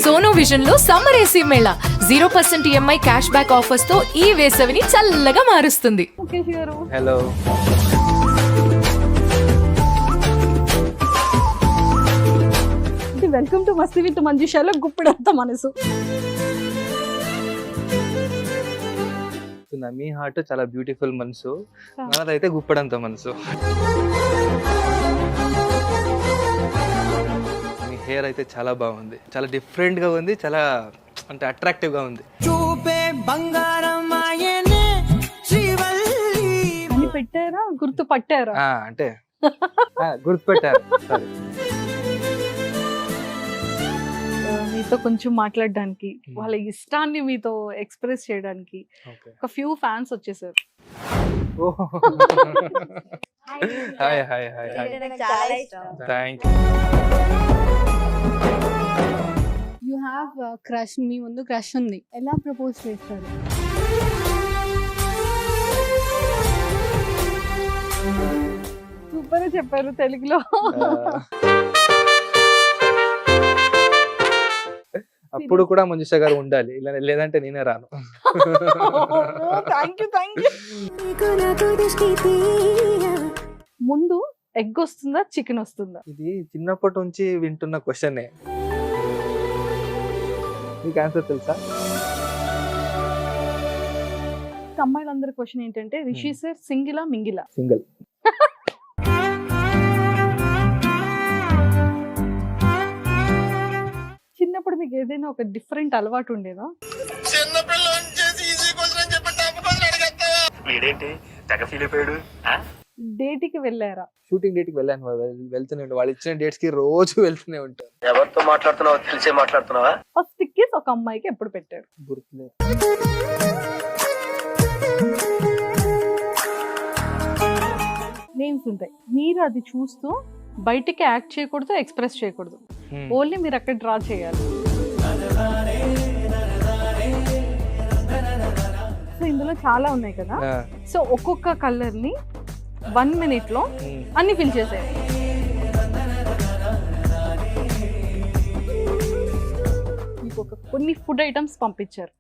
Sono vision లో summer AC Mela 0% EMI cash back offers తో ఈ వేసవిని చల్లగా మారుస్తుంది. ముఖేష్ గారు hello. Welcome to Masti with మంజుషాలో గుప్పిడంత మనసు. మీ హార్ట్ చాలా బ్యూటిఫుల్ మనసు, నాదైతే గుప్పడంత మనసు. మీ హెయిర్ అయితే చాలా బాగుంది, చాలా డిఫరెంట్ గా ఉంది, చాలా అంటే అట్రాక్టివ్ గా ఉంది. చూపే బంగారం ఆయనే శ్రీవల్లి అని పెట్టారా, గుర్తు పట్టారా? అంటే గుర్తుపెట్టారు. సరే, మీతో కొంచెం మాట్లాడడానికి, వాళ్ళ ఇష్టాన్ని మీతో ఎక్స్ప్రెస్ చేయడానికి ఒక ఫ్యూ ఫ్యాన్స్ వచ్చేసారు. Hi hi hi hi, thank you have crush, మీ ముందు క్రష్ ఉంది, ఎలా ప్రపోజ్ చేస్తారు? సూపర్ చెప్పారు తెలుగులో. అప్పుడు కూడా మంజుష గారు ఉండాలి, ఇలా లేదంటే నేనే రాను. Thank you. ముందు ఎగ్ వస్తుందా, చికెన్ వస్తుందా? ఇది చిన్నప్పటి నుంచి వింటున్న క్వశ్చనే. మీకు ఆన్సర్ తెలుసా? అమ్మాయిలందరి క్వశ్చన్ ఏంటంటే, రిషి సార్ సింగిలా మింగిలా? సింగిల్. చిన్నప్పుడు మీకు ఏదైనా ఒక డిఫరెంట్ అలవాటు ఉండేదా? డేట్ కి వెళ్ళారా? షూటింగ్ డేట్ కి వెళ్ళాను, వెళ్తూనే ఉంటాను. వాళ్ళు ఇచ్చిన డేట్స్ కి రోజు వెళ్తూనే ఉంటాను. ఎవరితో మాట్లాడుతున్నావో తెలిసే మాట్లాడుతున్నావా? ఫస్ట్ కిస్ ఒక అమ్మాయికి ఎప్పుడు పెట్టారు? గుర్తులేదు. నేమ్స్ ఉంటాయి, మీరు అది చూస్తూ బయటికి యాక్ట్ చేయకూడదు, ఎక్స్ప్రెస్ చేయకూడదు, ఓన్లీ మీరు అక్కడ డ్రా చేయాలి. సో ఇందులో చాలా ఉన్నాయి కదా, సో ఒక్కొక్క కలర్ ని 1 minute లో అన్ని ఫిల్ చేసేయాలి. మీకు కొన్ని ఫుడ్ ఐటమ్స్ పంపించారు.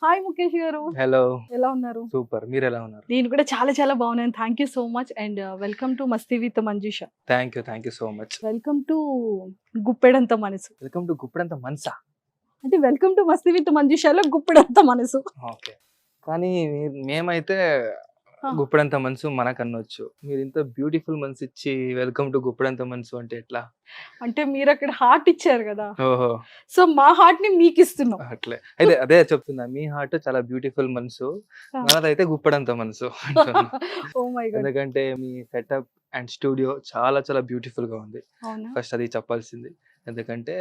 హాయ్ ముఖేష్ గారు, హలో. ఎలా ఉన్నారు? సూపర్, మీరు ఎలా ఉన్నారు? నేను కూడా చాలా బాగున్నాను. Thank you so much and welcome to Masti with Manjusha. Thank you so much. Welcome to Guppedantha Manasu. Welcome to Guppadantha మనసా? అంటే వెల్కమ్ టు మస్తీ విత్ మంజుషాలో గుప్పెడంత మనసు. ఓకే, కానీ మేమైతే గుప్పడంత మనసు మనకు అనొచ్చు. మీరు ఇంత బ్యూటిఫుల్ మనసు ఇచ్చి వెల్కమ్ టు గుప్పడంత మనసు అంటే ఎట్లా? అంటే మీరు అక్కడ హార్ట్ ఇచ్చారు కదా, ఓహో, సో మా హార్ట్ ని మీకు ఇస్తున్నాం. అట్లే అయితే అదే చెప్తున్నా, మీ హార్ట్ చాలా బ్యూటిఫుల్ మనసు, నాదైతే గుప్పడంత మనసు. ఓ మై గాడ్, ఎందుకంటే మీ సెటప్ అండ్ స్టూడియో చాలా బ్యూటిఫుల్ గా ఉంది. అవునా? ఫస్ట్ అది చెప్పాల్సింది. ఎందుకంటే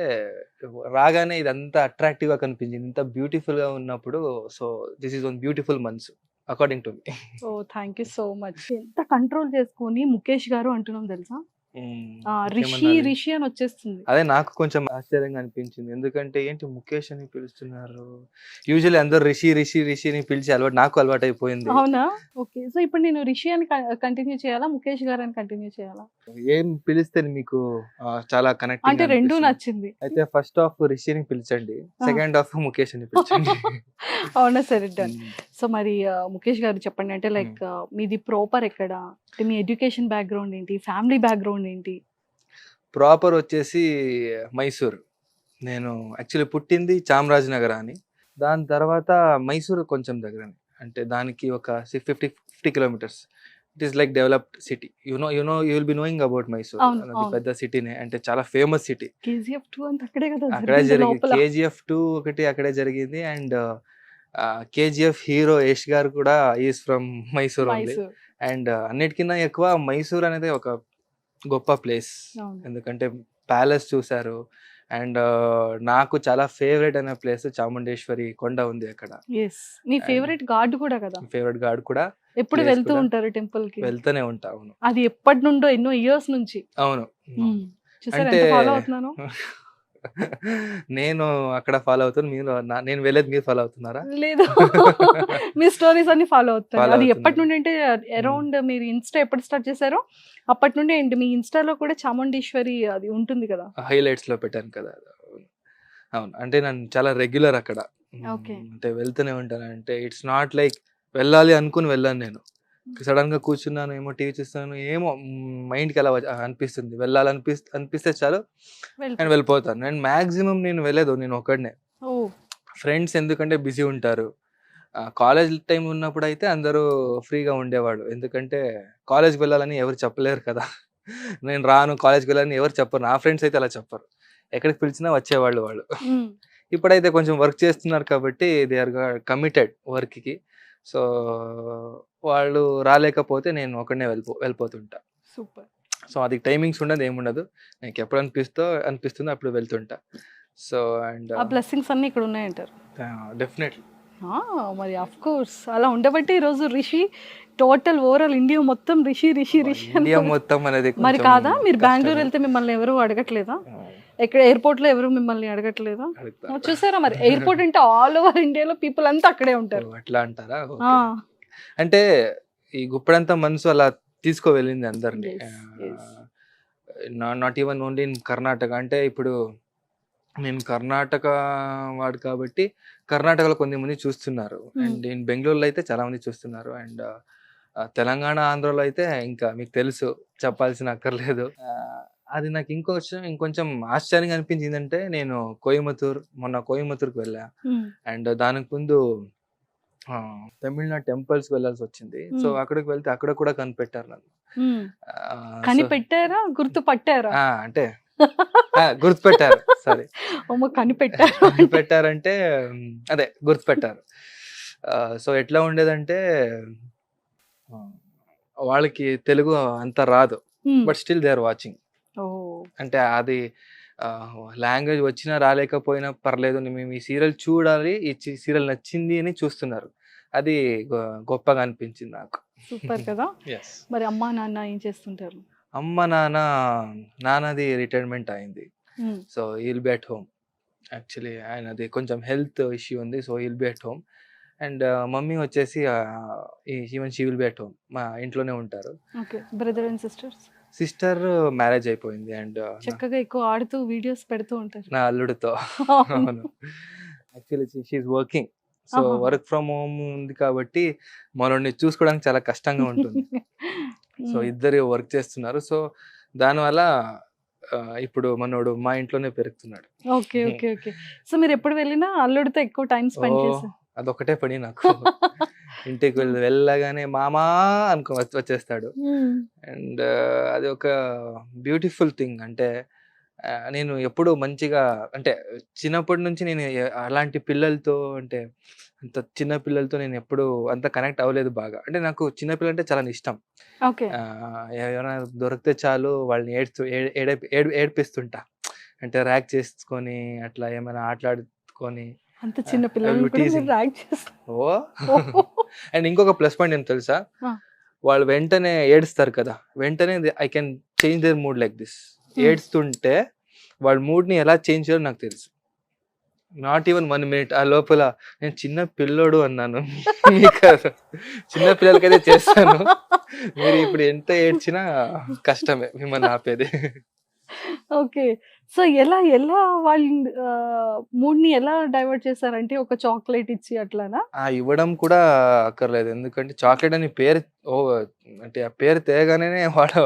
రాగానే ఇదంతా అట్రాక్టివ్ గా కనిపించింది, ఇంత బ్యూటిఫుల్ గా ఉన్నప్పుడు. So this is one beautiful మనసు అకార్డింగ్ టు మీ. Oh thank you so much. ఎంత కంట్రోల్ చేసుకొని ముఖేష్ గారు అంటున్నాం తెలుసా, రిషి అని వచ్చేస్తుంది. అదే నాకు కొంచెం ఆశ్చర్యంగా అనిపించింది, ఎందుకంటే ఏంటి ముఖేష్ అని పిలుస్తున్నారు. యూజువల్లీ అందరూ రిషి అని పిలిచి నాకు అలవాటు అయిపోయింది. అవునా? ఓకే, సో ఇప్పుడు నేను రిషి అని కంటిన్యూ చేయాలా, ముఖేష్ గారు అని కంటిన్యూ చేయాలా? ఏం పిలిస్తే మీకు చాలా కనెక్ట్ అంటే రెండు నచ్చింది. అయితే ఫస్ట్ హాఫ్ రిషి అని పిలిచండి, సెకండ్ హాఫ్ ముఖేష్ అని పిలిచండి. అవునా సరే, డన్. సో మరి ముఖేష్ గారు చెప్పండి, అంటే లైక్ మీది ప్రాపర్ ఎక్కడ, మీ ఎడ్యుకేషన్ బ్యాక్గ్రౌండ్ ఏంటి, ఫ్యామిలీ బ్యాక్గ్రౌండ్ ఏంటి? ప్రాపర్ వచ్చేసి మైసూర్. నేను యాక్చువల్లీ పుట్టింది చామరాజనగర్ అని, దాని తర్వాత మైసూర్ కొంచెం దగ్గరని, అంటే దానికి ఒక 50 kilometers. It is like developed city. You will be knowing about Mysore. అది పెద్ద సిటీనే, అంటే చాలా ఫేమస్ సిటీ. KGF 2 అంత అక్కడే కదా అక్కడే జరిగింది. KGF 2 ఒకటి అక్కడే జరిగింది. అండ్ KGF హీరో యష్ గారు కూడా is from Mysore only. And అన్నిటికన్నా ఎక్కువ మైసూర్ అనేది ఒక గొప్ప ప్లేస్, ఎందుకంటే ప్యాలెస్ చూసారు. అండ్ నాకు చాలా ఫేవరెట్ అయిన ప్లేస్ చాముండేశ్వరి కొండ ఉంది అక్కడ. మీ ఫేవరెట్ గాడ్ కూడా కదా? ఫేవరెట్ గాడ్ కూడా. ఎప్పుడు వెళ్తూ ఉంటారు టెంపుల్ కి? వెళ్తూనే ఉంటా. అవును, అది ఎప్పటి నుండో, ఎన్నో ఇయర్స్ నుంచి. అవును. చూసారా ఎంత ఫాలో అవుతున్నాను. నేను అక్కడ ఫాలో అవుతాను, మీరు నేను వెళ్ళేది మీరు ఫాలో అవుతున్నారా? లేదు మీ స్టోరీస్ అన్ని ఫాలో అవుతారు. Follow అది అవుతున్నాను. ఎప్పటి నుండి అంటే అరౌండ్ మీరు ఇన్స్టా ఎప్పుడు స్టార్ట్ చేశారో అప్పటి నుండి ఏంటి మీ ఇన్స్టాలో కూడా చాముండేశ్వరి అది ఉంటుంది కదా? హైలైట్స్ లో పెట్టాను కదా. అవును, అంటే నేను చాలా రెగ్యులర్ అక్కడ. Okay. అంటే వెళ్తూనే ఉంటాను. అంటే ఇట్స్ నాట్ లైక్ వెళ్ళాలి అనుకుని వెళ్ళాను నేను. సడన్ గా కూర్చున్నాను, ఏమో టీవీ చూస్తాను, ఏమో మైండ్కి అలా అనిపిస్తుంది, అనిపిస్తే చాలు నేను వెళ్ళిపోతాను. అండ్ మాక్సిమం నేను వెళ్ళలేదు నేను ఒక్కడనే. ఓ ఫ్రెండ్స్ ఎందుకంటే బిజీ ఉంటారు. కాలేజ్ టైం ఉన్నప్పుడు అయితే అందరూ ఫ్రీగా ఉండేవాడు, ఎందుకంటే కాలేజ్కి వెళ్ళాలని ఎవరు చెప్పలేరు కదా. నేను రాను కాలేజ్కి వెళ్ళాలని ఎవరు చెప్పరు, నా ఫ్రెండ్స్ అయితే అలా చెప్పరు, ఎక్కడికి పిలిచినా వచ్చేవాళ్ళు వాళ్ళు. ఇప్పుడైతే కొంచెం వర్క్ చేస్తున్నారు కాబట్టి దే ఆర్ కమిటెడ్ వర్క్కి. సో వాళ్ళు రాలేకపోతే నేను ఒకడనే వెళ్ళిపోతుంటా. సూపర్. సో అది టైమింగ్స్ ఉండదు, ఏముండదు, నాకు ఎప్పుడు అనిపిస్తుందో అప్పుడు వెళ్తుంటా. సో అండ్ ఆ బ్లెస్సింగ్స్ అన్ని ఇక్కడ ఉన్నాయంటారు. డెఫినెట్లీ మరి ఆఫ్ కోర్స్ అలా ఉండబట్టి ఈరోజు రిషి టోటల్ ఓవరాల్ ఇండియా మొత్తం రిషి రిషి రిషి ఇండియా మొత్తం అనేది మరి కొంచెం కాదా? మీరు కష్టమే. బెంగళూరు వెళ్తే మిమ్మల్ని ఎవరు అడగట్లేదా? ఎక్కడ ఎయిర్పోర్ట్ లో ఎవరు మిమ్మల్ని అడగట్లేదా? అడుగుతారు. చూసారా మరి ఎయిర్పోర్ట్ అంటే ఆల్ ఓవర్ ఇండియాలో పీపుల్ అంతా అక్కడే ఉంటారు. ఓ, అట్లా అంటారా? ఆ, Okay. అంటే ఈ గుప్పడంతా మనసు అలా తీసుకువెళ్ళింది అందరినీ. Yes, yes. Not even only in Karnataka. అంటే ఇప్పుడు నేను కర్ణాటక వాడు కాబట్టి కర్ణాటకలో కొంతమంది చూస్తున్నారు, అండ్ ఇన్ బెంగళూరులో అయితే చాలా మంది చూస్తున్నారు, అండ్ తెలంగాణ ఆంధ్రలో అయితే ఇంకా మీకు తెలుసు, చెప్పాల్సిన అక్కర్లేదు. అది నాకు ఇంకొంచెం ఆశ్చర్యంగా అనిపించింది అంటే, నేను మొన్న కోయంబత్తూర్కి వెళ్ళా, ఉమ్, అండ్ దానికి ముందు తమిళనాడు టెంపుల్స్ వెళ్ళాల్సి వచ్చింది. సో అక్కడికి వెళ్తే అక్కడ కూడా కనిపెట్టారు నన్ను. ఉమ్. ఆ, కని so- పెట్టారా గుర్తు పట్టారా? అంటే గుర్తుపెట్టారు, సారీ, అమ్మ కనిపెట్టారు. పెట్టారంటే అదే గుర్తుపెట్టారు. సో ఎట్లా ఉండేదంటే, ఆ, వాళ్ళకి తెలుగు అంత రాదు, but still they are watching. Oh అంటే అది లాంగ్వేజ్ వచ్చినా రాలేకపోయినా పర్లేదు, మేము ఈ సీరియల్ చూడాలి, ఈ సీరియల్ నచ్చింది అని చూస్తున్నారు. అది గొప్పగా అనిపించింది నాకు. సూపర్ కదా. Yes. మరి అమ్మా నాన్న ఏం చేస్తుంటారు? నాన్నది రిటైర్మెంట్ అయింది. Um, so he'll be at home. Actually ఆయనది కొంచెం హెల్త్ ఇష్యూ ఉంది, so he'll be at home. And mummy వచ్చేసి even she will be at home, మా ఇంట్లోనే ఉంటారు. Okay. Brother and sisters sister marriage అయిపోయింది, అండ్ చక్కగా ఎక్కువ ఆడుతూ వీడియోస్ పెడుతూ ఉంటారు. నా అల్లుడితో. అవును, యాక్చువల్లీ షీఈ్ వర్కింగ్. సో ఆహా. వర్క్ ఫ్రమ్ హోమ్ ఉంది కాబట్టి మనల్ని చూసుకోవడానికి చాలా కష్టంగా ఉంటుంది. సో ఇద్దరు వర్క్ చేస్తున్నారు. సో దానివల్ల ఇప్పుడు మనోడు మా ఇంట్లోనే పెరుగుతున్నాడు. Okay okay okay. సో మీరు ఎప్పుడు వెళ్ళినా అల్లుడితో ఎక్కువ టైం స్పెండ్ చేశారు. అదొకటే పని నాకు. ఇంటికి వెళ్ళగానే మామా వచ్చేస్తాడు. అండ్ అది ఒక బ్యూటిఫుల్ థింగ్. అంటే నేను ఎప్పుడు మంచిగా, అంటే చిన్నప్పటి నుంచి నేను అలాంటి పిల్లలతో, అంటే అంత చిన్న పిల్లలతో నేను ఎప్పుడు అంత కనెక్ట్ అవ్వలేదు బాగా. అంటే నాకు చిన్న పిల్లలు అంటే చాలా ఇష్టం. ఓకే. ఎవరైనా దొరికితే చాలు వాళ్ళని ఏడిపిస్తుంటా. అంటే ర్యాక్ చేసుకొని అట్లా ఏమైనా ఆటలాడుకొని. అంత చిన్న పిల్లలు కూడా teasing. మీరు ర్యాక్ చేస్తారు. ఓ అండ్ ఇంకొక ప్లస్ పాయింట్ ఏం తెలుసా, వాళ్ళు వెంటనే ఏడుస్తారు కదా, వెంటనే I can change their mood like this. ఏడుస్తుంటే వాళ్ళ మూడ్ని ఎలా చేంజ్ చేయాలో నాకు తెలుసు. Not even 1 minute. ఆ లోపల నేను చిన్న పిల్లోడు అన్నాను, చిన్న పిల్లలకైతే చేస్తాను, మీరు ఇప్పుడు ఎంత ఏడ్చినా కష్టమే మిమ్మల్ని ఆపేది. ఓకే. సో ఎలా ఎలా వాళ్ళ మూడ్ ని ఎలా డైవర్ట్ చేశారంటే ఒక చాక్లెట్ ఇచ్చి అట్లానా? ఇవ్వడం కూడా అక్కర్లేదు, ఎందుకంటే చాక్లెట్ అని పేరు అంటే ఆ పేరు తేగానే వాడు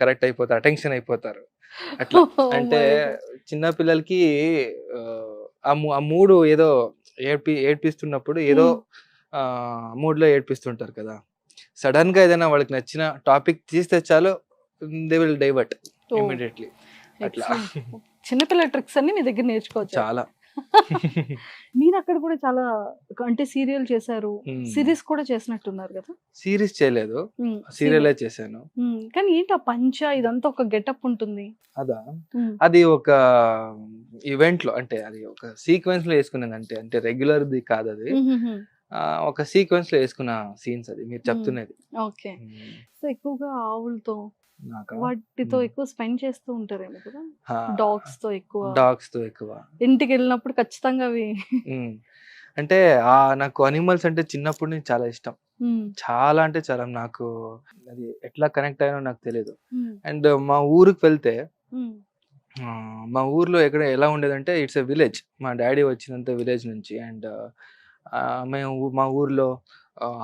కరెక్ట్ అయిపోతారు, అటెన్షన్ అయిపోతారు అట్లా. అంటే చిన్న పిల్లలకి ఆ మూడు ఏదో ఏడ్పిస్తున్నప్పుడు ఏదో మూడ్ లో ఏడ్పిస్తుంటారు కదా. సడన్ గా ఏదైనా వాళ్ళకి నచ్చిన టాపిక్ తీస్తే చాలు, దే విల్ డైవర్ట్ ఇమీడియట్లీ అట్లా. చిన్నపిల్ల ట్రిక్స్ అన్ని మీ దగ్గర నేర్చుకోవచ్చు. చాలా. మీరు అక్కడ కూడా చాలా అంటే సీరియల్ చేశారు, సిరీస్ కూడా చేసినట్టున్నారు కదా? సిరీస్ చేయలేదు, సీరియలే చేశాను. కానీ ఏంటి ఆ పంచ ఇదంతా ఒక గెటప్ ఉంటుంది. అదా, అది ఒక ఈవెంట్ లో, అంటే అది ఒక సీక్వెన్స్ లో వేసుకున్నాను, అంటే రెగ్యులర్ది కాదు అది. ఒక సీక్వెన్స్‌లో యేసుకున్న సీన్స్ అది మీరు హ్మ్. చెప్తున్నది. ఓకే. హ్మ్. సో, ఎక్కువగా ఆవులతో నాకా? వాటితో హ్మ్. ఎక్కువ స్పెండ్ చేస్తూ ఉంటారేమో కదా! ఆ! డాగ్స్‌తో ఎక్కువ. డాగ్స్‌తో ఎక్కువ. ఇంటికెళ్ళినప్పుడు ఖచ్చితంగా అవి. హ్మ్. అంటే నాకు అనిమల్స్ అంటే చిన్నప్పటి నుంచి చాలా ఇష్టం. హ్మ్. చాలా అంటే చాలా నాకు అది ఎట్లా కనెక్ట్ అయ్యానో నాకు తెలీదు. హ్మ్. అండ్ మా ఊరికి వెళ్తే హ్మ్. మా ఊర్లో ఎలా ఉండేదంటే ఇట్స్ ఎ విలేజ్. మా డ్యాడీ వచ్చినంత విలేజ్ నుంచి అండ్ మేము మా ఊర్లో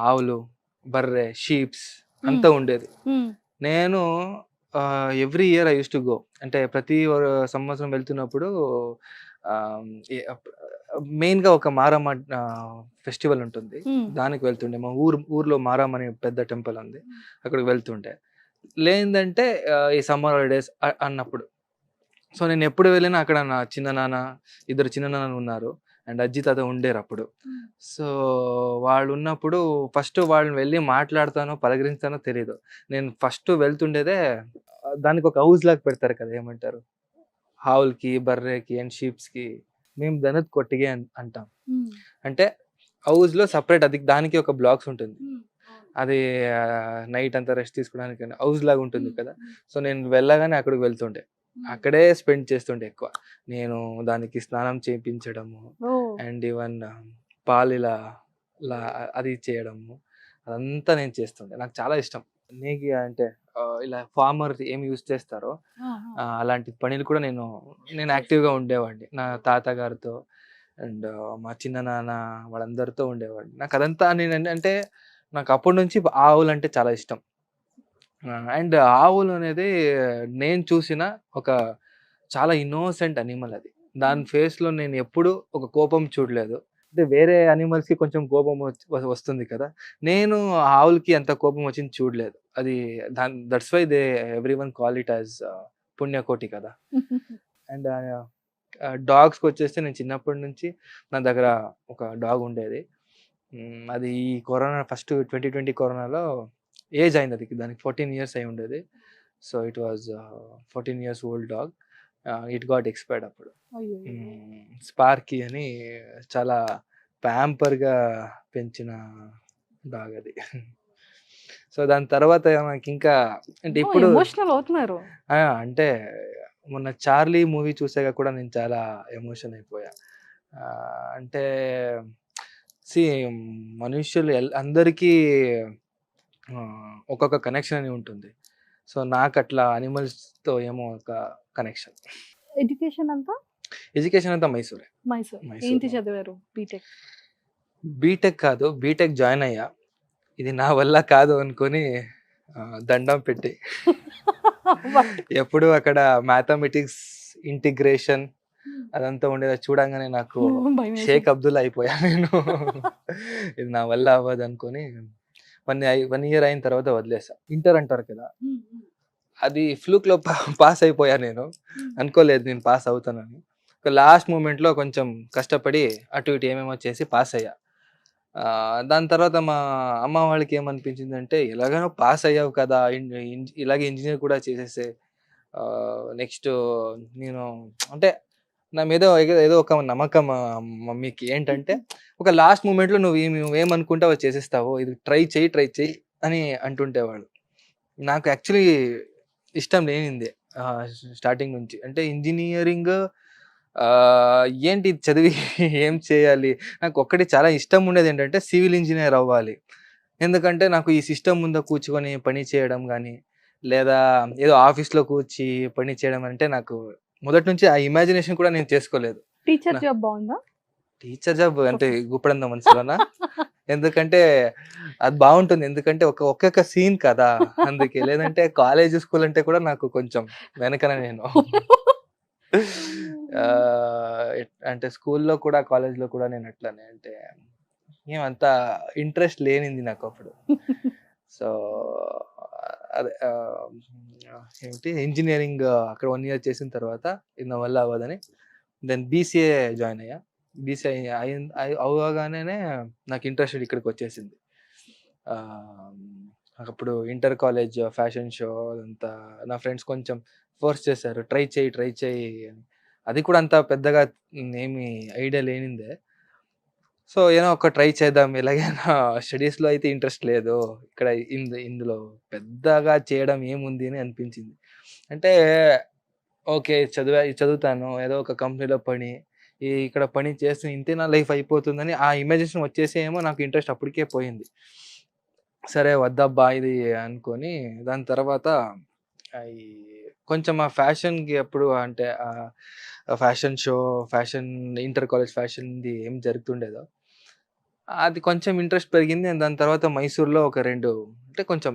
ఆవులు, బర్రె, షీప్స్ హ్మ్. అంతా ఉండేది. హ్మ్. నేను every year I used to go. అంటే ప్రతి సంవత్సరం వెళ్తున్నప్పుడు ఆహ్, ఎ అప్ మెయిన్‌గా ఒక మారమ్మ ఫెస్టివల్ ఉంటుంది. హ్మ్. దానికి వెళ్తుండే. మా ఊర్లో మారమ్మ అనే పెద్ద టెంపుల్ ఉంది. అక్కడికి వెళ్తుండే. లేదంటే ఈ సమ్మర్ హాలిడేస్ అన్నప్పుడు. సో, నేనెప్పుడు వెళ్ళినా అక్కడ నా చిన్ననాన్న, ఇద్దరు చిన్ననాన్నలున్నారు. అండ్ అజ్జి, తాత ఉండేరప్పుడు. హ్మ్. సో, వాళ్ళున్నప్పుడు ఫస్ట్ వాళ్ళని వెళ్లి మాట్లాడతానో, పలకరించానో తెలీదు. నేను ఫస్ట్ వెళ్తుండేదే దానికొక హౌస్ లాగా పెడతారు కదా! ఏమంటారు? ఆవులకి, బర్రెకి అండ్ షీప్స్‌కి మేము దనత్ కొట్టిగే అంటాం. హ్మ్. అంటే హౌస్‌లో సెపరేట్ దానికి ఒక బ్లాక్స్ ఉంటుంది. హ్మ్. అవును. అది నైట్ అంతా రెస్ట్ తీసుకోవడానికి హౌస్ లాగా ఉంటుంది హ్మ్. కదా! హ్మ్. సో, నేను వెళ్ళగానే అక్కడికి వెళ్తుండే. హ్మ్. అక్కడే స్పెండ్ చేస్తుండే ఎక్కువ. నేను దానికి స్నానం చేపించడము ఓహ్! అండ్ ఈవెన్ పాలిలా లా అది చేయడము. అదంతా నేను చేస్తుండే. నాకు చాలా ఇష్టం. నేగి అంటే ఇలా ఫార్మర్ ఏమి యూజ్ చేస్తారో ఆహా! అలాంటి పనులు కూడా నేను యాక్టివ్‌గా ఉండేవాడిని. నా తాతగారితో అండ్ మా చిన్ననాన్న వాళ్ళందరితో ఉండేవాడిని. నాకదంతా అంటే నాకు అప్పటి నుంచి ఆవులంటే చాలా ఇష్టం. అండ్ ఆవులు అనేది నేను చూసిన ఒక చాలా ఇన్నోసెంట్ అనిమల్ అది. దాని హ్మ్. ఫేస్‌లో నేను ఎప్పుడూ ఒక కోపం చూడలేదు. అంటే వేరే అనిమల్స్‌కి కొంచెం కోపం వస్తుంది కదా! నేను ఆవులకి అంత కోపం వచ్చింది చూడలేదు. అది that's why everyone call it as Punyakoti కదా! అండ్ డాగ్స్‌కొచ్చేస్తే నేను చిన్నప్పటి నుంచి నా దగ్గర ఒక డాగ్ ఉండేది. అది ఈ కరోనా ఫస్ట్ 2020 కరోనాలో ఏజ్ అయింది దానికి 14 ఇయర్స్ అయి ఉండేది. So, it was 14 years old dog. It got expired అప్పుడు. అయ్యయ్యో! స్పార్కీ అని చాలా ప్యాంపర్‌గా పెంచిన డాగ్ అది. సో, దాని తర్వాత నాకింకా అంటే ఓహ్! ఇప్పుడు ఎమోషనల్ అవుతున్నారు. అంటే మొన్న 'చార్లీ' మూవీ చూసాక కూడా నేను చాలా ఎమోషన్ అయిపోయా. అంటే సీ మనుష్యులు అందరికీ ఒక్కొక్క కనెక్షన్ అని ఉంటుంది. సో, నాకట్లా అనిమల్స్‌తో ఏమో ఒక కనెక్షన్. ఎడ్యుకేషన్ అంతా ఎడ్యుకేషన్ అంతా మైసూరే. మైసూర్. ఏంటి మైసూర్‌లో. చదివారు? బీటెక్. బీటెక్ కాదు. బీటెక్ జాయిన్ అయ్యా. ఇది నా వల్ల కాదు అనుకోని దండం పెట్టి బట్ ఎప్పుడు అక్కడ మ్యాథమెటిక్స్, ఇంటిగ్రేషన్ అదంతా ఉండేది. అది చూడంగానే నాకు షేక్ భయమేసింది. అబ్దుల్లా అయిపోయా నేను. ఇది నా వల్ల అవ్వదనుకోని 1 ఇయర్ అయిన తర్వాత వదిలేసా. ఇంటర్ అంటారు కదా! హ్మ్. హ్మ్. అది ఫ్లూక్‌లో పాస్ అయిపోయా నేను. హ్మ్. అనుకోలేదు నేను పాస్ అవుతానని. లాస్ట్ మూమెంట్‌లో కొంచెం కష్టపడి అటు ఇటు ఏమేమో చేసి పాస్ అయ్యా. దాని తర్వాత మా అమ్మ వాళ్ళకి ఏమనిపించిందంటే, ఎలాగైనా పాస్ అయ్యావు కదా! ఇలాగే ఇంజినీర్ కూడా చేసేసేయి. నెక్స్ట్ నేను అంటే నా మీద ఏదో ఒక నమ్మకం మమ్మీకి ఏంటంటే, ఒక లాస్ట్ మూమెంట్‌లో నువ్వేమనుకుంటే అది చేసేస్తావు. ఇది ట్రై చెయ్యి అని అంటుండేవాళ్ళు. నాకు యాక్చువల్లీ ఇష్టం లేనిదే స్టార్టింగ్ నుంచి. అంటే ఇంజినీరింగ్ ఏంటి ఇది చదివి ఏం చేయాలి? నాకొక్కటి చాలా ఇష్టం ఉండేదేంటంటే సివిల్ ఇంజినీర్ అవ్వాలి. ఎందుకంటే నాకు ఈ సిస్టమ్ ముందు కూర్చొని పని చేయడం గానీ, లేదా ఏదో ఆఫీస్‌లో పని చేయడం అంటే నాకు మొదటి నుంచి ఆ ఇమాజినేషన్ కూడా నేను చేసుకోలేదు. టీచర్ నా జాబ్ బావుందా? టీచర్ జాబ్ అంటే ప్రొఫెసర్. గుప్పడంత మనసులోనా? ఎందుకంటే అది బావుంటుంది. ఎందుకంటే ఒక్కొక్క సీన్ కదా! అందుకే. లేదంటే కాలేజ్, స్కూల్ అంటే కూడా నాకు కొంచెం వెనకనే నేను. అంటే స్కూల్‌లో కూడా, కాలేజ్‌లో కూడా నేను అట్లనే అంటే ఏమంత ఇంట్రెస్ట్ లేనిది నాకప్పుడు. సో, అదే ఏంటి ఇంజినీరింగ్ అక్కడ 1 ఇయర్ చేసిన తర్వాత ఇది నా వల్ల అవ్వదని దెన్ బీసీఏ జాయిన్ అయ్యా. బీసీఏ అవ్వగానే నాకు ఇంట్రెస్ట్ ఇక్కడికొచ్చేసింది. ఆహ్, నాకప్పుడు ఇంటర్ కాలేజ్ ఫ్యాషన్ షో అదంతా నా ఫ్రెండ్స్ కొంచెం ఫోర్స్ చేశారు. ట్రై చెయ్యి అని. అది కూడా అంత పెద్దగా ఏమి ఐడియా లేనిదే. సో ఏదో ఒక ట్రై చేద్దాం, ఎలాగైనా స్టడీస్లో అయితే ఇంట్రెస్ట్ లేదు, ఇక్కడ ఇందులో పెద్దగా చేయడం ఏముంది అని అనిపించింది. అంటే ఓకే, చదువుతాను ఏదో ఒక కంపెనీలో పని, ఇక్కడ పని చేస్తే ఇంతే నా లైఫ్ అయిపోతుందని ఆ ఇమాజినేషన్ వచ్చేసి ఏమో నాకు ఇంట్రెస్ట్ అప్పటికే పోయింది. సరే వద్దబ్బా ఇది అనుకొని దాని తర్వాత ఈ కొంచెం ఆ ఫ్యాషన్‌కి అప్పుడు అంటే fashion show, fashion inter college ఫ్యాషన్‌ది ఏం జరుగుతుండేదో అది కొంచెం ఇంట్రెస్ట్ పెరిగింది. అండ్ దాని తర్వాత మైసూర్‌లో ఒక 2 అంటే కొంచెం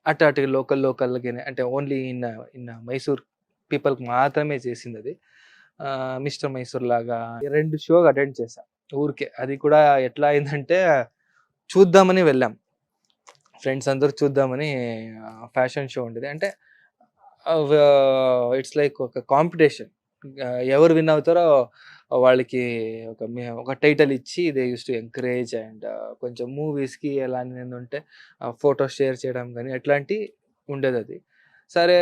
అటు లోకల్‌గానే అంటే ఓన్లీ ఇన్ మైసూర్ పీపుల్‌కి మాత్రమే చేసిందది. మిస్టర్ మైసూర్ లాగా 2 షో అటెండ్ చేశా ఊరికే. అది కూడా ఎట్లా అయిందంటే చూద్దామని వెళ్ళాం. ఫ్రెండ్స్ అందరూ చూద్దామని ఫ్యాషన్ షో ఉండేది. అంటే ఇట్స్ లైక్ ఒక కాంపిటీషన్. ఎవరు విన్ అవుతారో వాళ్ళకి ఒక టైటిల్ ఇచ్చి they use to encourage and కొంచెం మూవీస్‌కి ఎలాంటివి ఉంటే ఫోటోస్ షేర్ చేయడం గానీ అట్లాంటివి ఉండేదది. సరే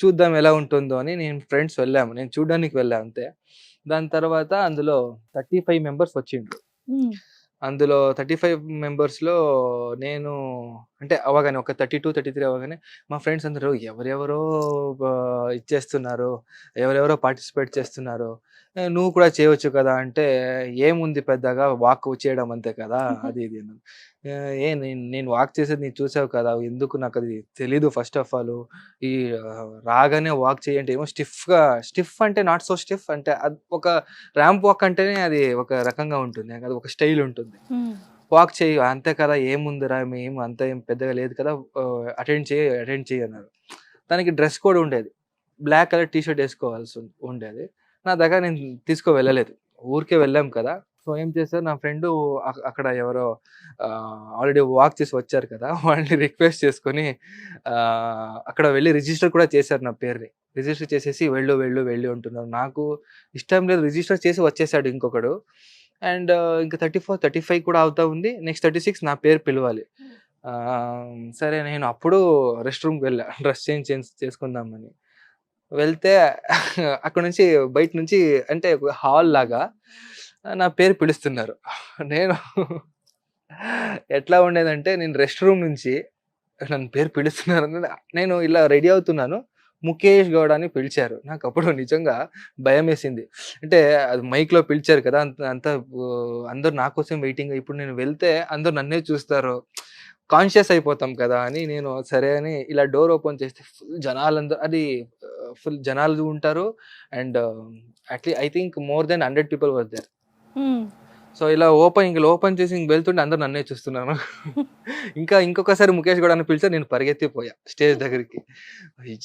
చూద్దాం ఎలా ఉంటుందో అని ఫ్రెండ్స్ వెళ్ళాము. నేను చూడ్డానికి వెళ్ళా అంతే. దాని తర్వాత అందులో 35 మెంబర్స్ వచ్చిండ్రు. అందులో 35 మెంబర్స్‌లో నేను అంటే అవ్వగానే ఒక 32, 33 అవ్వగానే మా ఫ్రెండ్స్ అందరూ ఎవరెవరో ఇచ్చేస్తున్నారు, ఎవరెవరో పార్టిసిపేట్ చేస్తున్నారు, నువ్వు కూడా చేయొచ్చు కదా అంటే, ఏముంది పెద్దగా వాక్ చేయడం అంతే కదా అది ఇది అన్నారు. నేను వాక్ చేసేది నీవు చూసావు కదా, ఎందుకు నాకు అది తెలీదు ఫస్ట్ ఆఫ్ ఆల్. ఈ రాగానే వాక్ చేయంటే ఏమో స్టిఫ్ అంటే నాట్ సో స్టిఫ్ అంటే అది ఒక ర్యాంప్ వాక్ అంటేనే అది ఒక రకంగా ఉంటుంది, అది ఒక స్టైల్ ఉంటుంది. వాక్ చేయి అంతే కదా, ఏముందిరా ఏం అంత ఏం పెద్దగా లేదు కదా, అటెండ్ చేయి అన్నారు. దానికి డ్రెస్ కోడ్ ఉండేది, బ్లాక్ కలర్ టీ షర్ట్ వేసుకోవాల్సి ఉండేది. నా దగ్గర నేను వెళ్ళలేదు, ఊరికే వెళ్ళాం కదా. సో ఏం చేశారు నా ఫ్రెండు అక్కడ ఎవరో ఆల్రెడీ వాక్ చేసి వచ్చారు కదా, వాళ్ళని రిక్వెస్ట్ చేసుకొని అక్కడ వెళ్ళి రిజిస్టర్ కూడా చేశారు నా పేరుని. రిజిస్టర్ చేసేసి వెళ్ళు అంటున్నారు. నాకు ఇష్టం లేదు, రిజిస్టర్ చేసి వచ్చేసాడు ఇంకొకడు. అండ్ ఇంకా 34, 35 కూడా అవుతా ఉంది. నెక్స్ట్ 36 నా పేరు పిలవాలి. సరే నేను అప్పుడు రెస్ట్ రూమ్‌కి వెళ్ళా డ్రెస్ చేంజ్ చేసుకుందామని. వెళ్తే అక్కడ నుంచి బయట నుంచి అంటే హాల్ లాగా నా పేరు పిలుస్తున్నారు. నేను ఎట్లా ఉండేదంటే నేను రెస్ట్ రూమ్ నుంచి నన్ను పేరు పిలుస్తున్నారు, నేను ఇలా రెడీ అవుతున్నాను, ముఖేష్ గౌడ్ అని పిలిచారు. నాకు అప్పుడు నిజంగా భయం వేసింది. అంటే అది మైక్లో పిలిచారు కదా, అంత అందరు నా కోసం వెయిటింగ్. ఇప్పుడు నేను వెళ్తే అందరు నన్నే చూస్తారు, కాన్షియస్ అయిపోతాం కదా అని నేను సరే అని ఇలా డోర్ ఓపెన్ చేస్తే ఫుల్ జనాలందరూ, అది ఫుల్ జనాలు ఉంటారు. And I think more than 100 people were there. So ఇలా ఓపెన్ చేసి వెళ్తుంటే అందరు నన్నే చూస్తున్నాను. ఇంకొకసారి ముఖేష్ గౌడ్ అని పిలిచారు, నేను పరిగెత్తిపోయా స్టేజ్ దగ్గరికి.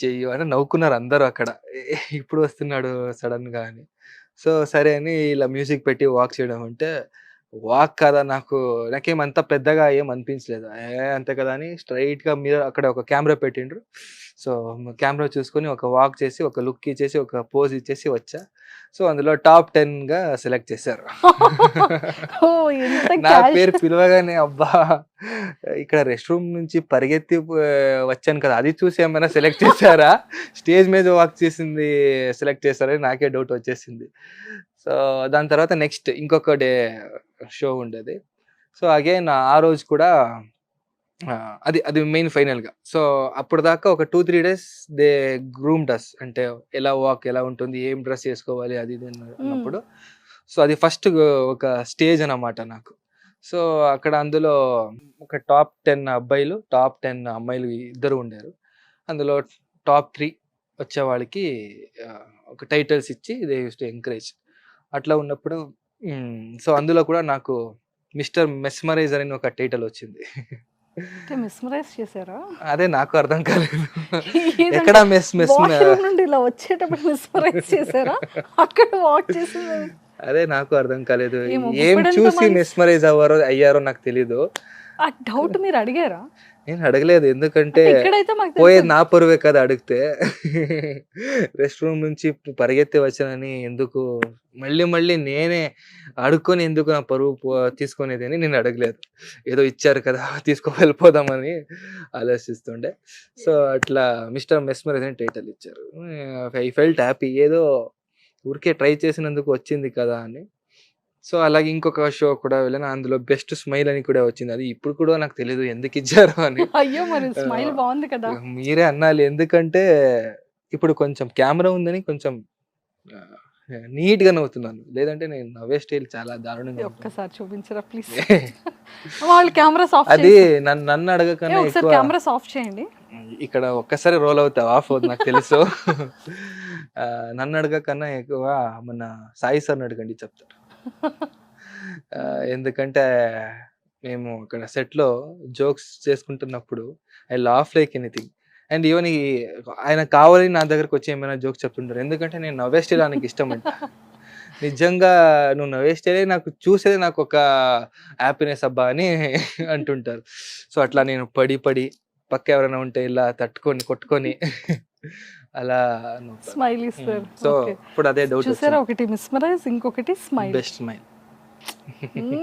చెయ్యో అని నవ్వుకున్నారు అందరూ అక్కడ, ఇప్పుడు వస్తున్నాడు సడన్ గా అని. సో సరే అని ఇలా మ్యూజిక్ పెట్టి వాక్ చేయడం అంటే వాక్ కదా, నాకేం అంత పెద్దగా ఏం అనిపించలేదు. అంతే కదా అని స్ట్రైట్ గా మీరు అక్కడ ఒక కెమెరా పెట్టిండ్రు. సో కెమెరా చూసుకొని ఒక వాక్ చేసి ఒక లుక్ ఇచ్చేసి ఒక పోజ్ ఇచ్చేసి వచ్చా. సో అందులో టాప్ 10 గా సెలెక్ట్ చేశారు. నా పేరు పిలవగానే అబ్బా, ఇక్కడ రెస్ట్ రూమ్ నుంచి పరిగెత్తి వచ్చాను కదా, అది చూసి ఏమైనా సెలెక్ట్ చేశారా, స్టేజ్ మీద వాక్ చేసింది సెలెక్ట్ చేశారని నాకే డౌట్ వచ్చేసింది. సో దాని తర్వాత నెక్స్ట్ ఇంకొక డే షో ఉండేది. సో అగైన్ ఆ రోజు కూడా అది మెయిన్ ఫైనల్గా. సో అప్పటిదాకా ఒక 2-3 days దే గ్రూమ్డ్ అస్, అంటే ఎలా వాక్ ఎలా ఉంటుంది, ఏం డ్రెస్ వేసుకోవాలి అది ఇది అన్నప్పుడు. సో అది ఫస్ట్ ఒక స్టేజ్ అన్నమాట నాకు. సో అక్కడ అందులో ఒక టాప్ 10 అబ్బాయిలు, టాప్ 10 అమ్మాయిలు ఇద్దరు ఉండారు. అందులో టాప్ 3 వచ్చే వాళ్ళకి ఒక టైటిల్స్ ఇచ్చి దే యూస్ టు ఎంకరేజ్. అట్లా ఉన్నప్పుడు సో అందులో కూడా నాకు మిస్టర్ మెస్మరైజర్ అని ఒక టైటిల్ వచ్చింది. మిస్మరైజ్ చేశారా? అదే నాకు అర్థం కాలేదు, ఎక్కడ నుండి ఇలా వచ్చేటప్పుడు మిస్మరైజ్ చేశారా, అక్కడ వాక్ చేసింది అదే నాకు అర్థం కాలేదు, ఏమో, ఏం ఇప్పుడంతా చూసి మనిషి- మెస్మరైజ్ అయ్యారో నాకు తెలీదు. ఆ డౌట్ మీరు అడిగారా? నేను అడగలేదు, ఎందుకంటే అంటే ఇక్కడైతే మాకు పోయేది తెలుసు. నా పరువే కదా అడిగితే. రెస్ట్ రూమ్ నుంచి పరిగెత్తి వచ్చానని ఎందుకు మళ్ళీ నేనే అడుక్కొని ఎందుకు నా పరువు తీసుకునేది అని నేను అడగలేదు. ఏదో ఇచ్చారు కదా తీసుకో వెళ్ళిపోదామని ఆలోచిస్తుండే. సో అట్లా మిస్టర్ మెస్మరైజ్ అని టైటిల్ ఇచ్చారు. ఐ ఫెల్ట్ హ్యాపీ, ఏదో ఊరికే ట్రై చేసినందుకు వచ్చింది కదా అని. సో అలాగే ఇంకొక షో కూడా వెళ్ళాను. అందులో బెస్ట్ స్మైల్ అని కూడా వచ్చింది. అది ఇప్పుడు కూడా నాకు తెలీదు ఎందుకు ఇచ్చారో అని. అయ్యో మరి స్మైల్ బాగుంది కదా. మీరే అనాలి. ఎందుకంటే ఇప్పుడు కొంచెం కెమెరా ఉందని కొంచెం నీట్ గా నవ్వుతున్నాను. లేదంటే నేను నవ్వే స్టైల్ చాలా దారుణంగా ఉంటుంది. ఒక్కసారి చూపించరా ప్లీజ్. వాళ్ళు కెమెరాస్ ఆఫ్ అది నన్ను అడగకనే ఒకసారి ఎక్కువ కెమెరాస్ ఆఫ్ చేయండి. ఇక్కడ ఒక్కసారి రోల్ అవుతావు ఆఫ్ అవుతుంది నాకు తెలుసు. నన్ను అడగకన్నా ఎక్కువ మన సాయి సార్ని అడగండి చెప్తారు. ఎందుకంటే మేము అక్కడ సెట్లో జోక్స్ చేసుకుంటున్నప్పుడు I laugh like anything. And even ఆయన కావాలని నా దగ్గరకు వచ్చి ఏమైనా జోక్స్ చెప్తుంటారు. ఎందుకంటే నేను నవ్వే స్టైల్ ఆయనకి ఇష్టం అంట. నిజంగా నువ్వు నవ్వే స్టైలే నాకు చూసేది నాకు ఒక హ్యాపీనెస్ అబ్బా అని అంటుంటారు. సో అట్లా నేను పడి పక్క ఎవరైనా ఉంటే ఇలా తట్టుకొని కొట్టుకొని అలా స్మైల్ ఇస్తారు. సో ఇప్పుడు అదే డౌట్ చూసారా, ఒకటి మిస్మరైజ్, ఇంకొకటి స్మైల్. Best smile.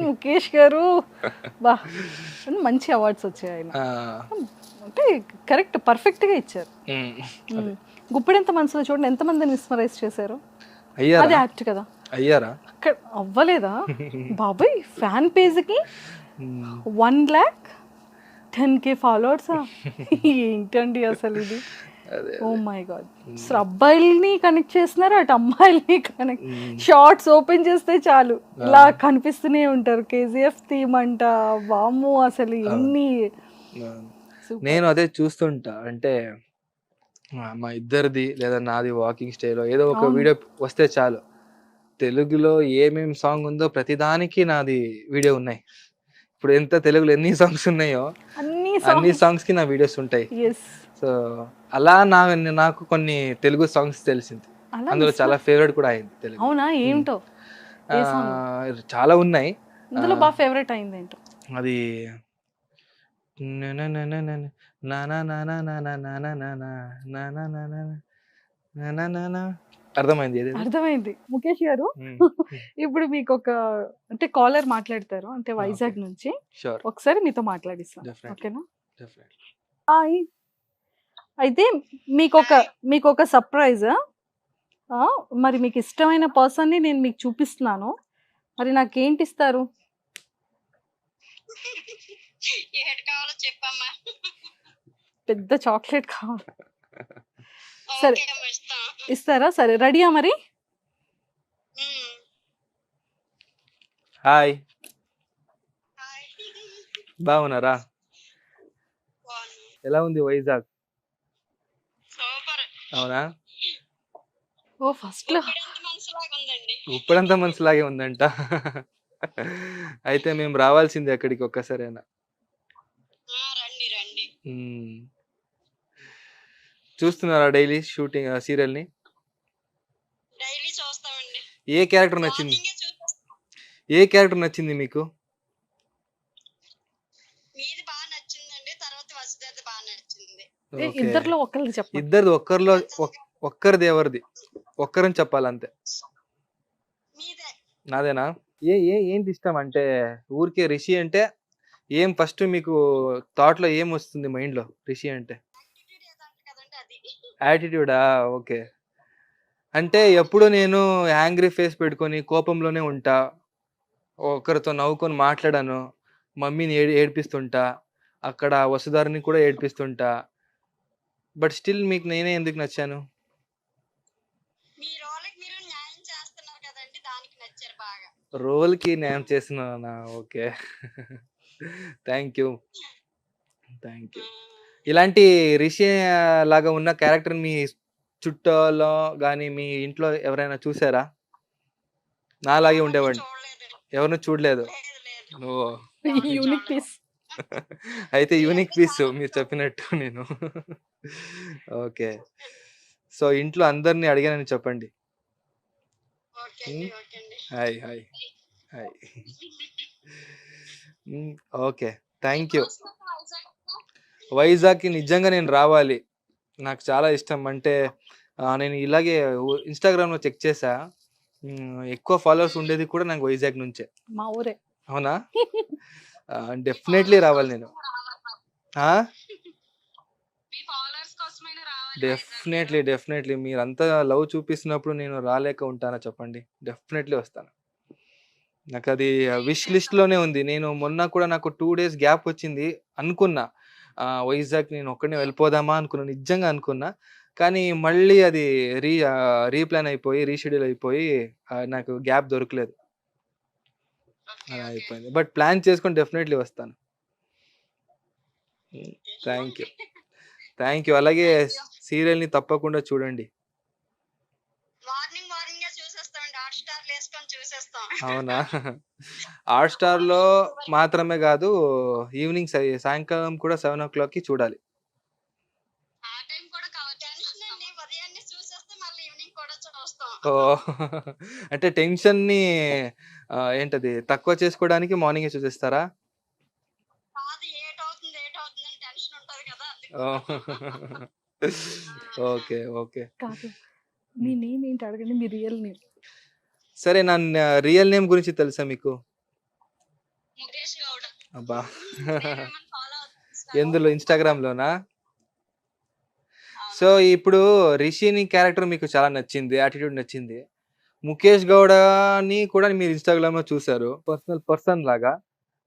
ముఖేష్ గారు బా మంచి అవార్డ్స్ వచ్చాయి ఆయన. అంటే కరెక్ట్ పర్ఫెక్ట్ గా ఇచ్చారు. గుప్పెడంత మనసులో చూడండి ఎంత మందిని మిస్మరైజ్ చేశారు. అది అయ్యారా యాక్ట్ కదా. అయ్యారా అక్కడ అవ్వలేదా బాబాయ్? ఫ్యాన్ పేజ్ కి 1,10,000 ఫాలోవర్స్. ఏంటండి అసలు ఇది? Oh my god. అసలు అబ్బాయిల్ని కనెక్ట్ చేస్తున్నారు, అటు అమ్మాయిల్ని కనెక్ట్. షార్ట్స్ ఓపెన్ చేస్తే చాలు ఇలా కనిపిస్తూనే ఉంటారు. కేజీఎఫ్ థీమ్ అంట, వాము అసలు ఎన్ని. నేను అదే చూస్తుంటా. అంటే మా ఇద్దరిది లేదా నాది వాకింగ్ స్టైల్ ఏదో ఒక వీడియో వస్తే చాలు. తెలుగులో ఏమేం సాంగ్ ఉందో ప్రతిదానికి నాది వీడియో ఉన్నాయి. ఇప్పుడు ఎంత తెలుగులో ఎన్ని సాంగ్స్ ఉన్నాయో అన్ని సాంగ్స్ కి నా వీడియోస్ ఉంటాయి. సో అలా నాకు కొన్ని తెలుగు సాంగ్స్ తెలిసింది. అందులో చాలా ఫేవరెట్ కూడా అయింది తెలుగు. అవునా? ఏంటో చాలా ఉన్నాయి. అందులో బాగా ఫేవరెట్ అయింది ఏంటో? అది అర్థమైంది. అర్థమైంది. ముఖేష్ గారు ఇప్పుడు మీకు ఒక అంటే కాలర్ మాట్లాడతారు అంటే వైజాగ్ నుంచి. ఒకసారి మీతో మాట్లాడిస్తాను, ఓకేనా? హాయ్. అయితే మీకు ఒక సర్ప్రైజ్. మరి మీకు ఇష్టమైన పర్సన్ ని నేను మీకు చూపిస్తున్నాను. మరి నాకేంటి ఇస్తారు? పెద్ద చాక్లెట్ కావాలి. సరే ఇస్తారా? సరే రెడీయా మరి? హాయ్, బాగున్నారా? ఎలా ఉంది వైజాగ్? అవునా? ఓ ఫస్ట్ లో ఇప్పుడంతా మనసులాగే ఉందంట. అయితే మేము రావాల్సిందే అక్కడికి ఒక్కసారైనా. చూస్తున్నారా డైలీ షూటింగ్ సీరియల్ ని? ఏ క్యారెక్టర్ నచ్చింది మీకు? ఇద్దరిలో ఒకరిది చెప్పండి. ఇద్దరిది ఒక్కరిది ఎవరిది? ఒక్కరని చెప్పాలంతే. నాదేనా? ఏంటి ఇష్టం అంటే ఊరికే రిషి అంటే ఏం ఫస్ట్ మీకు థాట్ లో ఏం వస్తుంది మైండ్ లో రిషి అంటే? యాటిట్యూడా? ఓకే. అంటే ఎప్పుడు నేను యాంగ్రీ ఫేస్ పెట్టుకొని కోపంలోనే ఉంటా, ఒకరితో నవ్వుకొని మాట్లాడాను, మమ్మీని ఏడిపిస్తుంటా, అక్కడ వసుధారిని కూడా ఏడిపిస్తుంటా. బట్ స్టిల్ మీకు నేనే ఎందుకు నచ్చాను? రోల్కి న్యాయం చేస్తున్నానా? Okay, thank you. ఇలాంటి రిషి లాగా ఉన్న క్యారెక్టర్ మీ చుట్టూలో కానీ మీ ఇంట్లో ఎవరైనా చూసారా? నాలాగే ఉండేవాడిని. ఎవరిని చూడలేదు. ఓ యూనిక్ పీస్. అయితే యూనిక్ పీస్ మీరు చెప్పినట్టు నేను. ఓకే, సో ఇంట్లో అందరినీ అడిగానని చెప్పండి. Hi hi hi. Okay, thank you. వైజాగ్కి నిజంగా నేను రావాలి, నాకు చాలా ఇష్టం. అంటే నేను ఇలాగే ఇన్స్టాగ్రామ్లో చెక్ చేసా, ఎక్కువ ఫాలోవర్స్ ఉండేది కూడా నాకు వైజాగ్ నుంచే. మా ఊరే. అవునా? డెఫినెట్లీ రావాలి నేను. డెఫినెట్లీ మీరంతా లవ్ చూపిస్తున్నప్పుడు నేను రాలేక ఉంటానా చెప్పండి? డెఫినెట్లీ వస్తాను. నాకు అది విష్ లిస్ట్ లోనే ఉంది. నేను మొన్న కూడా నాకు 2 డేస్ గ్యాప్ వచ్చింది. అనుకున్నా వైజాగ్ నేను ఒక్కడినే వెళ్ళిపోదామా అనుకున్నా. నిజంగా అనుకున్నా. కానీ మళ్ళీ అది రీప్లాన్ అయిపోయి, రీషెడ్యూల్ అయిపోయి నాకు గ్యాప్ దొరకలేదు. అలా అయిపోయింది. బట్ ప్లాన్ చేసుకొని డెఫినెట్లీ వస్తాను. Thank you. Thank you. అలాగే సీరియల్‌ని తప్పకుండా చూడండి. మార్నింగే చూసేస్తామండి. హాట్‌స్టార్‌లో యేసుకొని చూసేస్తాం. అవునా? హాట్‌స్టార్‌లో మాత్రమే కాదు, ఈవినింగ్ సాయంకాలం కూడా 7:00కి చూడాలి. ఆ టైం కూడా టెన్షన్ అండి. ఉదయాన్నే చూసేస్తే మళ్ళీ ఈవినింగ్ కూడా చూస్తాం. ఓహ్! అంటే టెన్షన్‌ని ఏంటది తక్కువ చేసుకోవడానికి మార్నింగే చూసేస్తారా? కాదు ఏటవుతుందని టెన్షన్ ఉంటది కదా! ఓహ్! ఓకే. ఓకే. కాదు. మీ నేమ్ ఏంటి అడగండి, మీ రియల్ నేమ్. సరే నా రియల్ నేమ్ గురించి తెలుసా మీకు? ముఖేష్ గౌడ. అబ్బా! మీరేమన్నా ఫాలో అవుతున్నారా? ఎందులో ఇన్‌స్టాగ్రామ్‌లోనా? సో, ఇప్పుడు రిషిని క్యారెక్టర్ మీకు చాలా నచ్చింది. యాటిట్యూడ్ నచ్చింది. ముఖేష్ గౌడని కూడా మీరు ఇన్‌స్టాగ్రామ్‌లో చూసారు. పర్సన్ లాగా.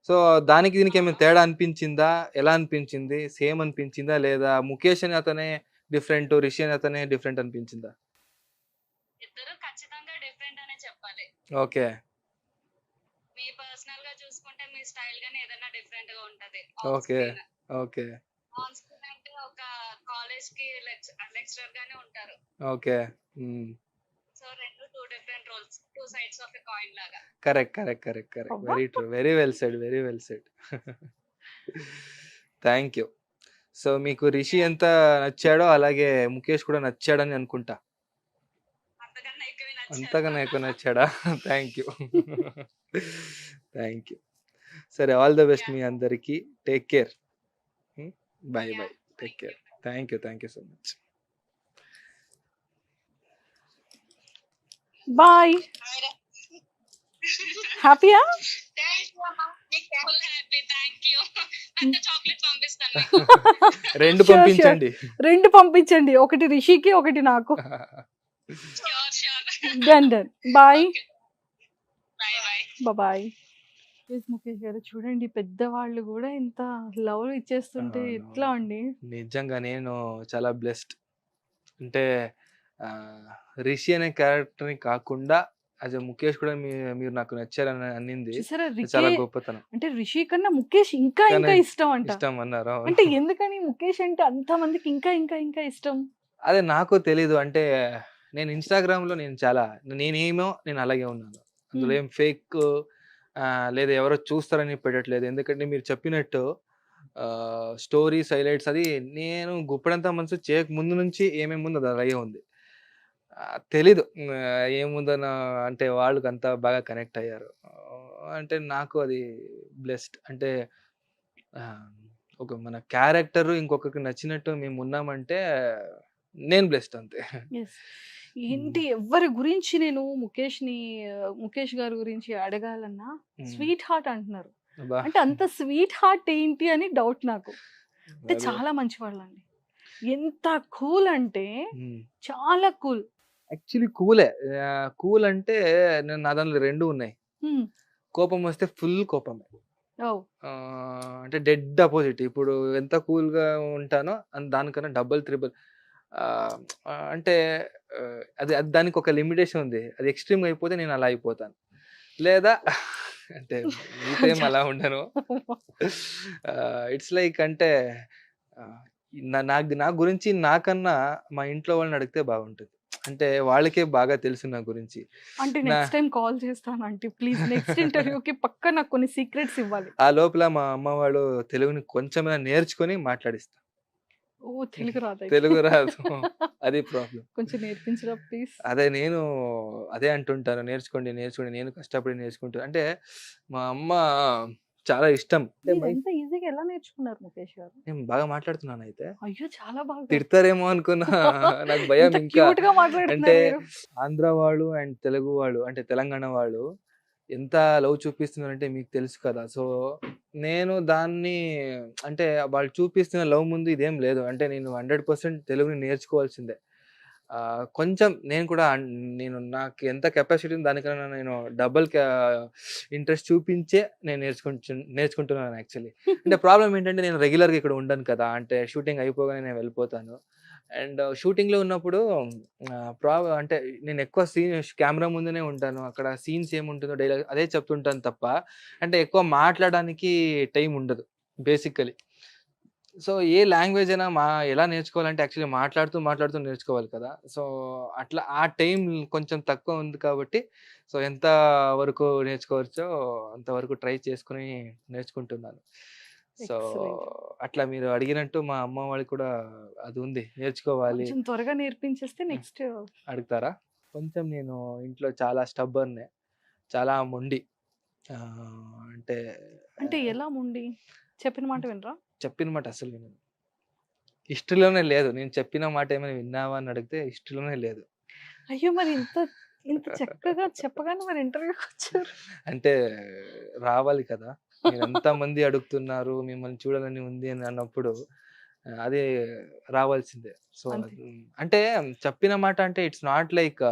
సో, దానికి దీనికి ఏమైనా తేడా అనిపించిందా? ఎలా అనిపించింది? సేమ్ అనిపించిందా? లేదా ముఖేష్ అని అతనే డిఫరెంట్, రిషి అని అతనే డిఫరెంట్ అనిపించిందా? ఇద్దరు ఖచ్చితంగా డిఫరెంట్ అనే చెప్పాలి. ఓకే. మీ పర్సనల్‌గా చూసుకుంటే మీ స్టైల్ గాని ఏదైనా డిఫరెంట్ గా ఉంటది. ఓకే. ఓకే. ఆన్ స్క్రీన్ అంటే ఒక కాలేజ్‌కి లెక్చరర్ గానే ఉంటారు. Okay. Hmm. So 2 different roles. 2 sides of a coin లాగా. కరెక్ట్. అబ్బా! Very true. Very well said. Thank you. So, మీకు రిషి ఎంత నచ్చాడో అలాగే ముఖేష్ కూడా నచ్చాడని అనుకుంటా. అంతకన్నా ఎక్కువే నచ్చారు. అంతకన్నా ఎక్కువ నచ్చాడా? Thank you. Thank you. సరే, ఆల్ ద బెస్ట్ మీ అందరికీ. Take care. Bye. Take care. Thank you so much. Bye. హ్యాపీయా? థాంక్ యూ అమ్మా. నీకు ఫుల్ హ్యాపీ. Thank you. పెద్ద చాక్లెట్ పంపిస్తాను మీకు. 2 Sure. పంపించండి. 2 పంపించండి. ఒకటి రిషికి, ఒకటి నాకు. Sure. Done. Bye. Bye. Bye. Mukesh garu చూడండి, పెద్దవాళ్ళు కూడా ఇంత లవ్ ఇచ్చేస్తుంటే అవును. ఎట్లా అండి? నిజంగా నేను చాలా బ్లెస్డ్. అంటే రిషి అనే క్యారెక్టర్‌ని కాకుండా యాజ్ ఎ ముఖేష్ కూడా మీరు నాకు నచ్చారని అనింది చూసారా, చాలా రిషి గొప్పతనం. అంటే రిషి కన్నా ముఖేష్ ఇంకా కానీ ఇష్టం అంట. ఇష్టం అన్నారు. అవును. అంటే ఎందుకని ముఖేష్ అంటే అంత మందికి ఇంకా ఇష్టం? అదే నాకు తెలీదు. అంటే నేను ఇన్‌స్టాగ్రామ్‌లో నేను అలాగే ఉన్నాను. అందులో ఏం ఫేక్ లేదా ఎవరో చూస్తారని పెట్టట్లేదు. ఎందుకంటే మీరు చెప్పినట్టు స్టోరీస్ హైలైట్స్ అది నేను గుప్పడంతా మనసు చేయక ముందు నుంచి ఏమేముందో అది అలాగే ఉంది. తెలీదు. ఏముందనో అంటే వాళ్ళకంతా బాగా కనెక్ట్ అయ్యారు. అంటే నాకు అది బ్లెస్డ్. అంటే ఆహ్, ఒక మన క్యారెక్టర్ ఇంకొకరికి నచ్చినట్టు మేమున్నామంటే నేను బ్లెస్డ్ అంతే. యెస్. ఏంటి ఎవ్వరి గురించి నేను ముఖేష్ గారి గురించి అడగాలన్నా హ్మ్. స్వీట్ హార్ట్ అంటున్నారు. అబ్బా! అంటే అంత స్వీట్ హార్ట్ ఏంటి అని డౌట్ నాకు. అంటే అదే. చాలా మంచివాళ్ళండి. ఎంత కూల్ అంటే హ్మ్. చాలా కూల్. యాక్చువల్లీ కూలే. కూల్ అంటే నా దాంట్లో 2 ఉన్నాయి. హ్మ్. కోపం వస్తే ఫుల్ కోపమే. ఓహ్! అంటే డెడ్ అపోజిట్. ఇప్పుడు ఎంత కూల్‌గా ఉంటానో దానికన్నా డబుల్, త్రిబుల్ అంటే అది అది దానికొక లిమిటేషన్ ఉంది. అది ఎక్స్‌ట్రీమ్‌గా అయిపోతే నేను అలా అయిపోతాను. లేదా అంటే మీతో ఏం అలా ఉండను. ఇట్స్ లైక్ అంటే ఆహ్, నా గురించి నాకన్నా మా ఇంట్లో వాళ్ళని అడిగితే బాగుంటది. అంటే వాళ్ళకే బాగా తెలుసు నా గురించి. అంటే నా నెక్స్ట్ టైమ్ కాల్ చేస్తాను ఆంటీ. ప్లీజ్ నెక్స్ట్ ఇంటర్వ్యూకి పక్కా నాకు కొన్ని సీక్రెట్స్ ఇవ్వాలి. ఆ లోపల మా అమ్మ వాళ్ళు తెలుగుని కొంచెమైనా నేర్చుకొని మాట్లాడిస్తా. ఓహ్! తెలుగు రాదైతే. తెలుగు రాదు. అది ప్రాబ్లమ్. కొంచెం నేర్పించరా ప్లీజ్. నేను అదే అంటుంటాను. నేర్చుకోండి. నేను కష్టపడి నేర్చుకుంటా. అంటే మా అమ్మ చాలా ఇష్టం. అంటే మీరు ఎంత ఈజీగా ఎలా నేర్చుకున్నారు ముఖేష్ గారు? నేను బాగా మాట్లాడుతున్నానయితే. అయ్యో! చాలా బాగా. తిడతారేమో అనుకున్నా. నాకు భయం ఇంత ఇంకా. క్యూట్‌గా అంటే మాట్లాడుతున్నారు మీరు. ఆంధ్ర వాళ్ళు అండ్ తెలుగు వాళ్ళు అంటే తెలంగాణ వాళ్ళు ఎంత లవ్ చూపిస్తున్నారంటే మీకు తెలుసు కదా! సో, నేను దాన్ని అంటే వాళ్ళు చూపిస్తున్న లవ్ ముందు ఇదేం లేదు. అంటే నేను 100% తెలుగుని నేర్చుకోవాల్సిందే. కొంచెం నేను కూడా నేను నాకు ఎంత కెపాసిటీ ఉంది దానికన్నా నేను డబుల్ ఇంట్రెస్ట్ చూపించే నేను నేర్చుకుంటున్నాను యాక్చువల్లీ. అంటే ప్రాబ్లం ఏంటంటే నేను రెగ్యులర్గా ఇక్కడ ఉండను కదా, అంటే షూటింగ్ అయిపోగానే నేను వెళ్ళిపోతాను. అండ్ షూటింగ్లో ఉన్నప్పుడు అంటే నేను ఎక్కువ కెమెరా ముందునే ఉంటాను. అక్కడ సీన్స్ ఏముంటుందో డైలాగ్ అదే చెప్తుంటాను తప్ప అంటే ఎక్కువ మాట్లాడడానికి టైం ఉండదు బేసికలీ. సో ఏ లాంగ్వేజ్ అయినా ఎలా నేర్చుకోవాలంటే యాక్చువల్లీ మాట్లాడుతూ నేర్చుకోవాలి కదా. సో అట్లా ఆ టైం కొంచెం తక్కువ ఉంది కాబట్టి సో ఎంత వరకు నేర్చుకోవచ్చో అంతవరకు ట్రై చేసుకుని నేర్చుకుంటున్నాను. So Excellent. అట్లా మీరు అడిగినట్టు మా అమ్మ వాళ్ళకి కూడా అది ఉంది, నేర్చుకోవాలి. కొంచెం త్వరగా నేర్పించేస్తే నెక్స్ట్ అడుగుతారా? కొంచెం నేను ఇంట్లో చాలా స్టబ్బర్నే, చాలా మొండి. అంటే అంటే ఎలా ముండి చెప్పిన మాట వినరా? చెప్పిన మాట అసలు వినను. హిస్టరీలోనే లేదు. నేను చెప్పిన మాట ఏమైనా విన్నావా అని అడిగితే హిస్టరీలోనే లేదు. అయ్యో మరి ఇంత ఇంత చక్కగా చెప్పగానే మరి ఇంటర్వ్యూకి వచ్చారు. అంటే రావాలి కదా, మీరు ఎంతమంది అడుగుతున్నారు, మిమ్మల్ని చూడాలని ఉంది అని అన్నప్పుడు అది రావాల్సిందే. సో అంతే. అంటే చెప్పిన మాట అంటే ఇట్స్ నాట్ లైక్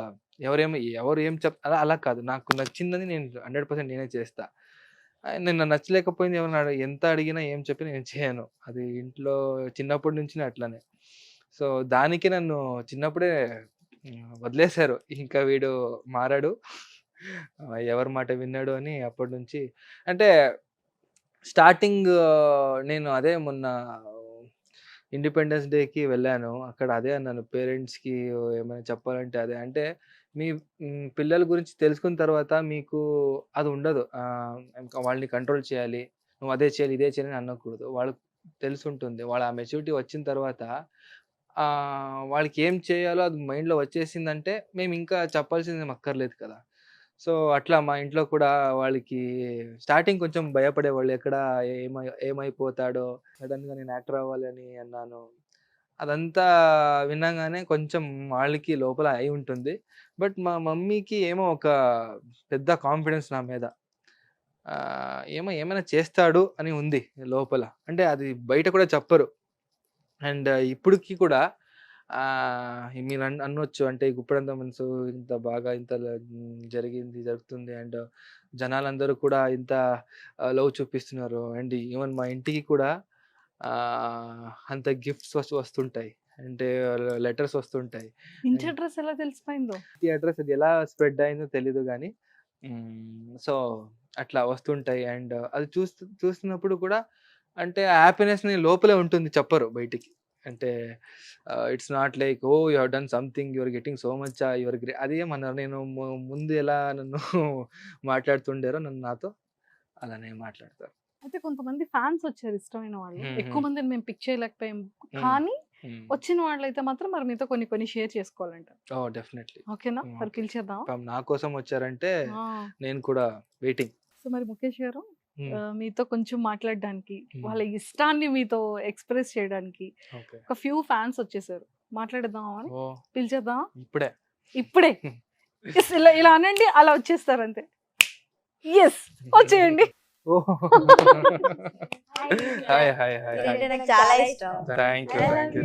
ఎవరు ఏం అలా కాదు. నాకు నచ్చిందని నేను 100% నేనే చేస్తా. నిన్న నచ్చలేకపోయింది ఎవరైనా ఎంత అడిగినా ఏం చెప్పినా నేను చేయను. అది ఇంట్లో చిన్నప్పటి నుంచి అట్లనే. సో దానికి నన్ను చిన్నప్పుడే వదిలేశారు. ఇంకా వీడు మారాడు, ఎవరి మాట విన్నాడు అని అప్పటి నుంచి. అంటే స్టార్టింగ్ నేను అదే మొన్న ఇండిపెండెన్స్ డేకి వెళ్ళాను. అక్కడ అదే అన్నాను పేరెంట్స్‌కి ఏమైనా చెప్పాలంటే అదే. అంటే మీ పిల్లల గురించి తెలుసుకున్న తర్వాత మీకు అది ఉండదు. ఇంకా వాళ్ళని కంట్రోల్ చేయాలి. నువ్వు అదే చేయాలి, ఇదే చేయాలి అని అనకూడదు. వాళ్ళకి తెలిసుంటుంది. వాళ్ళ ఆ మెచ్యూరిటీ వచ్చిన తర్వాత వాళ్ళకి ఏం చేయాలో అది మైండ్‌లో వచ్చేసిందంటే మేము ఇంకా చెప్పాల్సిందేం అక్కర్లేదు కదా. సో అట్లా మా ఇంట్లో కూడా వాళ్ళకి స్టార్టింగ్ కొంచెం భయపడేవాళ్ళు. ఎక్కడ ఏమైపోతాడో, సడన్‌గా నేను యాక్టర్ అవ్వాలని అన్నాను. అదంతా వినంగానే కొంచెం వాళ్ళకి లోపల అయి ఉంటుంది. బట్ మా మమ్మీకి ఏమో ఒక పెద్ద కాన్ఫిడెన్స్ నా మీద. ఏమైనా చేస్తాడు అని ఉంది లోపల. అంటే అది బయట కూడా చెప్పరు. అండ్ ఇప్పటికి కూడా మీరు అనొచ్చు అంటే గుప్పెడంత మనసు ఇంత బాగా ఇంత జరుగుతుంది అండ్ జనాలందరూ కూడా ఇంత లవ్ చూపిస్తున్నారు. అండ్ ఈవెన్ మా ఇంటికి కూడా అంత గిఫ్ట్స్ వస్తుంటాయి, అంటే లెటర్స్ వస్తుంటాయి. ఇంటి అడ్రస్ ఎలా తెలిసిపోయిందో? ఈ అడ్రస్ అది ఎలా స్ప్రెడ్ అయిందో తెలీదు కానీ సో అట్లా వస్తుంటాయి. అండ్ అది చూస్తున్నప్పుడు కూడా అంటే హ్యాపీనెస్ లోపలే ఉంటుంది, చెప్పరు బయటికి. అంటే it's not like oh you have done something, your getting so much, your great. అది ఏమన్నారు, నేను ముందు ఎలా నన్ను మాట్లాడుతుండారో నాతో అలానే మాట్లాడతారు. అయితే కొంతమంది ఫ్యాన్స్ వచ్చారు ఇష్టమైన వాళ్ళు. మ్మ్. ఎక్కువ మందిని మేము పిక్ చేయలేకపోయాం. కానీ వచ్చిన వాళ్ళైతే మాత్రం మరి మీతో కొన్ని షేర్ చేసుకోవాలంట. Oh definitely. ఓకేనా? మ్మ్, మరి ఓకే. పిలిచేద్దాం. నా కోసం వచ్చారంటే ఆ. నేను కూడా వెయిటింగ్. సో మరి ముఖేష్ గారు మీతో కొంచెం మాట్లాడడానికి, వాళ్ళ ఇష్టాన్ని మీతో ఎక్స్ప్రెస్ చేయడానికి ఓకే. ఒక ఫ్యూ ఫ్యాన్స్ వచ్చేసారు. మాట్లాడేద్దాం అని ఓ పిలిచేద్దాం. ఇప్పుడే. ఇప్పుడే Yes, ఇలా అనండి, అలా వచ్చేస్తారు అంతే. ఎస్, వచ్చేయండి. Hi hi hi hi. అంటే నాకు చాలా ఇష్టం. Thank you thank you.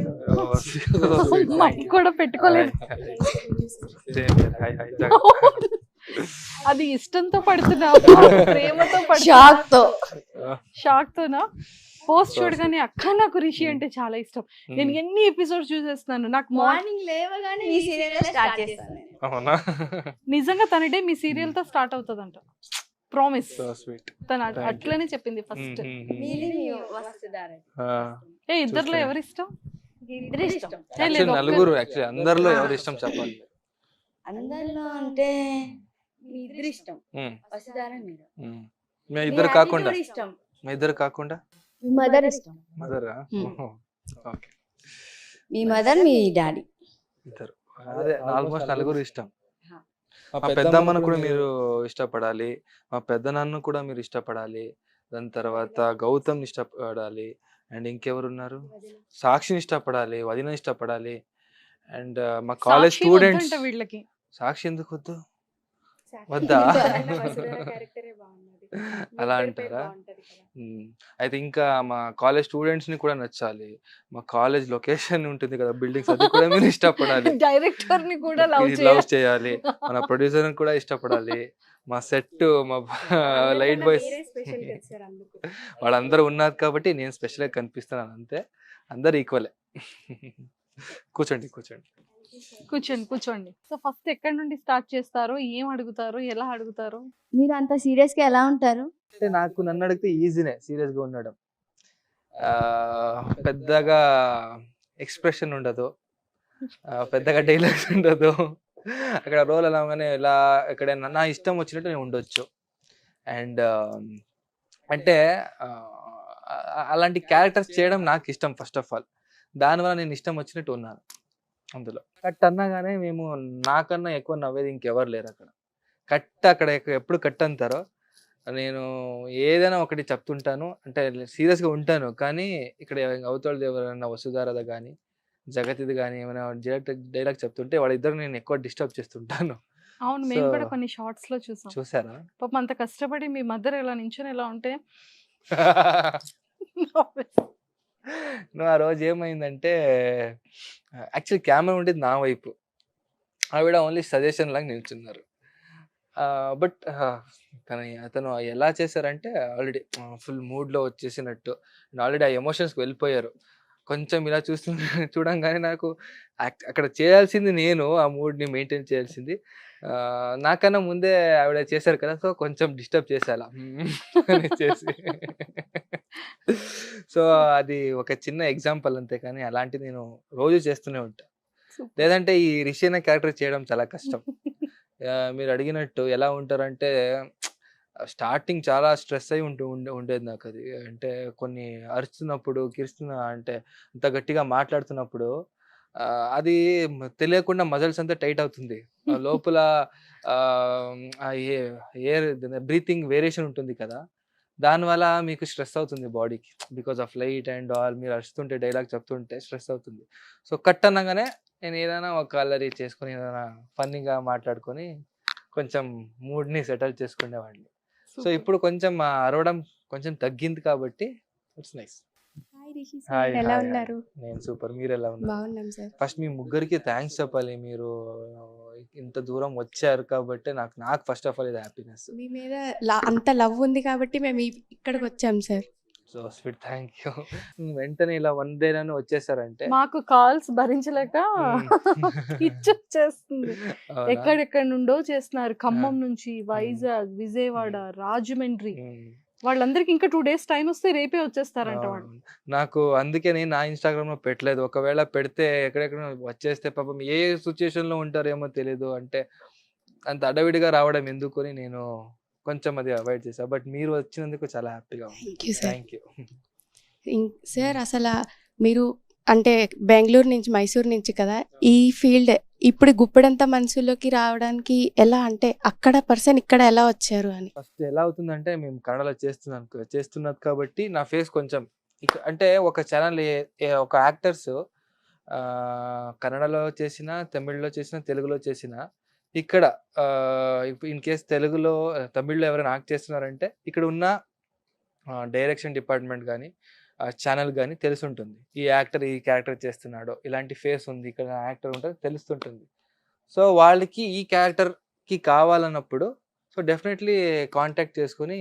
Mic కూడా పెట్టుకోలేదు. అది ఇష్టంతో పడుతున్నా, ప్రేమతో షాక్ తో షాక్ తోనా? పోస్ట్ చూడగానే అక్క నాకు రిషి అంటే చాలా ఇష్టం, నేను ఎన్ని ఎపిసోడ్స్ చూసేస్తున్నాను, నాకు మార్నింగ్ లేవగానే మీ సీరియల్ స్టార్ట్ చేస్తాను నేను. అవునా? నిజంగా తన డే మీ సీరియల్ తో స్టార్ట్ అవుతుందంట. ప్రామిస్. So sweet. తను Thank you. అట్లనే చెప్పింది ఫస్ట్. మీది మీ వస్తుందారు. ఏ ఇద్దర్లో ఎవరి ఇష్టం? ఇద్దరు ఇష్టం. ఏ లేదు, ఒక్క- నలుగురు యాక్చువల్లీ అందరిలో ఎవరు ఇష్టం చెప్పాలి. అందరిలో అంటే మీ ఇద్దరు ఇష్టం. వస్తుందారా మీరు? మీ ఇద్దరు కాకుండా, కూడా ఇష్టం. మీ ఇద్దరు కాకుండా మీ మదర్ ఇష్టం. మదరా? Hmm. ఓకే. మీ మదర్ మీ డాడీ. ఇద్దరు అదే ఆల్మోస్ట్ నలుగురు ఇష్టం. హా. మా పెద్దమ్మను కూడా మీరు ఇష్టపడాలి, మా పెద్దనాన్న కూడా మీరు ఇష్టపడాలి, దాని తర్వాత గౌతమ్ ఇష్టపడాలి, అండ్ ఇంకెవరున్నారు, సాక్షిని ఇష్టపడాలి, వదిన ఇష్టపడాలి, అండ్ మా కాలేజ్ సాక్షి స్టూడెంట్స్. వద్దంట వీళ్ళకి. సాక్షి ఎందుకు వద్దు? వద్దా? అలా అంటారా? అయితే ఇంకా మా కాలేజ్ స్టూడెంట్స్‌ని కూడా నచ్చాలి. మా కాలేజ్ లొకేషన్ ఉంటుంది కదా! బిల్డింగ్స్ అది కూడా మీరు ఇష్టపడాలి. డైరెక్టర్ ని కూడా లవ్ లవ్ చేయాలి. మన ప్రొడ్యూసర్‌ని కూడా ఇష్టపడాలి. మా సెట్, మా లైట్ బాయ్స్ వాళ్ళందరూ ఉన్నారు కాబట్టి నేను స్పెషల్‌గా కనిపిస్తున్నాను అంతే. అందరూ ఈక్వలే. కూర్చోండి. కూర్చోండి. సో ఫస్ట్ ఎక్కడి నుండి స్టార్ట్ చేస్తారు? ఏం అడుగుతారు? ఎలా అడుగుతారు? మీరు అంత సీరియస్ గా ఎలా ఉంటారు? అంటే నన్ను అడిగితే ఈజీనే సీరియస్‌గా ఉండడం. పెద్దగా ఎక్స్‌ప్రెషన్ ఉండదు. పెద్దగా డైలాగ్స్ ఉండదు. అక్కడ రోల్ అవ్వగానే ఇలా ఎక్కడైనా నా ఇష్టం వచ్చినట్టు నేను ఉండొచ్చు. అండ్ అంటే అలాంటి క్యారెక్టర్స్ చేయడం నాకు ఇష్టం ఫస్ట్ ఆఫ్ ఆల్. దానివల్ల నేను ఇష్టం వచ్చినట్టు ఉన్నాను అందులో. కట్ అన్నాగానే మేము నాకన్నా ఎక్కువ నవ్వేది ఇంకెవరు లేరు అక్కడ. అక్కడ ఎప్పుడు కట్ అంటారో నేను ఏదైనా ఒకటి చెప్తుంటాను. అంటే సీరియస్‌గా ఉంటాను. కానీ ఇక్కడ అవతలది ఎవరైనా వసుధారద గానీ, జగతిది గానీ ఏమైనా డైలాగ్ చెప్తుంటే వాళ్ళిద్దరిని నేను ఎక్కువ డిస్టర్బ్ చేస్తుంటాను. అవును, సో మేము కూడా కొన్ని షార్ట్స్ లో చూసాం. చూసారా? పాపం అంత కష్టపడి మీ మదర్ ఇలా నించొని ఎలా ఉంటే నువ్వు ఆ రోజు ఏమైందంటే యాక్చువల్లీ కెమెరా ఉండేది నా వైపు. ఆవిడ ఓన్లీ సజెషన్ లాగా నిల్చున్నారు. బట్ అతను ఎలా చేశారంటే ఆల్రెడీ ఫుల్ మూడ్‌లో వచ్చేసినట్టు ఆల్రెడీ ఆ ఎమోషన్స్‌కి వెళ్ళిపోయారు. కొంచెం ఇలా చూడంగానే నాకు అక్కడ చేయాల్సింది నేను ఆ మూడ్‌ని మెయింటైన్ చేయాల్సింది. నాకన్నా ముందే ఆవిడ చేశారు కదా! సో కొంచెం డిస్టర్బ్ చేశా అలా అని చేసి. సో అది ఒక చిన్న ఎగ్జాంపుల్ అంతే కానీ అలాంటిది నేను రోజు చేస్తూనే ఉంటా. లేదంటే ఈ రిషి అనే క్యారెక్టర్ చేయడం చాలా కష్టం. మీరు అడిగినట్టు ఎలా ఉంటారంటే స్టార్టింగ్ చాలా స్ట్రెస్ అయి ఉండేది నాకు అది. అంటే కొన్ని అరుస్తున్నప్పుడు, అంటే అంత గట్టిగా మాట్లాడుతున్నప్పుడు అది తెలియకుండా మజిల్స్ అంతా టైట్ అవుతుంది. లోపల ఎయిర్ బ్రీతింగ్ వేరియేషన్ ఉంటుంది కదా! దానివల్ల మీకు స్ట్రెస్ అవుతుంది బాడీకి. Because of light and all మీరు అరుస్తుంటే డైలాగ్ చెప్తుంటే స్ట్రెస్ అవుతుంది. సో కట్ అనగానే నేను ఏదైనా ఒక అల్లరి చేసుకొని ఏదైనా ఫన్నీగా మాట్లాడుకొని కొంచెం మూడ్‌ని సెటిల్ చేసుకునేవాడిని. సో ఇప్పుడు కొంచెం అరవడం కొంచెం తగ్గింది కాబట్టి it's nice. Hi Rishi hi sir, ఎలా హాయ్ హాయ్. ఉన్నారు? నేను సూపర్. మీరెలా ఉన్నారు? బాగున్నాం సార్. ఫస్ట్ మీ ముగ్గురికి థ్యాంక్స్ చెప్పాలి. మీరు ఇంత దూరం వచ్చారు కాబట్టి నాకు ఫస్ట్ ఆఫ్ ఆల్ ఇది హ్యాపీనెస్. మీ మీద అంత లవ్ ఉంది కాబట్టి మేము ఇక్కడికి వచ్చాం sir. So sweet. Thank you. వెంటనే ఇలా వన్ డేలోనే వచ్చేసారంటే మాకు కాల్స్ భరించలేక ఇచ్చొచ్చేస్తుంది. అవునా? ఎక్కడెక్కడ నుండో చేస్తున్నారు. ఖమ్మం నుంచి, వైజాగ్, విజయవాడ, రాజమండ్రి. వాళ్ళందరికి ఇంకా 2 days టైం వస్తే రేపే వచ్చేస్తారంట వాళ్ళు. అవును. నాకు అందుకే నేను నా ఇన్‌స్టాగ్రామ్‌లో పెట్టలేదు. ఒకవేళ పెడితే ఎక్కడెక్కడో వచ్చేస్తే పాపం ఏ సిట్యుయేషన్‌లో ఉంటారేమో తెలీదు. అంటే అంత అడవిడిగా రావడం ఎందుకని నేను కొంచెం అది అవాయిడ్ చేశా. బట్ మీరు వచ్చినందుకు చాలా హ్యాపీగా ఉంది. Thank you sir. Thank you. Sir అసలు మీరు అంటే బెంగళూరు నుంచి, మైసూర్ నుంచి కదా ఈ ఫీల్డ్ ఇప్పుడు గుప్పెడంత మనసులోకి రావడానికి ఎలా, అంటే అక్కడ పర్సన్ ఇక్కడ ఎలా వచ్చారు అని? ఫస్ట్ ఎలా అవుతుందంటే మేము కన్నడలో చేస్తున్నది కాబట్టి నా ఫేస్ కొంచెం అంటే ఒక ఛానల్ ఒక యాక్టర్స్ కన్నడలో చేసినా, తమిళ్లో చేసినా, తెలుగులో చేసినా ఇక్కడ ఇన్ కేస్ తెలుగులో, తమిళ్లో ఎవరైనా యాక్ట్ చేస్తున్నారంటే ఇక్కడ ఉన్న డైరెక్షన్ డిపార్ట్మెంట్ కానీ ఛానల్ కానీ తెలుసుంటుంది. ఈ యాక్టర్ ఈ క్యారెక్టర్ చేస్తున్నాడు, ఇలాంటి ఫేస్ ఉంది, ఇక్కడ యాక్టర్ ఉంటుంది తెలుస్తుంటుంది. సో వాళ్ళకి ఈ క్యారెక్టర్కి కావాలన్నప్పుడు సో డెఫినెట్లీ కాంటాక్ట్ చేసుకుని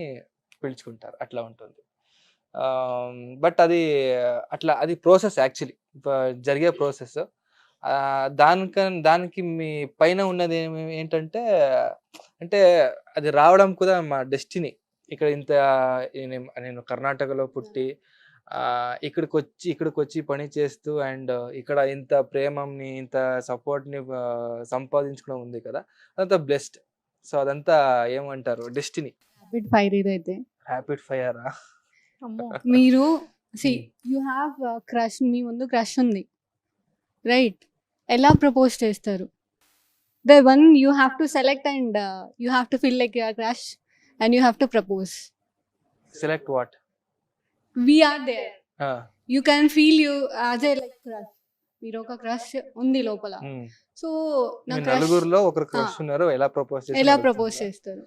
పిలుచుకుంటారు. అట్లా ఉంటుంది. బట్ అది ప్రాసెస్ యాక్చువల్లీ జరిగే ప్రాసెస్. దానికి మీ పైన ఉన్నది ఏంటంటే అంటే అది రావడం కూడా మా డెస్టినీ. ఇక్కడ నేను కర్ణాటకలో పుట్టి ఇక్కడికి వచ్చి పని చేస్తూ అండ్ ఇక్కడ ఇంత ప్రేమని, ఇంత సపోర్ట్ని సంపాదించుకోవడం ఉంది కదా, అదంతా బ్లెస్డ్. సో అదంతా ఏమంటారు డెస్టినీ. ర్యాపిడ్ ఫైర్ ఇదైతే. ర్యాపిడ్ ఫైరా? అమ్మో. మీరు యూ హ్యావ్ క్రష్, మీ ముందు క్రష్ ఉంది రైట్, ఎలా ప్రపోజ్ చేస్తారు? The one you have to select and you have to feel like your crush and you have to propose. Select what? We are there, you can feel you as a like crush. మీరు ఒక crush ఉంది లోపల. So నా మీ crush నలుగురిలో ఒకరు crush ఉన్నారు, ఎలా propose ఎలా ప్రపోజ్ చేస్తారు?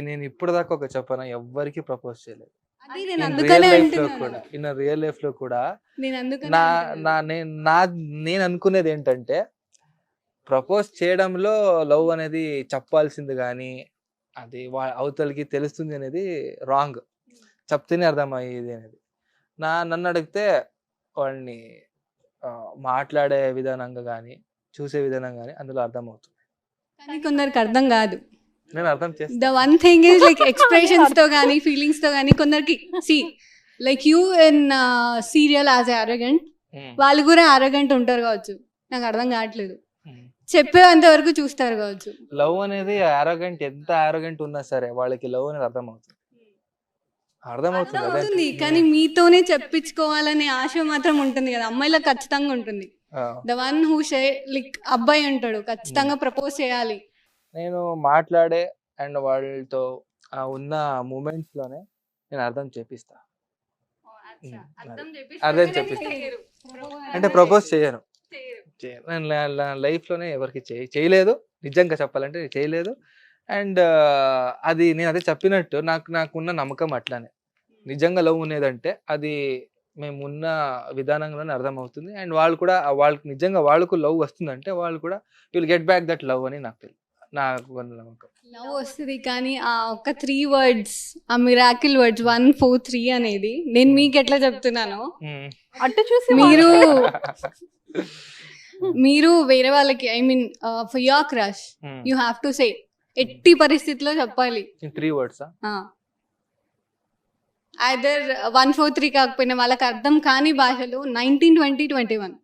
నేను ఇప్పుడు దాకా ఒక చెప్పనా, ఎవ్వరికి ప్రపోజ్ చేయలేదు. అది నేను ఇన్ అందుకనే రియల్ లైఫ్ లో అంటున్నాను. కూడా, ఇన్ రియల్ లైఫ్ లో కూడా నేను అందుకనే నా అంటున్నాను. నా నేను నా నేను అనుకునేది ఏంటంటే, ప్రపోజ్ చేయడంలో లవ్ అనేది చెప్పాల్సింది కానీ అది అవతలకి తెలుస్తుంది అనేది రాంగ్. చెప్తేనే అర్థమయ్యేది అనేది. నన్ను అడిగితే వాడిని మాట్లాడే విధానంగా కానీ చూసే విధానం కానీ అందులో అర్థమవుతుంది. కానీ కొందరికి అర్థం కాదు. నేను అర్థం చేస్తాను. The one thing is like expressions తో కానీ ఫీలింగ్స్ తో కానీ కొందరికి C like you in serial as arrogant, వాళ్ళు కూడా అరగెంట్ ఉంటారు కావచ్చు, నాకు అర్థం కావట్లేదు. చెప్పేంత వరకు చూస్తారు కావచ్చు. లవ్ అనేది ఆరోగెంట్, ఎంత ఆరోగెంట్ ఉన్నా సరే వాళ్ళకి లవ్ అనేది అర్థమవుతుంది. అర్థమవుతుంది, కానీ మీతోనే చెప్పించుకోవాలనే ఆశ మాత్రం ఉంటుంది కదా, అమ్మాయిలకు ఖచ్చితంగా ఉంటుంది. ద వన్ హూ లైక్ అబ్బాయి ఉంటాడు, ఖచ్చితంగా ప్రపోజ్ చేయాలి. నేను మాట్లాడే అండ్ వాళ్ళతో ఉన్న మూమెంట్స్ లోనే నేను అర్థం చేపిస్తా. అర్థం చేపిస్తా అంటే ప్రపోజ్ చేయను. నేను లైఫ్ లోనే ఎవరికి చేయలేదు, నిజంగా చెప్పాలంటే చేయలేదు. అండ్ అది నేను అదే చెప్పినట్టు నాకున్న నమ్మకం అట్లానే. నిజంగా లవ్ ఉన్నదంటే అది మేము ఉన్న విధానంలోనే అర్థమవుతుంది. అండ్ వాళ్ళు కూడా వాళ్ళకి నిజంగా వాళ్ళకు లవ్ వస్తుందంటే వాళ్ళు కూడా will get back that love అని నాకు నమ్మకం. లవ్ వస్తుంది, కానీ ఆ ఒక 3 వర్డ్స్, ఆ మిరాకిల్ వర్డ్స్ 1 4 3 అనేది నేను మీకు ఎట్లా చెప్తున్నాను, అటు చూసి మీరు వేరే వాళ్ళకి I mean for your crush you have to say, ఎట్టి పరిస్థితిలో చెప్పాలి 3 words. ఐదర్ 1 4 3 కాకపోయినా వాళ్ళకి అర్థం కాని భాషలో 19 20 21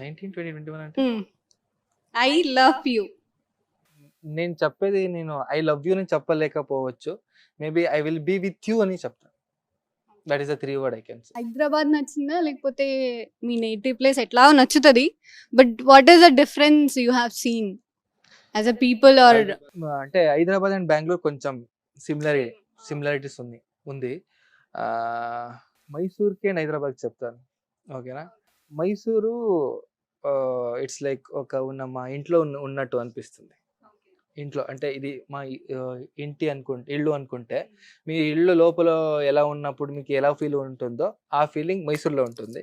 అంటే ఐ లవ్ యూ. నేను చెప్పేది నేను ఐ లవ్ యూ అని చెప్పలేకపోవచ్చు, maybe I will be with you అని చెప్తాను. That is the 3 word I can say. Hyderabad నచ్చిందా లేకపోతే మీ నేటివ్ ప్లేస్ ఎట్లా నచ్చుతుంది, but what is the difference you have seen as a people are? అంటే హైదరాబాద్ అండ్ బెంగళూరు కొంచెం సిమిలారిటీస్ ఉంది. మైసూర్కి అండ్ హైదరాబాద్ చెప్తాను, ఓకేనా? మైసూరు ఇట్స్ లైక్ మా ఇంట్లో ఉన్నట్టు అనిపిస్తుంది. ఇంట్లో అంటే ఇది మా ఇల్లు అనుకుంటే మీ ఇల్లు లోపల ఎలా ఉన్నప్పుడు మీకు ఎలా ఫీల్ ఉంటుందో ఆ ఫీలింగ్ మైసూర్లో ఉంటుంది.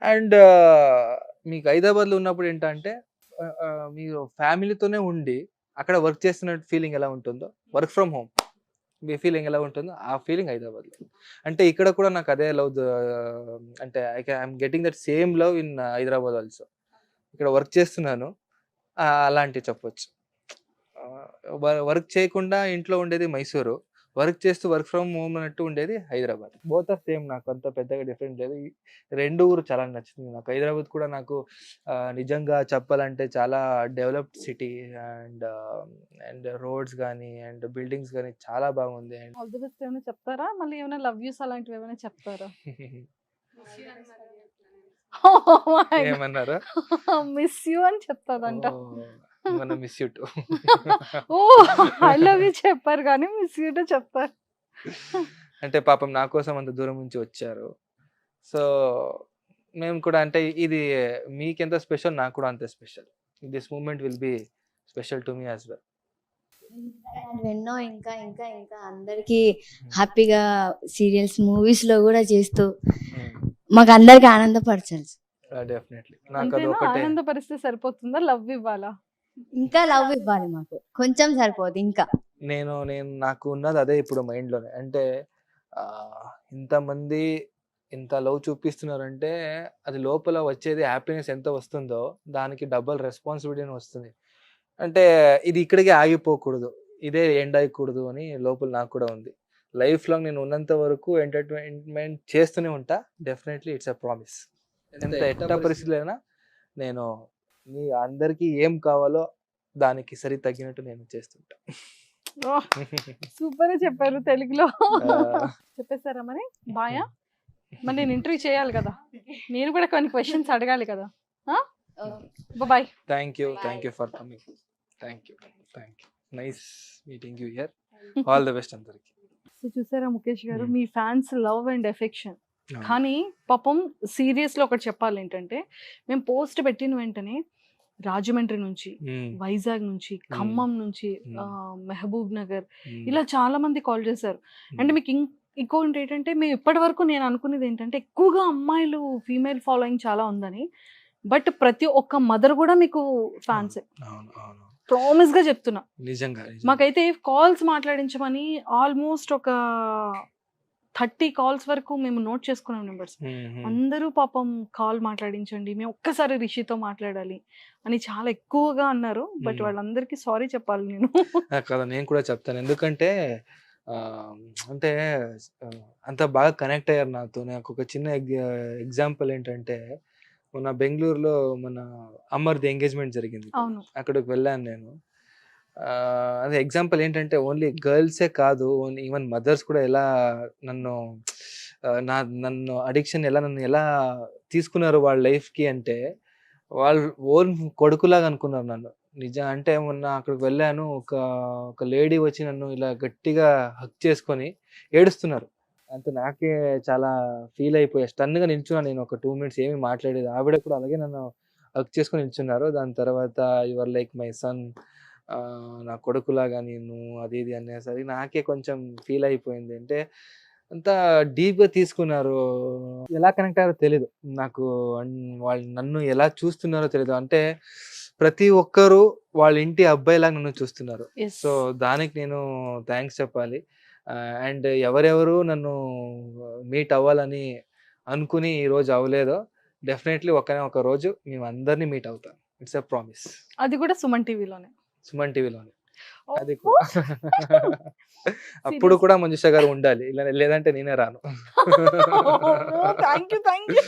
అండ్ మీకు హైదరాబాద్లో ఉన్నప్పుడు ఏంటంటే మీరు ఫ్యామిలీతోనే ఉండి అక్కడ వర్క్ చేస్తున్న ఫీలింగ్ ఎలా ఉంటుందో, work from home me feeling ఎలా ఉంటుందో ఆ ఫీలింగ్ హైదరాబాద్లో. అంటే ఇక్కడ కూడా నాకు అదే లవ్, అంటే I'm getting that same love in Hyderabad also. ఇక్కడ వర్క్ చేస్తున్నాను అలాంటివి చెప్పొచ్చు. వర్క్ చేయకుండా ఇంట్లో ఉండేది మైసూరు, వర్క్ చేస్తూ వర్క్ ఫ్రమ్ హోమ్ అన్నట్టు ఉండేది హైదరాబాద్. బోత్ ఆర్ సేమ్, నాకు అంత పెద్దగా డిఫరెంట్ లేదు. ఈ 2 ఊరు చాలా నచ్చింది నాకు. హైదరాబాద్ కూడా నాకు నిజంగా చెప్పాలంటే చాలా డెవలప్డ్ సిటీ అండ్ రోడ్స్ కానీ అండ్ బిల్డింగ్స్ కానీ చాలా బాగుంది. అండ్ ఆల్ ది బెస్ట్ ఏమైనా చెప్తారా, మళ్ళీ ఏమైనా లవ్ యూస్ అలాంటివి ఏమైనా చెప్తారా? ఏమన్నారు? మిస్ యూ అని చెప్తాదంట. Miss you too. Oh I love you చెప్పారు కానీ మిస్ యూ టు చెప్తారు. అంటే పాపం నా కోసం అంత దూరం నుంచి వచ్చారు. సో మేము కూడా అంటే ఇది మీకెంత స్పెషల్ నాకు కూడా అంతే special. This moment will be special to me as well. ఎన్నో ఇంకా ఇంకా ఇంకా అందరికి హ్యాపీగా సీరియల్స్ మూవీస్ లో కూడా చేస్తూ మాకు అందరికి ఆనందపరచాలి. డెఫినెట్లీ నాకు అది ఒకటే. ఆనంద పరిస్థితి సరిపోతుందా, లవ్ ఇవ్వాలా? ఇంకా లవ్ ఇవ్వాలి, మాకు కొంచెం సరిపోదు ఇంకా. నేను నాకు ఉన్నది అదే ఇప్పుడు మైండ్లోనే. అంటే ఇంతమంది ఇంత లవ్ చూపిస్తున్నారంటే అది లోపల వచ్చేది హ్యాపీనెస్ ఎంత వస్తుందో దానికి డబల్ రెస్పాన్సిబిలిటీ వస్తుంది. అంటే ఇది ఇక్కడికే ఆగిపోకూడదు, ఇదే ఎండ్ అయ్యకూడదు అని లోపల నాకు కూడా ఉంది. లైఫ్ లాంగ్ నేను ఉన్నంత వరకు ఎంటర్టైన్మెంట్ చేస్తూనే ఉంటా. Definitely it's a promise. ఎట్ట పరిస్థితులు అయినా నేను మీ అందరికి ఏం కావాలో దానికి సరి తగ్గినట్టు నేను చేస్తుంటా. సూపర్ చెప్పారు తెలుగులో. చెప్పేస్తారా మరి బాయా? మరి నేను ఇంటర్వ్యూ చేయాలి కదా, నేను కూడా కొన్ని క్వశ్చన్స్ అడగాలి కదా. Bye. Thank you for coming. Thank you nice meeting you here. All the best అందరికి. సో చూసారా ముఖేష్ గారు, మీ ఫ్యాన్స్ లవ్ అండ్ ఎఫెక్షన్. కానీ పాపం సీరియస్లో ఒకటి చెప్పాలి ఏంటంటే, మేము పోస్ట్ పెట్టిన వెంటనే రాజమండ్రి నుంచి, వైజాగ్ నుంచి, ఖమ్మం నుంచి, మహబూబ్ నగర్ ఇలా చాలా మంది కాల్ చేశారు. అంటే మీకు ఇంకోటి ఏంటంటే మేము ఇప్పటివరకు నేను అనుకునేది ఏంటంటే ఎక్కువగా అమ్మాయిలు ఫీమేల్ ఫాలోయింగ్ చాలా ఉందని. బట్ ప్రతి ఒక్క మదర్ కూడా మీకు ఫ్యాన్సే. ప్రామిస్ గా చెప్తున్నా. నిజంగా మాకైతే కాల్స్ మాట్లాడించమని ఆల్మోస్ట్ ఒక 30 కాల్స్ వరకు మేము నోట్ చేసుకున్నాం నెంబర్స్. అందరూ పాపం కాల్ మాట్లాడించండి, మేము ఒక్కసారి రిషితో మాట్లాడాలి అని చాలా ఎక్కువగా అన్నారు. బట్ వాళ్ళందరికీ సారీ చెప్పాలి నేను. కదా, నేను కూడా చెప్తాను. ఎందుకంటే అంటే అంత బాగా కనెక్ట్ అయ్యారు నాతో. నాకు ఒక చిన్న ఎగ్జాంపుల్ ఏంటంటే, మొన్న బెంగళూరులో మన అమర్ది ఎంగేజ్మెంట్ జరిగింది. అవును. అక్కడికి వెళ్ళాను నేను. అదే ఎగ్జాంపుల్ ఏంటంటే, ఓన్లీ గర్ల్సే కాదు, ఈవెన్ మదర్స్ కూడా ఎలా నన్ను నన్ను అడిక్షన్ నన్ను ఎలా తీసుకున్నారు వాళ్ళ లైఫ్కి అంటే, వాళ్ళు ఓన్ కొడుకులాగా అనుకున్నారు నన్ను. నిజం అంటే మొన్న అక్కడికి వెళ్ళాను, ఒక లేడీ వచ్చి నన్ను ఇలా గట్టిగా హక్ చేసుకొని ఏడుస్తున్నారు. అంత నాకే చాలా ఫీల్ అయిపోయా. స్టన్గా నిల్చున్నాను నేను ఒక 2 మినిట్స్, ఏమీ మాట్లాడేది. ఆవిడ కూడా అలాగే నన్ను హక్ చేసుకొని నిల్చున్నారు. దాని తర్వాత యువర్ లైక్ మై సన్, నా కొడుకులాగా నేను అది ఇది అనేసరికి నాకే కొంచెం ఫీల్ అయిపోయింది. అంటే అంత డీప్గా తీసుకున్నారు. ఎలా కనెక్ట్ అయ్యారో తెలీదు నాకు. వాళ్ళు నన్ను ఎలా చూస్తున్నారో తెలీదు. అంటే ప్రతి ఒక్కరు వాళ్ళ ఇంటి అబ్బాయిలాగా నన్ను చూస్తున్నారు. Yes. సో దానికి నేను థ్యాంక్స్ చెప్పాలి. అండ్ ఎవరెవరు నన్ను మీట్ అవ్వాలని అనుకుని ఈరోజు అవ్వలేదో, డెఫినెట్లీ ఒక రోజు మేము అందరినీ మీట్ అవుతాం. It's a promise. అది కూడా సుమన్ టీవీలోనే. సుమన్ టీవీలోనే. అది కూడా అప్పుడు కూడా మంజుష గారు ఉండాలి, లేదంటే నేనే రాను. Thank you, thank you.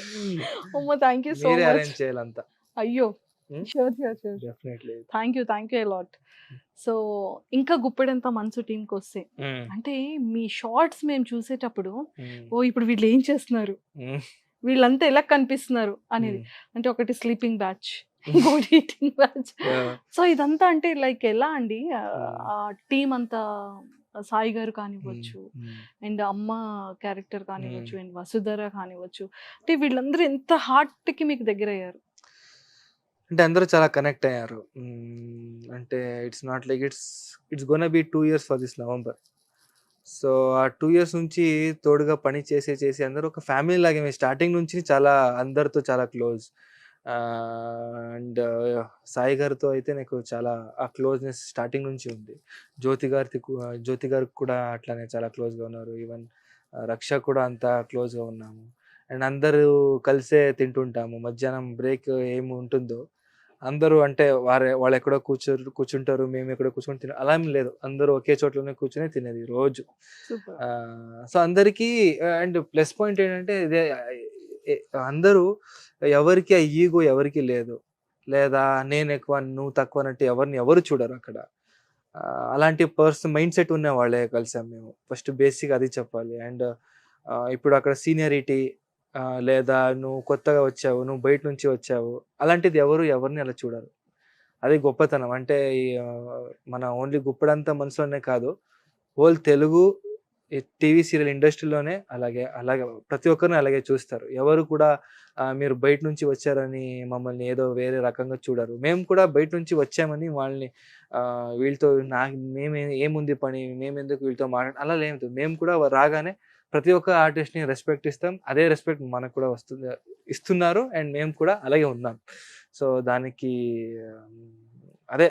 అమ్మో, థ్యాంక్ యూ సో మీరే మచ్. అరేంజ్ చేయాలంతా. అయ్యో, Hmm? Sure sure sure. Definitely. Thank you a lot. So ఇంకా గుప్పెడంత మనసు టీంకి వస్తే, అంటే మీ షార్ట్స్ మేము చూసేటప్పుడు ఓ ఇప్పుడు వీళ్ళు ఏం చేస్తున్నారు, వీళ్ళంతా ఎలా కనిపిస్తున్నారు అనేది. అంటే ఒకటి స్లీపింగ్ బ్యాచ్, ఇంకోటి ఈటింగ్ బ్యాచ్. సో ఇదంతా అంటే లైక్ ఎలా అండి, ఆ టీం అంతా సాయి గారు కానివ్వచ్చు, అండ్ అమ్మ క్యారెక్టర్ కానివ్వచ్చు, అండ్ వసుధర కానివ్వచ్చు, అంటే వీళ్ళందరూ ఎంత హార్ట్ కి మీకు దగ్గర అయ్యారు? అంటే అందరూ చాలా కనెక్ట్ అయ్యారు. అంటే it's not like it's gonna be 2 years for this November. So ఆ 2 years నుంచి తోడుగా పని చేసి అందరూ ఒక ఫ్యామిలీ లాగే. మేము స్టార్టింగ్ నుంచి చాలా అందరితో చాలా క్లోజ్. అండ్ సాయి గారితో అయితే నాకు చాలా ఆ క్లోజ్నెస్ స్టార్టింగ్ నుంచి ఉంది. జ్యోతి గారికి కూడా అట్లానే చాలా క్లోజ్గా ఉన్నారు. ఈవెన్ రక్ష కూడా అంత క్లోజ్గా ఉన్నాము. అండ్ అందరూ కలిసే తింటుంటాము. మధ్యాహ్నం బ్రేక్ ఏమి ఉంటుందో అందరూ, అంటే వాళ్ళు ఎక్కడో కూర్చుంటారు, మేము ఎక్కడో కూర్చొని తిన, అలా ఏం లేదు. అందరూ ఒకే చోట్లోనే కూర్చొని తినేది రోజు. సో అందరికీ. అండ్ ప్లస్ పాయింట్ ఏంటంటే ఇదే, అందరూ ఎవరికి ఆ ఈగో ఎవరికి లేదు, లేదా నేను ఎక్కువ నువ్వు తక్కువ అన్నట్టు ఎవరు చూడరు అక్కడ. అలాంటి మైండ్ సెట్ ఉన్న వాళ్ళే కలిసాం మేము. ఫస్ట్ బేసిక్ అది చెప్పాలి. అండ్ ఇప్పుడు అక్కడ సీనియరిటీ, లేదా నువ్వు కొత్తగా వచ్చావు, నువ్వు బయట నుంచి వచ్చావు, అలాంటిది ఎవరిని అలా చూడరు. అది గొప్పతనం. అంటే మన ఓన్లీ గుప్పడంతా మనసులోనే కాదు, హోల్ తెలుగు టీవీ సీరియల్ ఇండస్ట్రీలోనే అలాగే ప్రతి ఒక్కరిని అలాగే చూస్తారు. ఎవరు కూడా మీరు బయట నుంచి వచ్చారని మమ్మల్ని ఏదో వేరే రకంగా చూడరు. మేము కూడా బయట నుంచి వచ్చామని వాళ్ళని వీళ్ళతో ఏముంది పని, మేము ఎందుకు వీళ్ళతో అలా లేదు. మేము కూడా రాగానే ప్రతి ఒక్క ఆర్టిస్ట్ని రెస్పెక్ట్ ఇస్తాం. అదే రెస్పెక్ట్ మనకు కూడా ఇస్తున్నారు. అండ్ మేము కూడా అలాగే ఉన్నాం. సో దానికి అదే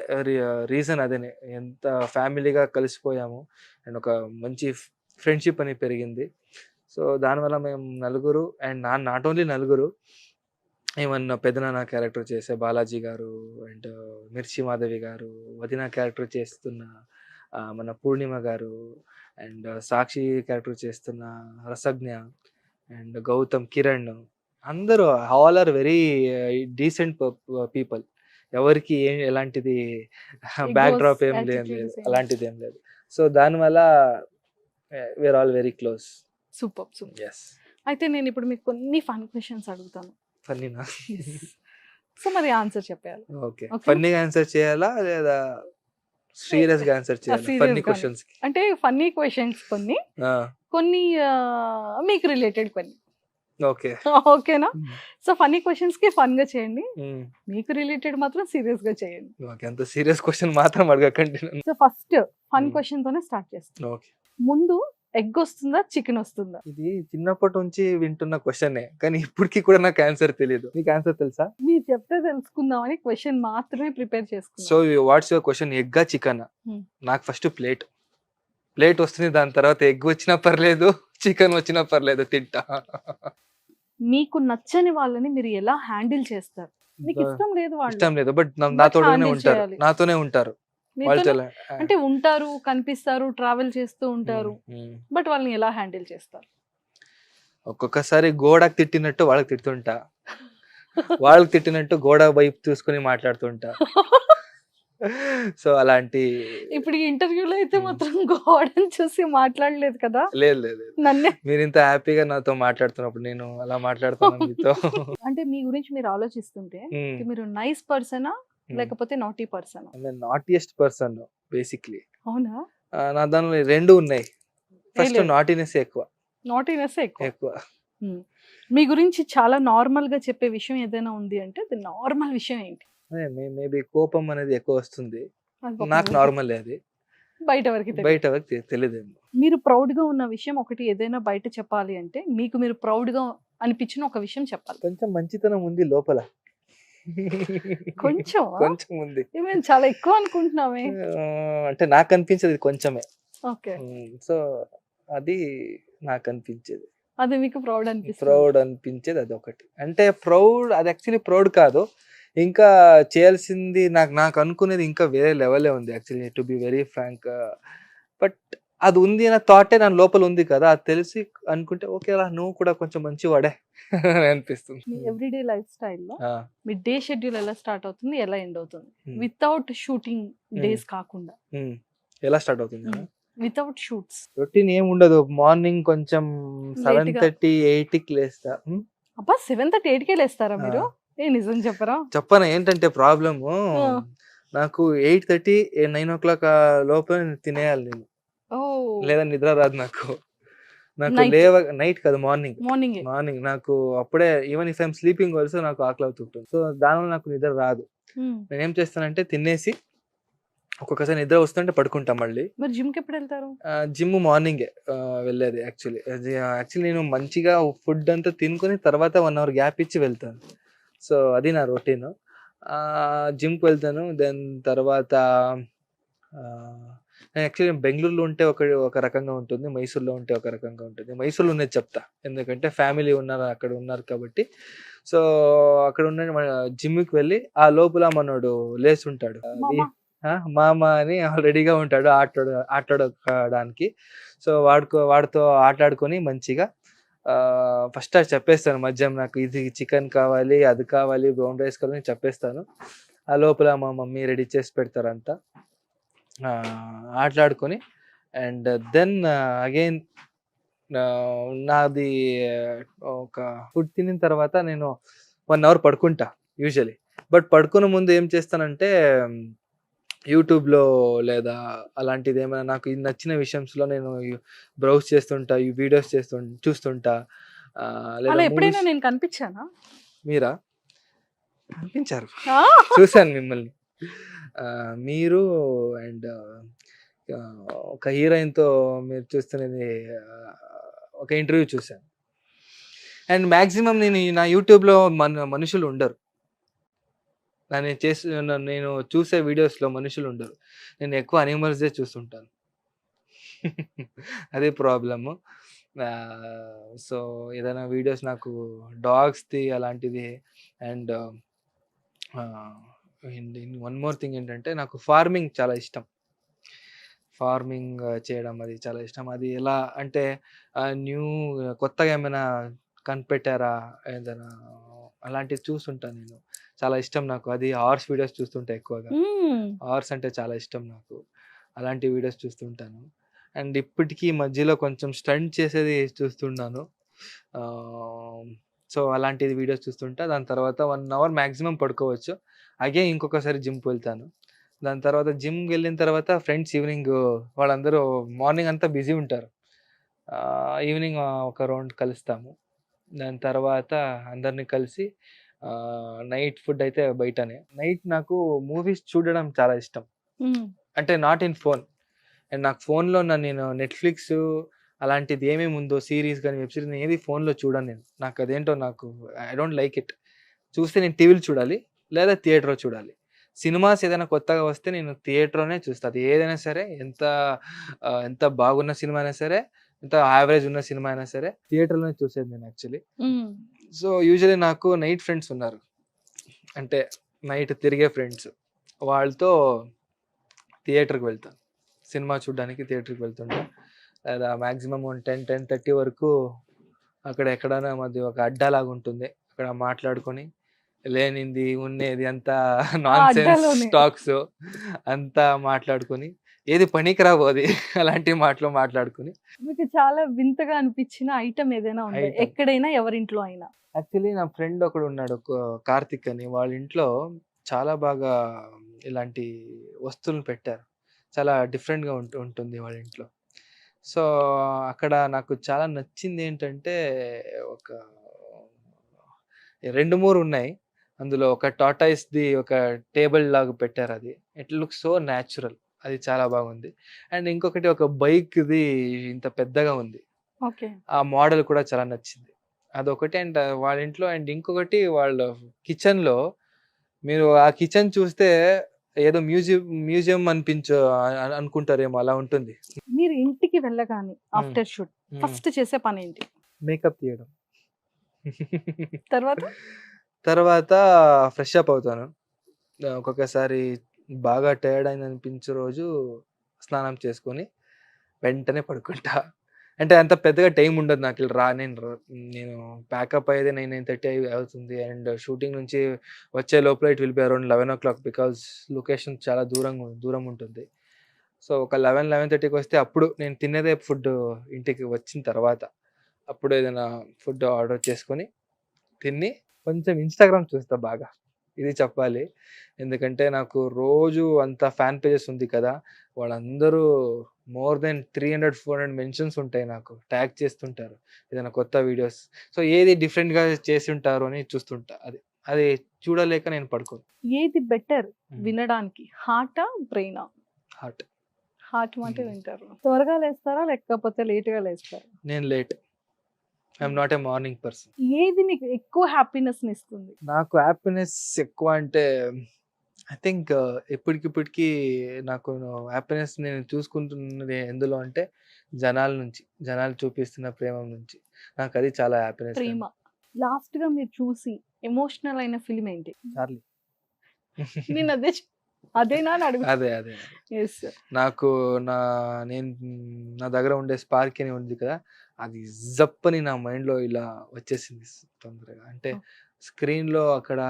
రీజన్ అదేనే, ఎంత ఫ్యామిలీగా కలిసిపోయాము. అండ్ ఒక మంచి ఫ్రెండ్షిప్ అని పెరిగింది. సో దానివల్ల మేము నలుగురు, అండ్ నాట్ ఓన్లీ నలుగురు, ఏమన్నా పెద్దనాన్న క్యారెక్టర్ చేసే బాలాజీ గారు, అండ్ మిర్చి మాధవి గారు, వదిన క్యారెక్టర్ చేస్తున్న మన పూర్ణిమ గారు, అండ్ సాక్షి క్యారెక్టర్ చేస్తున్న రసజ్ఞ, అండ్ గౌతమ్, కిరణ్, అందరూ all are very decent people. ఎవరికి ఎలాంటిది బ్యాక్ డ్రాప్ ఏం లేదు, అలాంటిది ఏం లేదు. సో దానివల్ల we are all very close. Super. Yes. అయితే నేను ఇప్పుడు మీకు కొన్ని ఫన్ క్వశ్చన్స్ అడుగుతాను. ఫన్నీనా? సో మరి ఆన్సర్ చెప్పాలి. ఓకే. ఫన్నీగా ఆన్సర్ చేయాలా లేదా సీరియస్ గా ఆన్సర్ చేయాలా? ఫన్నీ క్వశ్చన్స్ అంటే ఫన్నీ క్వశ్చన్స్ కొన్ని మీకు రిలేటెడ్ కొన్ని. ఓకే. ఓకేనా? సో ఫన్నీ క్వశ్చన్స్ కి ఫన్ గా చేయండి, మీకు రిలేటెడ్ మాత్రం సీరియస్ గా చేయండి. ఓకే, అంత సీరియస్ క్వశ్చన్ మాత్రం అడగకండి నన్ను. So first fun Hmm. Question తోనే స్టార్ట్ చేస్తాం. ఓకే. ముందు ఎగ్ వస్తుందా చికెన్ వస్తుందా? ఇది చిన్నప్పటి నుంచి వింటున్న క్వశ్చనే, కానీ ఇప్పటికి కూడా నాకు ఆన్సర్ తెలియదు. నీకు ఆన్సర్ తెలుసా? మీరు చెప్తే తెలుసుకుందామని క్వశ్చన్ మాత్రమే ప్రిపేర్ సో చేసుకున్నాం. What's your question? ఎగ్గా చికెన్? Hmm. నాకు ఫస్ట్ ప్లేట్ వస్తుంది, దాని తర్వాత ఎగ్ వచ్చినా పర్లేదు, చికెన్ వచ్చినా పర్లేదు, తింటా. మీకు నచ్చని వాళ్ళని మీరు ఎలా హ్యాండిల్ చేస్తారు? మీకు ఇష్టం లేదు వాళ్ళు, ఇష్టం లేదు, బట్ But నాతోనే handle ఉంటారు, చేయాలి. నాతోనే ఉంటారు. మీతోనే వాళ్ళతో అంటే ఉంటారు, కనిపిస్తారు, ట్రావెల్ చేస్తూ ఉంటారు, బట్ వాళ్ళని ఎలా హ్యాండిల్ చేస్తారు? ఒక్కొక్కసారి గోడకు తిట్టినట్టు వాళ్ళకి తిడుతుంటా, వాళ్ళకి తిట్టినట్టు గోడ వైపు చూసుకుని మాట్లాడుతుంటా. సో అలాంటి ఇప్పుడు ఈ ఇంటర్వ్యూలో అయితే Hmm. మాత్రం గోడని చూసి మాట్లాడలేదు కదా, లేదు లేదు లేదు. నన్నే. మీరు ఇంత హ్యాపీగా నాతో మాట్లాడుతున్నప్పుడు నేను అలా మాట్లాడుతాను మీతో. అంటే మీ గురించి మీరు ఆలోచిస్తుంటే మీరు నైస్ పర్సనా లేకపోతే నాటీ పర్సనా? Naughtiest person basically. అవునా? నా దానిలో రెండు ఉన్నాయి. ఫస్ట్ లేదు. నాటినెస్ ఎక్కువ నాటీనెస్ ఎక్కువ. ఎక్కువ. మీ గురించి చాలా నార్మల్ గా చెప్పే విషయం ఏదైనా ఉంది అంటే అది నార్మల్ విషయం ఏంటి? మేబీ కోపం అనేది ఎక్కువ వస్తుంది, అది ఒక నాకు నార్మల్ అది, బయట వరకు తెలియదు. బయట వరకు తెలియదేమో. మీరు ప్రౌడ్ గా ఉన్న విషయం ఒకటి ఏదైనా బయట చెప్పాలి అంటే మీకు మీరు ప్రౌడ్ గా అనిపించిన ఒక విషయం చెప్పాలి. కొంచెం మంచితనం ఉంది లోపల. కొంచెం కొంచెం ఉంది. మేము చాలా ఎక్కువ అనుకుంటున్నామే. అంటే నాకు అనిపించేది కొంచెమే. ఓకే, సో అది నాకు అనిపించేది, అది మీకు ప్రౌడ్ అనిపిస్తుంది. ప్రౌడ్ అనిపించేది అది ఒకటి. అంటే ప్రౌడ్, అది యాక్చువల్లీ ప్రౌడ్ కాదు, ఇంకా చేయాల్సింది నాకు అనుకునేది ఇంకా వేరే లెవెలే ఉంది actually, to be very frank. But అది ఉంది అన్న థాటే నా లోపల ఉంది కదా, అది తెలిసి అనుకుంటే ఓకే రా నువ్వు కూడా కొంచెం మంచివాడే అని అనిపిస్తుంది. మీ ఎవ్రీడే లైఫ్ స్టైల్లో ఆ, మీ డే షెడ్యూల్ ఎలా స్టార్ట్ అవుతుంది, ఎలా ఎండ్ అవుతుంది? Hmm. వితౌట్ షూటింగ్ డేస్ కాకుండా, ఉమ్. ఎలా స్టార్ట్ అవుతుంది? Without shoots. రొటీన్ ఏం ఉండదు. మార్నింగ్ కొంచెం Late గా. 7:30, 8కి లేస్తా. అబ్బా 7:30, 8కే లేస్తారా మీరు? ఏ నిజం చెప్పరా? చెప్పనా ఏంటంటే ప్రాబ్లము, ఆ. నాకు 8:30, 9 o'clock లోపల తినేయాలి నేను, ఓ లేదా నిద్ర రాదు నాకు. నాకు Night. నైట్ కాదు, మార్నింగ్. మార్నింగ్. మార్నింగ్ నాకు అప్పుడే, even if I'm sleeping also నాకు ఆకలి అవుతుంటుంది. సో దానివల్ల నాకు నిద్ర రాదు. నేను ఏం చేస్తానంటే తినేసి ఒక్కొక్కసారి నిద్ర వస్తుంటే పడుకుంటా మళ్ళీ. మరి జిమ్ కి ఎప్పుడు వెళ్తారు? జిమ్ మార్నింగే వెళ్ళేది యాక్చువల్లీ నేను మంచిగా ఫుడ్ అంతా తినుకొని తర్వాత 1 hour గ్యాప్ ఇచ్చి వెళ్తాను. సో అది నా రొటీన్. జిమ్కి వెళ్తాను. దెన్ తర్వాత యాక్చువల్లీ బెంగళూరులో ఉంటే ఒక రకంగా ఉంటుంది, మైసూర్లో ఉంటే ఒక రకంగా ఉంటుంది. మైసూర్లో ఉన్నది చెప్తా, ఎందుకంటే ఫ్యామిలీ ఉన్నారు అక్కడ ఉన్నారు కాబట్టి. సో అక్కడ ఉన్న జిమ్కి వెళ్ళి ఆ లోపల మనోడు లేస్తుంటాడు, మామ. మామ అని రెడీగా ఉంటాడు ఆటలాడడానికి. సో వాడితో ఆటలాడుకొని మంచిగా ఫస్ట్ అది చెప్పేస్తాను, మధ్యాహ్నం నాకు ఇది చికెన్ కావాలి, అది కావాలి, బ్రౌన్ రైస్ కావాలని చెప్పేస్తాను. ఆ లోపల మా మమ్మీ రెడీ చేసి పెడతారంతా. ఆటలాడుకొని అండ్ దెన్ అగైన్ నాది ఒక ఫుడ్ తినిన తర్వాత నేను 1 hour పడుకుంటా యూజువలీ. బట్ పడుకునే ముందు ఏం చేస్తానంటే యూట్యూబ్లో లేదా అలాంటిది ఏమైనా నాకు నచ్చిన విషయంలో నేను బ్రౌజ్ చేస్తుంటా, ఈ వీడియోస్ చూస్తుంటా. లేదా అలా ఎప్పుడైనా movies- నేను కనిపించానా? మీరా? అనిపించారు, ఆ? చూశాను మిమ్మల్ని. మీరు అండ్ ఒక హీరోయిన్తో మీరు చూస్తున్నది ఒక ఇంటర్వ్యూ చూశాను. అండ్ మ్యాక్సిమం నా యూట్యూబ్లో మనుషులు ఉండరు, నేను చూసే వీడియోస్లో మనుషులు ఉండరు. నేను ఎక్కువ అనిమల్స్దే చూస్తుంటాను. అదే ప్రాబ్లము. సో ఏదైనా వీడియోస్ నాకు డాగ్స్ది అలాంటిది. అండ్ వన్ మోర్ థింగ్ ఏంటంటే నాకు ఫార్మింగ్ చాలా ఇష్టం. ఫార్మింగ్ చేయడం అది చాలా ఇష్టం. అది ఎలా అంటే కొత్తగా ఏమైనా కనిపెట్టారా ఏదైనా అలాంటివి చూస్తుంటాను నేను. చాలా ఇష్టం నాకు అది. హార్స్ వీడియోస్ చూస్తుంటా ఎక్కువగా. హార్స్ అంటే చాలా ఇష్టం నాకు. అలాంటి వీడియోస్ చూస్తుంటాను. అండ్ ఇప్పటికీ మధ్యలో కొంచెం స్టంట్ చేసేది చూస్తున్నాను. సో అలాంటిది వీడియోస్ చూస్తుంటా. దాని తర్వాత 1 hour మ్యాక్సిమం పడుకోవచ్చు. అగైన్ ఇంకొకసారి జిమ్కి వెళ్తాను. దాని తర్వాత జిమ్కి వెళ్ళిన తర్వాత ఫ్రెండ్స్ ఈవినింగ్ వాళ్ళందరూ మార్నింగ్ అంతా బిజీ ఉంటారు. ఈవినింగ్ ఒక రౌండ్ కలుస్తాము. దాని తర్వాత అందరిని కలిసి నైట్ ఫుడ్ అయితే బయటనే. నైట్ నాకు మూవీస్ చూడడం చాలా ఇష్టం. అంటే నాట్ ఇన్ ఫోన్. అండ్ నాకు ఫోన్‌లో నేను నెట్‌ఫ్లిక్స్ అలాంటిది ఏమేమి ఉందో సీరీస్ గాని, వెబ్ సీరీస్ ఏది ఫోన్‌లో చూడను నేను. నాకు అదేంటో ఐ డోంట్ లైక్ ఇట్. చూస్తే నేను టీవీలో చూడాలి లేదా థియేటర్‌లో చూడాలి. సినిమాస్ ఏదైనా కొత్తగా వస్తే నేను థియేటర్‌లోనే చూస్తా. అది ఏదైనా సరే ఎంత బాగున్న సినిమా అయినా సరే, ఎంత యావరేజ్ ఉన్న సినిమా అయినా సరే థియేటర్‌లోనే చూసేది నేను యాక్చువల్లీ. సో, యూజువల్లీ నాకు నైట్ ఫ్రెండ్స్ ఉన్నారు. అంటే నైట్ తిరిగే ఫ్రెండ్స్. వాళ్ళతో థియేటర్‌కి వెళ్తాను. సినిమా చూడడానికి థియేటర్‌కి వెళ్తుంటా. లేదా మాక్సిమం 10:30 వరకు అక్కడ ఎక్కడైనా మాది ఒక అడ్డాలాగా ఉంటుంది. అక్కడ మాట్లాడుకొని లేనిది, ఉన్నేది అంతా నాన్‌సెన్స్ అడ్డాలోనే. టాక్స్ అంతా మాట్లాడుకొని ఏది పనికిరావు అది అలాంటి మాటలు మాట్లాడుకొని మీకు చాలా వింతగా అనిపించిన ఐటమ్ ఏదైనా ఉందా? ఐటమ్. ఎక్కడైనా ఎవరింట్లో అయినా? యాక్చువల్లీ నా ఫ్రెండ్ ఒకడు ఉన్నాడు కార్తిక్ అని. వాళ్ళ ఇంట్లో చాలా బాగా ఇలాంటి వస్తువులను పెట్టారు. చాలా డిఫరెంట్‌గా ఉంటుంది వాళ్ళ ఇంట్లో. సో, అక్కడ నాకు చాలా నచ్చింది ఏంటంటే ఒక 2, 3 ఉన్నాయి. అందులో ఒక టార్టాయిస్‌ది ఒక టేబుల్ లాగా పెట్టారు అది. It looks so natural. అది చాలా బాగుంది. అండ్ ఇంకొకటి ఒక బైక్‌ది ఇంత పెద్దగా ఉంది. ఓకే. ఆ మోడల్ కూడా చాలా నచ్చింది. అదొకటి. అండ్ వాళ్ళ ఇంట్లో అండ్ ఇంకొకటి వాళ్ళ కిచెన్‌లో మీరు ఆ కిచెన్ చూస్తే ఏదో మ్యూజియం అనుకుంటారేమో అలా ఉంటుంది. మీరు ఇంటికి వెళ్ళగానే ఆఫ్టర్ షూట్ హ్మ్. ఫస్ట్ చేసే పనేంటి? మేకప్ తీయడం. తర్వాత? తర్వాత ఫ్రెష్ అప్ అవుతాను. ఒక్కొక్కసారి బాగా టైర్డ్ అనిపించే రోజు స్నానం చేసుకొని వెంటనే పడుకుంటా. అంటే అంత పెద్దగా టైం ఉండదు నాకు. నేను ప్యాకప్ అయ్యేది 9:30 అవుతుంది. అండ్ షూటింగ్ నుంచి వచ్చే లోపల it will be around 11:00 because location చాలా దూరం ఉంటుంది. సో, ఒక 11:30కి వస్తే అప్పుడు నేను తినేదే ఫుడ్ ఇంటికి వచ్చిన తర్వాత. అప్పుడు ఏదైనా ఫుడ్ ఆర్డర్ చేసుకొని తిని కొంచెం ఇన్‌స్టాగ్రామ్ చూస్తా బాగా. ఇది చెప్పాలి. ఎందుకంటే నాకు రోజు అంత ఫ్యాన్ పేజెస్ ఉంది కదా! వాళ్ళందరూ మోర్ దెన్ 300, 400 మెన్షన్స్ ఉంటాయి నాకు. ట్యాగ్ చేస్తుంటారు. ఏదైనా కొత్త వీడియోస్. సో, ఏది డిఫరెంట్‌గా చేసుంటారు అని చూస్తుంటా. అది చూడలేక నేను పడుకోను. ఏది బెటర్ హ్మ్. వినడానికి? హార్టా? బ్రెయినా? హార్ట్. హార్ట్ మాటే హ్మ్. వింటారు. త్వరగా లేస్తారా? లేకపోతే లేట్‌గా లేస్తారా? నేను late. I'm not a morning person. ఏది మీకు ఎక్కువ హ్యాపీనెస్‌నిస్తుంది? నాకు హ్యాపీనెస్ ఎక్కువ అంటే ఐ థింక్ ఇప్పటికిప్పటికి నాకు హ్యాపీనెస్ నేను చూసుకుంటున్నది ఎందులో అంటే జనాలు చూపిస్తున్న ప్రేమ నుంచి. నాకది చాలా హ్యాపీనెస్ ప్రేమ. అండి. లాస్ట్‌గా మీరు చూసి ఎమోషనల్ అయిన ఫిల్మ్ ఏంటి? చార్లీ. నేను అదేనా అని అడుగుతున్నా. అదే. యెస్. నాకు నా నేను నా దగ్గర ఉండే స్పార్క్ అని ఉంది కదా! అది జప్పని నా మైండ్‌లో ఇలా వచ్చేసింది తొందరగా. అంటే స్క్రీన్‌లో అక్కడ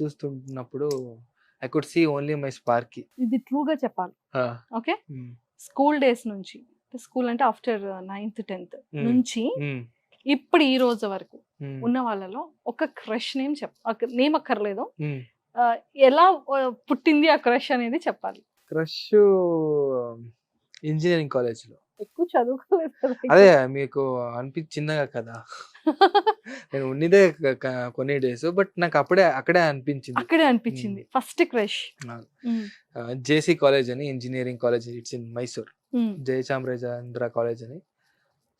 చూస్తున్నప్పుడు I could see only my Sparky. ఇది ట్రూగా చెప్పాలి. ఆ! ఓకే. హ్మ్. స్కూల్ డేస్ నుంచి స్కూల్ అంటే ఆఫ్టర్ 9th, 10th హ్మ్. నుంచి హ్మ్. ఇప్పుడు ఈ రోజు వరకు హ్మ్. ఉన్న వాళ్ళలో ఒక క్రష్ నేమ్ అక్కర్లేదు. హ్మ్. ఎలా పుట్టింది ఆ క్రష్ అనేది చెప్పాలి. క్రషు ఇంజినీరింగ్ కాలేజ్‌లో. ఎక్కువ చదువుకోలేదు కదా! అదే మీకు చిన్నగా కదా! నేను ఉన్నిదే క క కొన్ని డేస్. బట్ నాకు అక్కడే అనిపించింది. అక్కడే అనిపించింది ఫస్ట్ క్రష్. నాకు. జేసీ కాలేజ్ అని engineering college it's in Mysore. Jayachamarajendra college అని.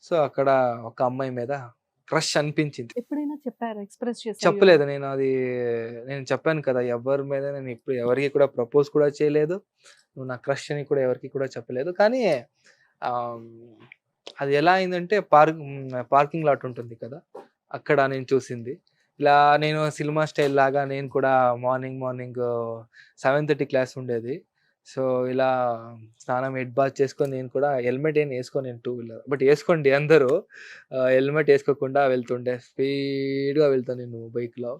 సో, అక్కడ ఒక అమ్మాయి మీద క్రష్ అనిపించింది. ఎప్పుడైనా చెప్పారా? ఎక్స్‌ప్రెస్ చేసారా? చెప్పలేదు. నేను చెప్పాను కదా! ఎవరి మీద నేను ఎప్పుడు ఎవరికీ కూడా ప్రపోజ్ కూడా చేయలేదు. నువ్వు నా క్రష్ అని కూడా ఎవరికీ కూడా చెప్పలేదు. కానీ ఆహ్, అది ఎలా అయిందంటే పార్కింగ్ లాట్ ఉంటుంది కదా! అక్కడ నేను చూసింది. ఇలా నేను సినిమా స్టైల్ లాగా నేను కూడా మార్నింగ్ 7:30 క్లాస్ ఉండేది. సో, ఇలా స్నానం హెడ్ బాత్ చేసుకొని నేను కూడా హెల్మెట్ ఏం ఏసుకోను నేను టూ వీలర్. బట్ ఏసుకోండి అందరూ. హెల్మెట్ ఏసుకోకుండా వెళ్తుండే. స్పీడ్‌గా వెళ్తాను నేను బైక్‌లో.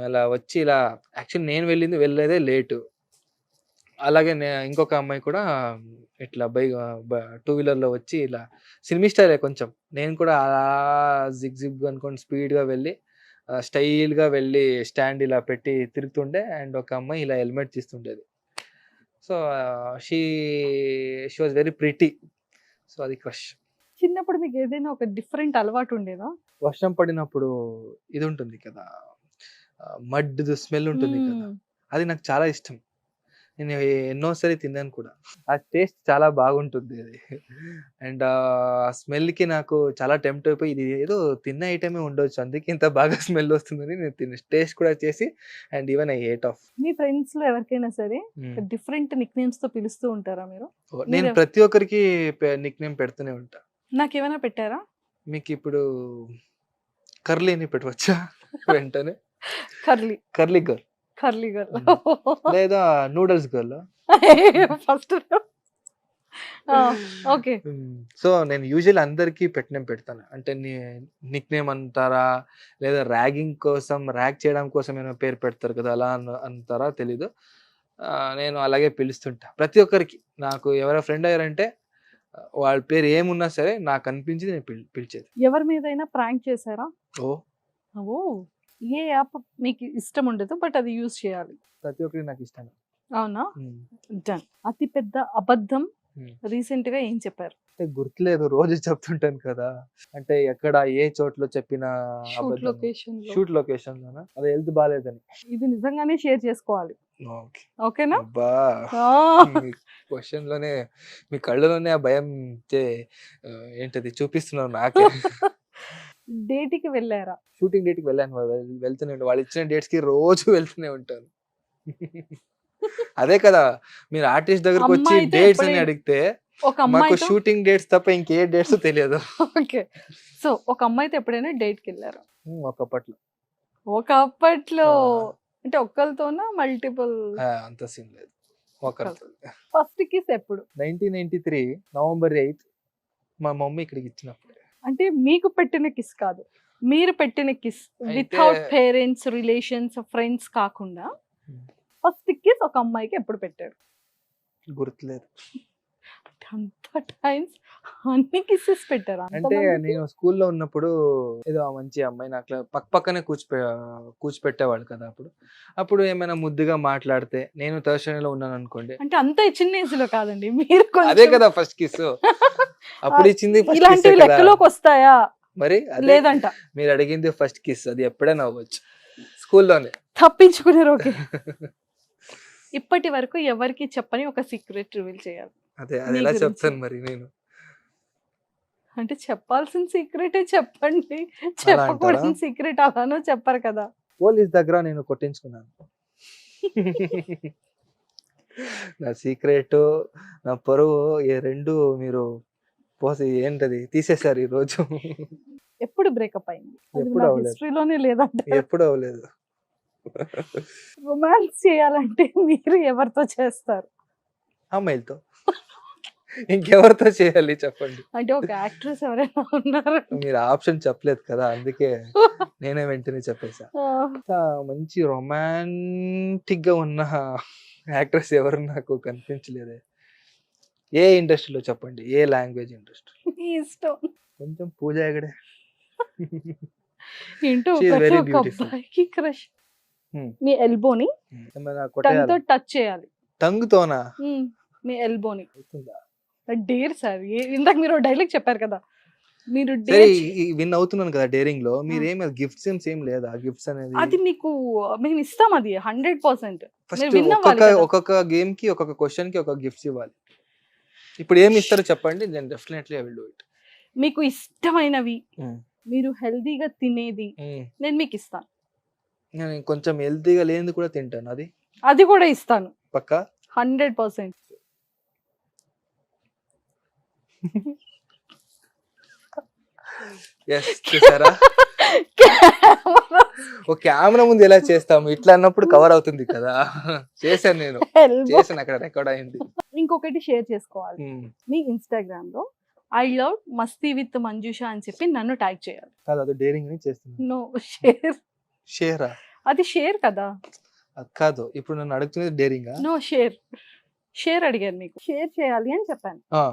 అలా వచ్చి ఇలా యాక్చువల్లీ నేను వెళ్ళేదే లేటు. అలాగే ఇంకొక అమ్మాయి కూడా ఇట్లా టూ వీలర్‌లో వచ్చి ఇలా సినిమా స్టైలే కొంచెం. నేను కూడా అలా జిగ్ అనుకోని స్పీడ్‌గా వెళ్ళి స్టైల్‌గా వెళ్ళి స్టాండ్ ఇలా పెట్టి తిరుగుతుండే. అండ్ ఒక అమ్మాయి ఇలా హెల్మెట్ తీస్తుండేది. So, she was very pretty. So, అది క్రష్. చిన్నప్పుడు మీకు ఏదైనా ఒక డిఫరెంట్ అలవాటు ఉండేదా? వర్షం పడినప్పుడు ఇది ఉంటుంది కదా, మడ్ స్మెల్ ఉంటుంది కదా, మ్మ్. అది నాకు చాలా ఇష్టం. నేను ఎన్నోసారి తిన్నాను కూడా. ఆ టేస్ట్ చాలా బాగుంటుంది అది. అండ్ ఆ స్మెల్‌కి నాకు చాలా టెంప్ట్ అయిపోయి ఇది ఏదో తిన్న ఐటమే ఉండొచ్చు. అందుకే ఇంత బాగా స్మెల్ వస్తుందని నేను టేస్ట్ కూడా చేసి and even I ate of. Me friends లో ఎవరికైనా సరే హ్మ్. డిఫరెంట్ నిక్ నేమ్స్ తో పిలుస్తూ ఉంటారా మీరు? నేను మీరు ప్రతి ఒక్కరికి నిక్ నేమ్ పెడుతూనే ఉంటా. నాకేమైనా పెట్టారా? మీకిప్పుడు కర్లీ అని పెట్టవచ్చా వెంటనే? Curly curly girl curly girl. లేదా noodles girl. First okay. So నేను యూజువల్లీ అందరికీ పెడతాను. అంటే నిక్ నేమ్ అంటారా? లేదా ర్యాగింగ్ కోసం ర్యాగ్ చేయడం కోసం ఏమైనా పేరు పెడతారు కదా! అలా అంటారా తెలీదు. నేను అలాగే పిలుస్తుంటా. ప్రతి ఒక్కరికి నాకు ఎవరైనా ఫ్రెండ్ అయ్యారంటే వాళ్ళ పేరు ఏమున్నా సరే నాకు అనిపించింది నేను పిలిచేది. ఎవరి మీదైనా ప్రాంక్ చేశారా? ఓహ్! ఓ ఏ యాప్ మీకు ఇష్టం ఉండదు బట్ అది యూజ్ చేయాలి? ప్రతి ఒక్కరికి నాకు ఇష్టమే. అవునా? హ్మ్. డన్. అతి పెద్ద అబద్ధం హ్మ్. రీసెంట్ గా ఏం చెప్పారు? అంటే గుర్తులేదు. రోజు చెప్తుంటాను కదా! అంటే ఎక్కడ ఏ చోట్లో చెప్పిన షూట్ అబద్ధం. లొకేషన్ లో. షూట్ లొకేషన్‌లోనా? అది హెల్త్ బాలేదని. ఇది నిజంగానే షేర్ చేసుకోవాలి. ఓకే. ఓకేనా? అబ్బా! ఆ. మీ క్వెషన్‌లోనే మీ కళ్ళలోనే ఆ భయం ఏంటది చూపిస్తున్నారు నాకే. డేటికి వెళ్ళారా? షూటింగ్ డేట్‌కి వెళ్ళాను. వెళ్తూనే ఉంటాను. వాళ్ళు ఇచ్చిన డేట్స్‌కి రోజు వెళ్తూనే ఉంటాను. అదే కదా! మీరు ఆర్టిస్ట్ దగ్గరకొచ్చి అమ్మాయితో డేట్స్ అని ఎప్పుడైనా అడిగితే ఒక మాకు అమ్మాయితో షూటింగ్ డేట్స్ తప్ప ఇంకే డేట్స్ తెలియదు. ఓకే. సో ఒక అమ్మాయితో ఎప్పుడైనా డేట్ కి వెళ్ళారా? ఒకప్పట్లో. ఒక అప్పట్లో ఆ! అంటే ఒక్కరితోనా మల్టిపుల్? అంత సీన్ లేదు. ఒకరితో. ఫస్ట్ కిస్ ఎప్పుడు? 1993 నవంబర్ 8 మా మమ్మీ ఇక్కడికి ఇచ్చినప్పుడు. అంటే మీకు పెట్టిన కిస్ కాదు. మీరు పెట్టిన కిస్ అయితే వితౌట్ పేరెంట్స్, రిలేషన్స్, ఫ్రెండ్స్ కాకుండా ఫస్ట్ కిస్ ఒక అమ్మాయికి ఎప్పుడు పెట్టారు? గుర్తులేదు. అంత టైమ్స్ అన్ని కిస్సెస్ పెట్టారు అంటే అంతమందికి? నేను స్కూల్‌లో ఉన్నప్పుడు ఏదో ఆ మంచి అమ్మాయి నాకు పక్కనే కూర్చిపెట్టేవాళ్ళు కదా! అప్పుడు ఏమైనా ముద్దుగా మాట్లాడితే నేను థర్డ్ స్టాండర్డ్‌లో ఉన్నాననుకోండి. అంటే అంత చిన్న ఏజ్ లో కాదండి. మీరు అదే కొంచెం కదా ఫస్ట్ కిస్. అప్పుడు ఇచ్చింది ఫస్ట్ కిస్సే ఇలాంటివి కదా! లెక్కలోకి వస్తాయా? మరి అదే లేదంట. మీరు అడిగింది ఫస్ట్ కిస్. అది ఎప్పుడైనా అవ్వచ్చు. స్కూల్‌లోనే. తప్పించుకున్నారు. ఓకే. ఇప్పటి వరకు ఎవరికి చెప్పని ఒక సీక్రెట్ రివీల్ చేయాలి అదే అది మీ ఎలా గురించి. చెప్తాను మరి నేను. అంటే చెప్పాల్సిన సీక్రెటే చెప్పండి. అలా అంటారా? చెప్పకూడని సీక్రెట్ అలానో చెప్పరు కదా. పోలీస్ దగ్గర నేను కొట్టించుకున్నాను. నా సీక్రెట్, నా పరువు ఈ 2 మీరు ఏంటది తీసేశారు ఈరోజు. ఎప్పుడు బ్రేకప్ అయింది? అది ఎప్పుడు నా అవ్వలేదు. హిస్టరీలోనే లేదంట. ఎప్పుడు అవ్వలేదు. రొమాన్స్ చేయాలంటే మీరు ఎవరితో చేస్తారు? అమ్మాయిలతో. ఇంకెవరితో చేయాలి చెప్పండి? అంటే ఒక యాక్ట్రెస్ ఎవరైనా ఉన్నారా? మీరు ఆప్షన్ చెప్పలేదు కదా! అందుకే నేనే వెంటనే చెప్పేసా. మంచి రొమాంటిక్‌గా ఉన్న యాక్ట్రెస్ ఎవరు నాకు కనిపించలేదే. ఏ ఇండస్ట్రీలో చెప్పండి? ఏ లాంగ్వేజ్ ఇండస్ట్రీ? మీ ఇష్టం. కొంచెం పూజ హెగడే. ఏంటో షీ ఈస్ ఒకటి వెరీ ఒక బ్యూటిఫుల్. అబ్బాయికి క్రష్. హ్మ్. మీ ఎల్బోని ఏమైనా టంగ్ తో కొట్టేయాలా? టచ్ చేయాలి. టంగ్‌తోనా? మీ ఎల్బోని. అవుతుందా? Dare sir. ఇందాక మీరు డైలాగ్ చెప్పారు కదా. మీరు సరే డేర్ విన్ అవుతున్నాను కదా డేరింగ్‌లో. మీరేమి గిఫ్ట్స్ ఏం లేదా? గిఫ్ట్స్ అనేది అది మీకు మేము ఇస్తాం అది 100%. మీరు ఫస్ట్ విన్ అవ్వాలి కదా. ఒక్కొక్క గేమ్‌కి ఒక్కొక్క క్వెషన్‌కి ఒక గిఫ్ట్స్ ఇవ్వాలి. ఇప్పుడు ఏమి ఇస్తారో చెప్పండి. నేను definitely I will do it. మీకు ఇష్టమైనవి, హ్మ్. మీరు హెల్తీగా తినేది నేను మీకు ఇస్తాను. నేను కొంచెం హెల్తీగా లేనిది కూడా తింటాను. అది అది కూడా ఇస్తాను పక్కా? 100%. యెస్. చూసారా? ఓ కెమెరా ముందు ఎలా చేస్తాము? ఇట్లా అన్నప్పుడు కవర్ అవుతుంది కదా! చేశాను నేను. చేశాను అక్కడ రికార్డ్ అయింది. ఇంకొకటి షేర్ చేసుకోవాలి. హ్మ్. మీ ఇన్‌స్టాగ్రామ్ లో I love Masti with Manjusha అని చెప్పి నన్ను ట్యాగ్ చేయాలి. కాదు అది డేరింగ్ అని చేస్తున్నాను. No share. షేరా? అది షేర్ కదా. అది కాదు. ఇప్పుడు నన్ను అడుగుతున్నది డేరింగా? No share. షేర్ అడిగాను మీకు. షేర్ చేయాలి అని చెప్పాను. ఆ!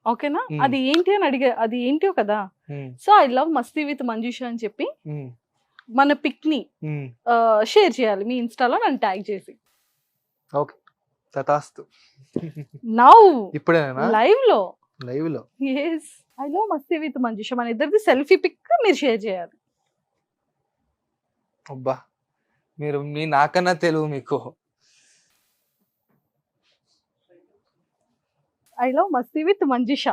ఓకేనా? హ్మ్. అది ఏంటి అని అడిగా. అది ఏంటో కదా. హ్మ్. So I love Masti with Manjusha అని చెప్పి హ్మ్. మన పిక్ ని హ్మ్. షేర్ చేయాలి మీ ఇన్‌స్టాలో నన్ను ట్యాగ్ చేసి. ఓకే. తథాస్తు. నౌ ఇప్పుడేనా? లైవ్ లో. లైవ్‌లో. Yes. I love Masti with Manjusha మన ఇద్దరిది సెల్ఫీ పిక్ మీరు షేర్ చేయాలి. అబ్బా మీరు నాకన్నా తెలుగు మీకు. I love Masti with Manjusha.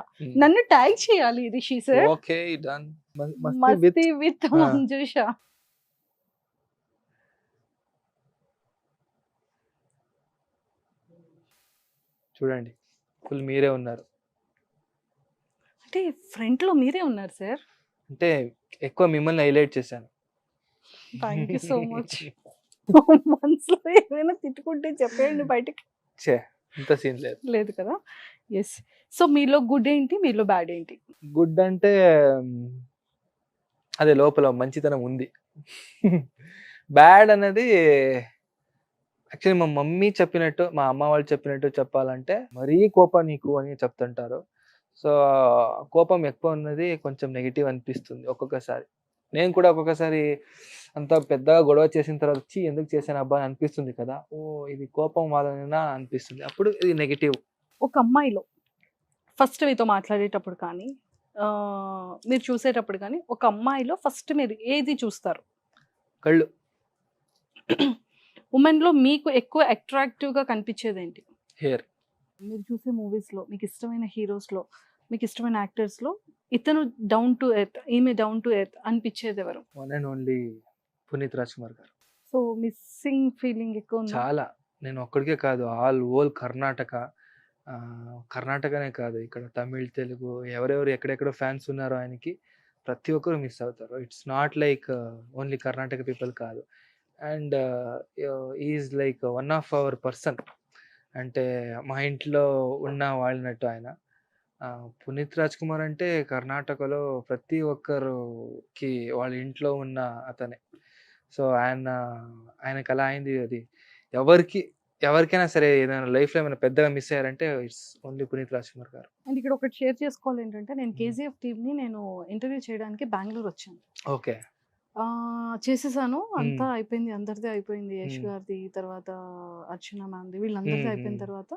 నన్ను ట్యాగ్ చేయాలి Rishi sir. Okay done. Masti with ఆ. మంజుష. చూడండి ఫుల్ మీరే ఉన్నారు. అంటే ఫ్రంట్ లో మీరే ఉన్నారు సార్. అంటే ఎక్కువ మిమ్మల్ని హైలైట్ చేశాను. Thank you so much. మనసులో ఏమైనా తిట్టుకుంటే చెప్పేయండి బయటకి. ఛే ఇంత సీన్ లేదు. లేదు కదా. ఎస్. సో మీలో గుడ్ ఏంటి, మీలో బ్యాడ్ ఏంటి? గుడ్ అంటే అదే లోపల మంచితనం ఉంది. బ్యాడ్ అనేది యాక్చువల్లీ మా మమ్మీ చెప్పినట్టు, మా అమ్మ వాళ్ళు చెప్పినట్టు చెప్పాలంటే మరీ కోపం నీకు అని చెప్తుంటారు. సో కోపం ఎక్కువ ఉన్నది కొంచెం నెగిటివ్ అనిపిస్తుంది ఒక్కొక్కసారి. నేను కూడా ఒక్కొక్కసారి అంత పెద్దగా గొడవ చేసిన తర్వాత వచ్చి ఎందుకు చేశాను అబ్బా అని అనిపిస్తుంది కదా. ఓ ఇది కోపం వలన అనిపిస్తుంది, అప్పుడు ఇది నెగిటివ్. ఒక అమ్మాయిలో ఫస్ట్ మీతో మాట్లాడేటప్పుడు కానీ మీరు చూసేటప్పుడు కానీ ఒక అమ్మాయిలో ఫస్ట్ మీరు ఏది చూస్తారు? కళ్ళు. ఉమెన్ లో మీకు ఎక్కువ అట్రాక్టివ్ గా కనిపించేది ఏంటి? హెయిర్. మీరు చూసే మూవీస్ లో మీకు ఇష్టమైన హీరోస్ లో మీకు ఇష్టమైన యాక్టర్స్ లో ఇతను డౌన్ టు ఎర్త్, ఈమె డౌన్ టు ఎర్త్ అనిపించేది ఎవరు? One and only Puneeth Raj Kumar garu. So missing feeling ఎక్కువ ఉందా? చాలా. నేను ఒక్కడికే కాదు, హోల్ కర్ణాటక, కర్ణాటకనే కాదు ఇక్కడ తమిళ్, తెలుగు ఎవరెవరు ఎక్కడెక్కడో ఫ్యాన్స్ ఉన్నారో ఆయనకి ప్రతి ఒక్కరు మిస్ అవుతారు. It's not like only Karnataka people కాదు. And is like one of our person. అంటే మా ఇంట్లో ఉన్న వాళ్ళనట్టు ఆయన. పునీత్ రాజ్ కుమార్ అంటే కర్ణాటకలో ప్రతి ఒక్కరికి వాళ్ళ ఇంట్లో ఉన్న అతనే. సో ఆయనకు అలా అయింది. అది ఎవరికైనా సరే ఏదైనా లైఫ్లో ఏమైనా పెద్దగా మిస్ అయ్యారంటే ఇట్స్ ఓన్లీ పునీత్ రాజ్ కుమార్ గారు. అండ్ ఇక్కడ ఒకటి షేర్ చేసుకోవాలి ఏంటంటే నేను కేజీఎఫ్ టీమ్ ని నేను ఇంటర్వ్యూ చేయడానికి బెంగళూరు వచ్చాను. ఓకే. చేసేసాను, అంతా అయిపోయింది, అందరిది అయిపోయింది, యష్ గారిది, తర్వాత అర్చన మ్యామ్ది, వీళ్ళందరిది అయిపోయిన తర్వాత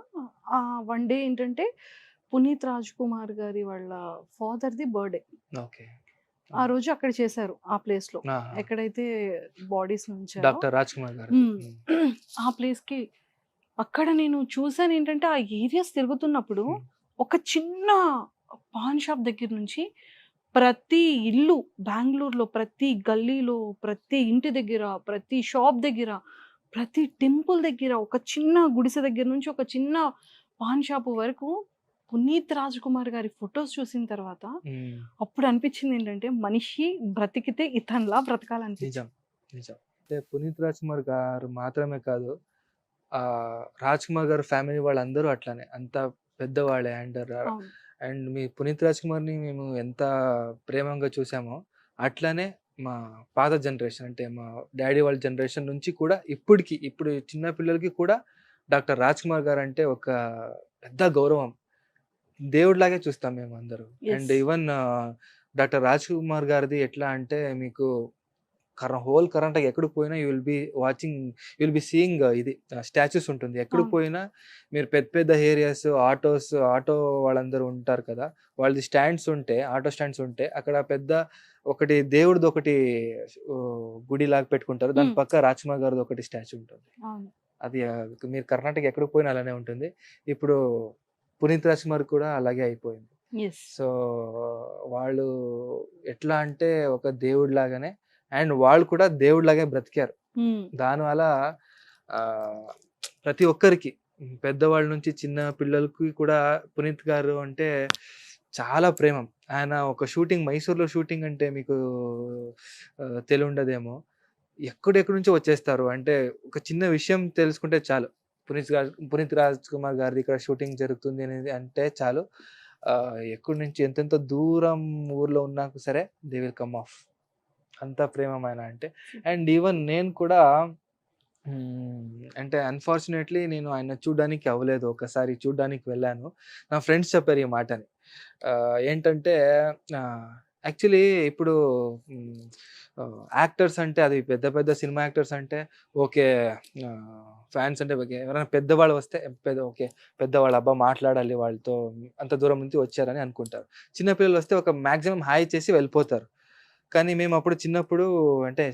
వన్ డే ఏంటంటే పునీత్ రాజ్ కుమార్ గారి వాళ్ళ ఫాదర్ది బర్త్డే. ఓకే. ఆ రోజు అక్కడ చేశారు, ఆ ప్లేస్ లో ఎక్కడైతే బాడీస్ నుంచి డాక్టర్ రాజ్ కుమార్ గారు. ఆ ప్లేస్ కి అక్కడ నేను చూసాను ఏంటంటే ఆ ఏరియాస్ తిరుగుతున్నప్పుడు ఒక చిన్న పాన్ షాప్ దగ్గర నుంచి ప్రతి ఇల్లు బెంగళూరులో, ప్రతి గల్లీలో, ప్రతి ఇంటి దగ్గర, ప్రతి షాప్ దగ్గర, ప్రతి టెంపుల్ దగ్గర, ఒక చిన్న గుడిసె దగ్గర నుంచి ఒక చిన్న పాన్ షాప్ వరకు పునీత్ రాజ్ కుమార్ గారి ఫొటోస్ చూసిన తర్వాత అప్పుడు అనిపించింది ఏంటంటే మనిషి బ్రతికితే ఇతనిలా బ్రతకాలనిపించింది. నిజం నిజం. అంటే పునీత్ రాజ్ కుమార్ గారు మాత్రమే కాదు, రాజ్ కుమార్ గారు ఫ్యామిలీ వాళ్ళందరూ అట్లానే అంత పెద్దవాళ్ళే. అండ్ మీ పునీత్ రాజ్ కుమార్ని మేము ఎంత ప్రేమంగా చూసామో అట్లానే మా పాత జనరేషన్ అంటే మా డాడీ వాళ్ళ జనరేషన్ నుంచి కూడా ఇప్పుడు చిన్న పిల్లలకి కూడా డాక్టర్ రాజ్ కుమార్ గారు అంటే ఒక పెద్ద గౌరవం, దేవుడిలాగే చూస్తాం మేము అందరూ. And even doctor Raj Kumar గారిది ఎట్లా అంటే మీకు హోల్ కర్ణాటక ఎక్కడ పోయినా యూ విల్ బి సీయింగ్ ఇది స్టాచ్యూస్ ఉంటుంది. ఎక్కడ పోయినా మీరు పెద్ద పెద్ద ఏరియాస్ ఆటో వాళ్ళందరూ ఉంటారు కదా, వాళ్ళది స్టాండ్స్ ఉంటే, ఆటో స్టాండ్స్ ఉంటే అక్కడ పెద్ద ఒకటి దేవుడిది ఒకటి గుడి లాగా పెట్టుకుంటారు, దాని పక్క రాజ్ కుమార్ గారిది ఒకటి స్టాచ్యూ ఉంటుంది. అది మీరు కర్ణాటక ఎక్కడ పోయినా అలానే ఉంటుంది. ఇప్పుడు పునీత్ రాజ్ కుమార్ కూడా అలాగే అయిపోయింది. సో వాళ్ళు ఎట్లా అంటే ఒక దేవుడి లాగానే, అండ్ వాళ్ళు కూడా దేవుడిలాగే బ్రతికారు. దానివల్ల ప్రతి ఒక్కరికి పెద్దవాళ్ళ నుంచి చిన్న పిల్లలకి కూడా పునీత్ గారు అంటే చాలా ప్రేమం. ఆయన ఒక షూటింగ్ మైసూర్లో షూటింగ్ అంటే మీకు తెలియదేమో, ఎక్కడెక్కడి నుంచో వచ్చేస్తారు. అంటే ఒక చిన్న విషయం తెలుసుకుంటే చాలు, పునీత్ రాజ్ కుమార్ గారిది ఇక్కడ షూటింగ్ జరుగుతుంది అనేది అంటే చాలు, ఎక్కడి నుంచి ఎంతెంత దూరం ఊర్లో ఉన్నా సరే దే విల్ కమ్ ఆఫ్. అంత ప్రేమమైన అంటే. అండ్ ఈవెన్ నేను కూడా అంటే అన్ఫార్చునేట్లీ నేను ఆయన చూడడానికి అవ్వలేదు. ఒకసారి చూడడానికి వెళ్ళాను, నా ఫ్రెండ్స్ చెప్పారు ఈ మాటని. ఏంటంటే యాక్చువల్లీ ఇప్పుడు యాక్టర్స్ అంటే అది పెద్ద పెద్ద సినిమా యాక్టర్స్ అంటే ఓకే, ఫ్యాన్స్ అంటే ఓకే, ఎవరైనా పెద్దవాళ్ళు వస్తే ఓకే, పెద్దవాళ్ళు అబ్బా మాట్లాడాలి వాళ్ళతో, అంత దూరం నుంచి వచ్చారని అనుకుంటారు. చిన్నపిల్లలు వస్తే ఒక మ్యాక్సిమం హాయ్ చేసి వెళ్ళిపోతారు. కానీ మేము అప్పుడు చిన్నప్పుడు అంటే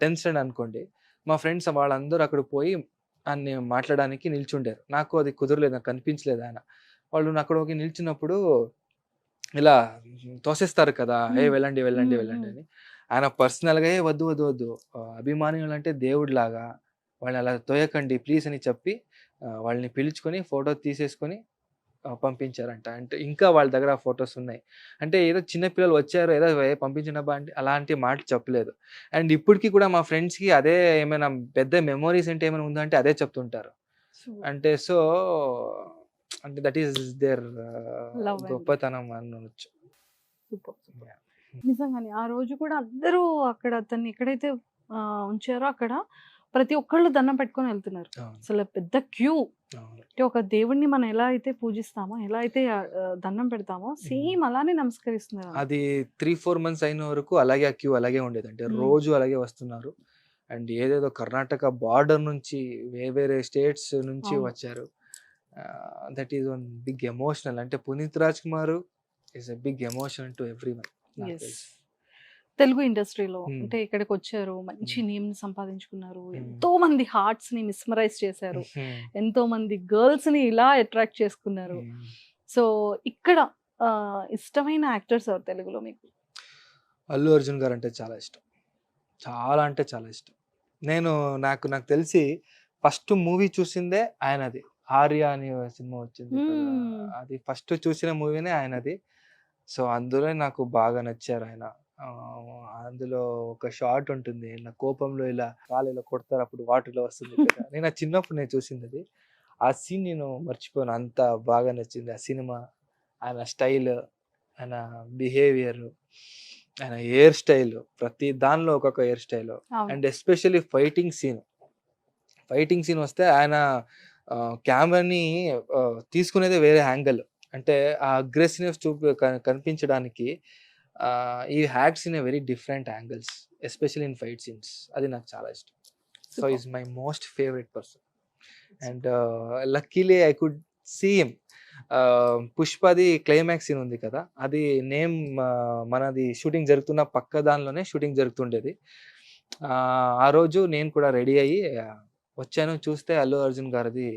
10th స్టాండర్డ్ అనుకోండి, మా ఫ్రెండ్స్ వాళ్ళందరూ అక్కడ పోయి అన్ని మాట్లాడడానికి నిల్చుండారు. నాకు అది కుదరలేదు, నాకు కనిపించలేదు ఆయన. వాళ్ళు అక్కడ పోయి నిల్చున్నప్పుడు ఇలా తోసేస్తారు కదా, ఏ వెళ్ళండి వెళ్ళండి వెళ్ళండి అని. ఆయన పర్సనల్గా వద్దు వద్దు వద్దు, అభిమానులు అంటే దేవుడిలాగా వాళ్ళని అలా తోయకండి ప్లీజ్ అని చెప్పి వాళ్ళని పిలుచుకొని ఫోటో తీసేసుకొని పంపించారంట. అంటే ఇంకా వాళ్ళ దగ్గర ఫొటోస్ ఉన్నాయి. అంటే ఏదో చిన్న పిల్లలు వచ్చారు ఏదో పంపించినబ్బా అంటే అలాంటి మాటలు చెప్పలేదు. అండ్ ఇప్పటికి కూడా మా ఫ్రెండ్స్కి అదే ఏమైనా పెద్ద మెమోరీస్ అంటే ఏమైనా ఉందంటే అదే చెప్తుంటారు. అంటే సో అంటే that is there Love and- గొప్పతనం అనొచ్చు. సూపర్ నిజంగానే ఆ రోజు కూడా అందరూ అక్కడ అతన్ని ఎక్కడైతే ఉంచారో అక్కడ ప్రతి ఒక్కళ్ళు దండం పెట్టుకొని వెళ్తున్నారు. అవును, అసలు పెద్ద క్యూ. అవును. అంటే ఒక దేవుడిని మనం ఎలా అయితే పూజిస్తామో, ఎలా అయితే దండం పెడతామో సేమ్ అలానే నమస్కరిస్తున్నారు. అది 3-4 మంత్స్ అయిన వరకు అలాగే ఆ క్యూ అలాగే ఉండేది. అంటే రోజు అలాగే వస్తున్నారు. అండ్ ఏదేదో కర్ణాటక బార్డర్ నుంచి వేరే స్టేట్స్ నుంచి అవును. వచ్చారు. That is one big emotional. అంటే Puneeth Raj Kumar is a big emotion to everyone. Yes. Telugu ఇండస్ట్రీలో Hmm. అంటే ఇక్కడికి వచ్చారు, మంచి నేమ్ సంపాదించుకున్నారు, Hmm. ఎంతో మంది హార్ట్స్ ని మిస్మరైజ్ చేశారు, ఎంతో మంది గర్ల్స్ ని ఇలా అట్రాక్ట్ చేసుకున్నారు. సో ఇక్కడ ఇష్టమైన యాక్టర్స్ ఎవరు తెలుగులో మీకు? అల్లు అర్జున్ గారు అంటే చాలా ఇష్టం, చాలా అంటే చాలా ఇష్టం. నాకు తెలిసి ఫస్ట్ మూవీ చూసిందే ఆయనది. ఆర్య అనే సినిమా వచ్చింది కదా, అది ఫస్ట్ చూసిన మూవీనే ఆయనది. సో అందులో నాకు బాగా నచ్చారు ఆయన. అందులో ఒక షాట్ ఉంటుంది, నా కోపంలో ఇలా కాలు ఇలా కొడతారు, అప్పుడు వాటర్లో వస్తుంది కదా. నేను చిన్నప్పుడు నేను చూసింది అది. ఆ సీన్ నేను మర్చిపోను, అంత బాగా నచ్చింది ఆ సినిమా. ఆయన స్టైల్, ఆయన బిహేవియర్, ఆయన హెయిర్ స్టైల్, ప్రతి దానిలో ఒక్కొక్క hair style. And especially fighting scene వస్తే ఆయన కెమెరాని తీసుకునేదే వేరే యాంగిల్. అంటే ఆ అగ్రెసివ్నెస్ కనిపించడానికి ఈ hacks in very different angles, especially in fight scenes. అది నాకు చాలా ఇష్టం. So is my most favourite person. And luckily I could see him. పుష్పది క్లైమాక్స్ సీన్ ఉంది కదా, అది మనది షూటింగ్ జరుగుతున్న పక్క దానిలోనే షూటింగ్ జరుగుతుండేది. ఆ రోజు నేను కూడా రెడీ అయ్యి వచ్చాను. చూస్తే అల్లు అర్జున్ గారిది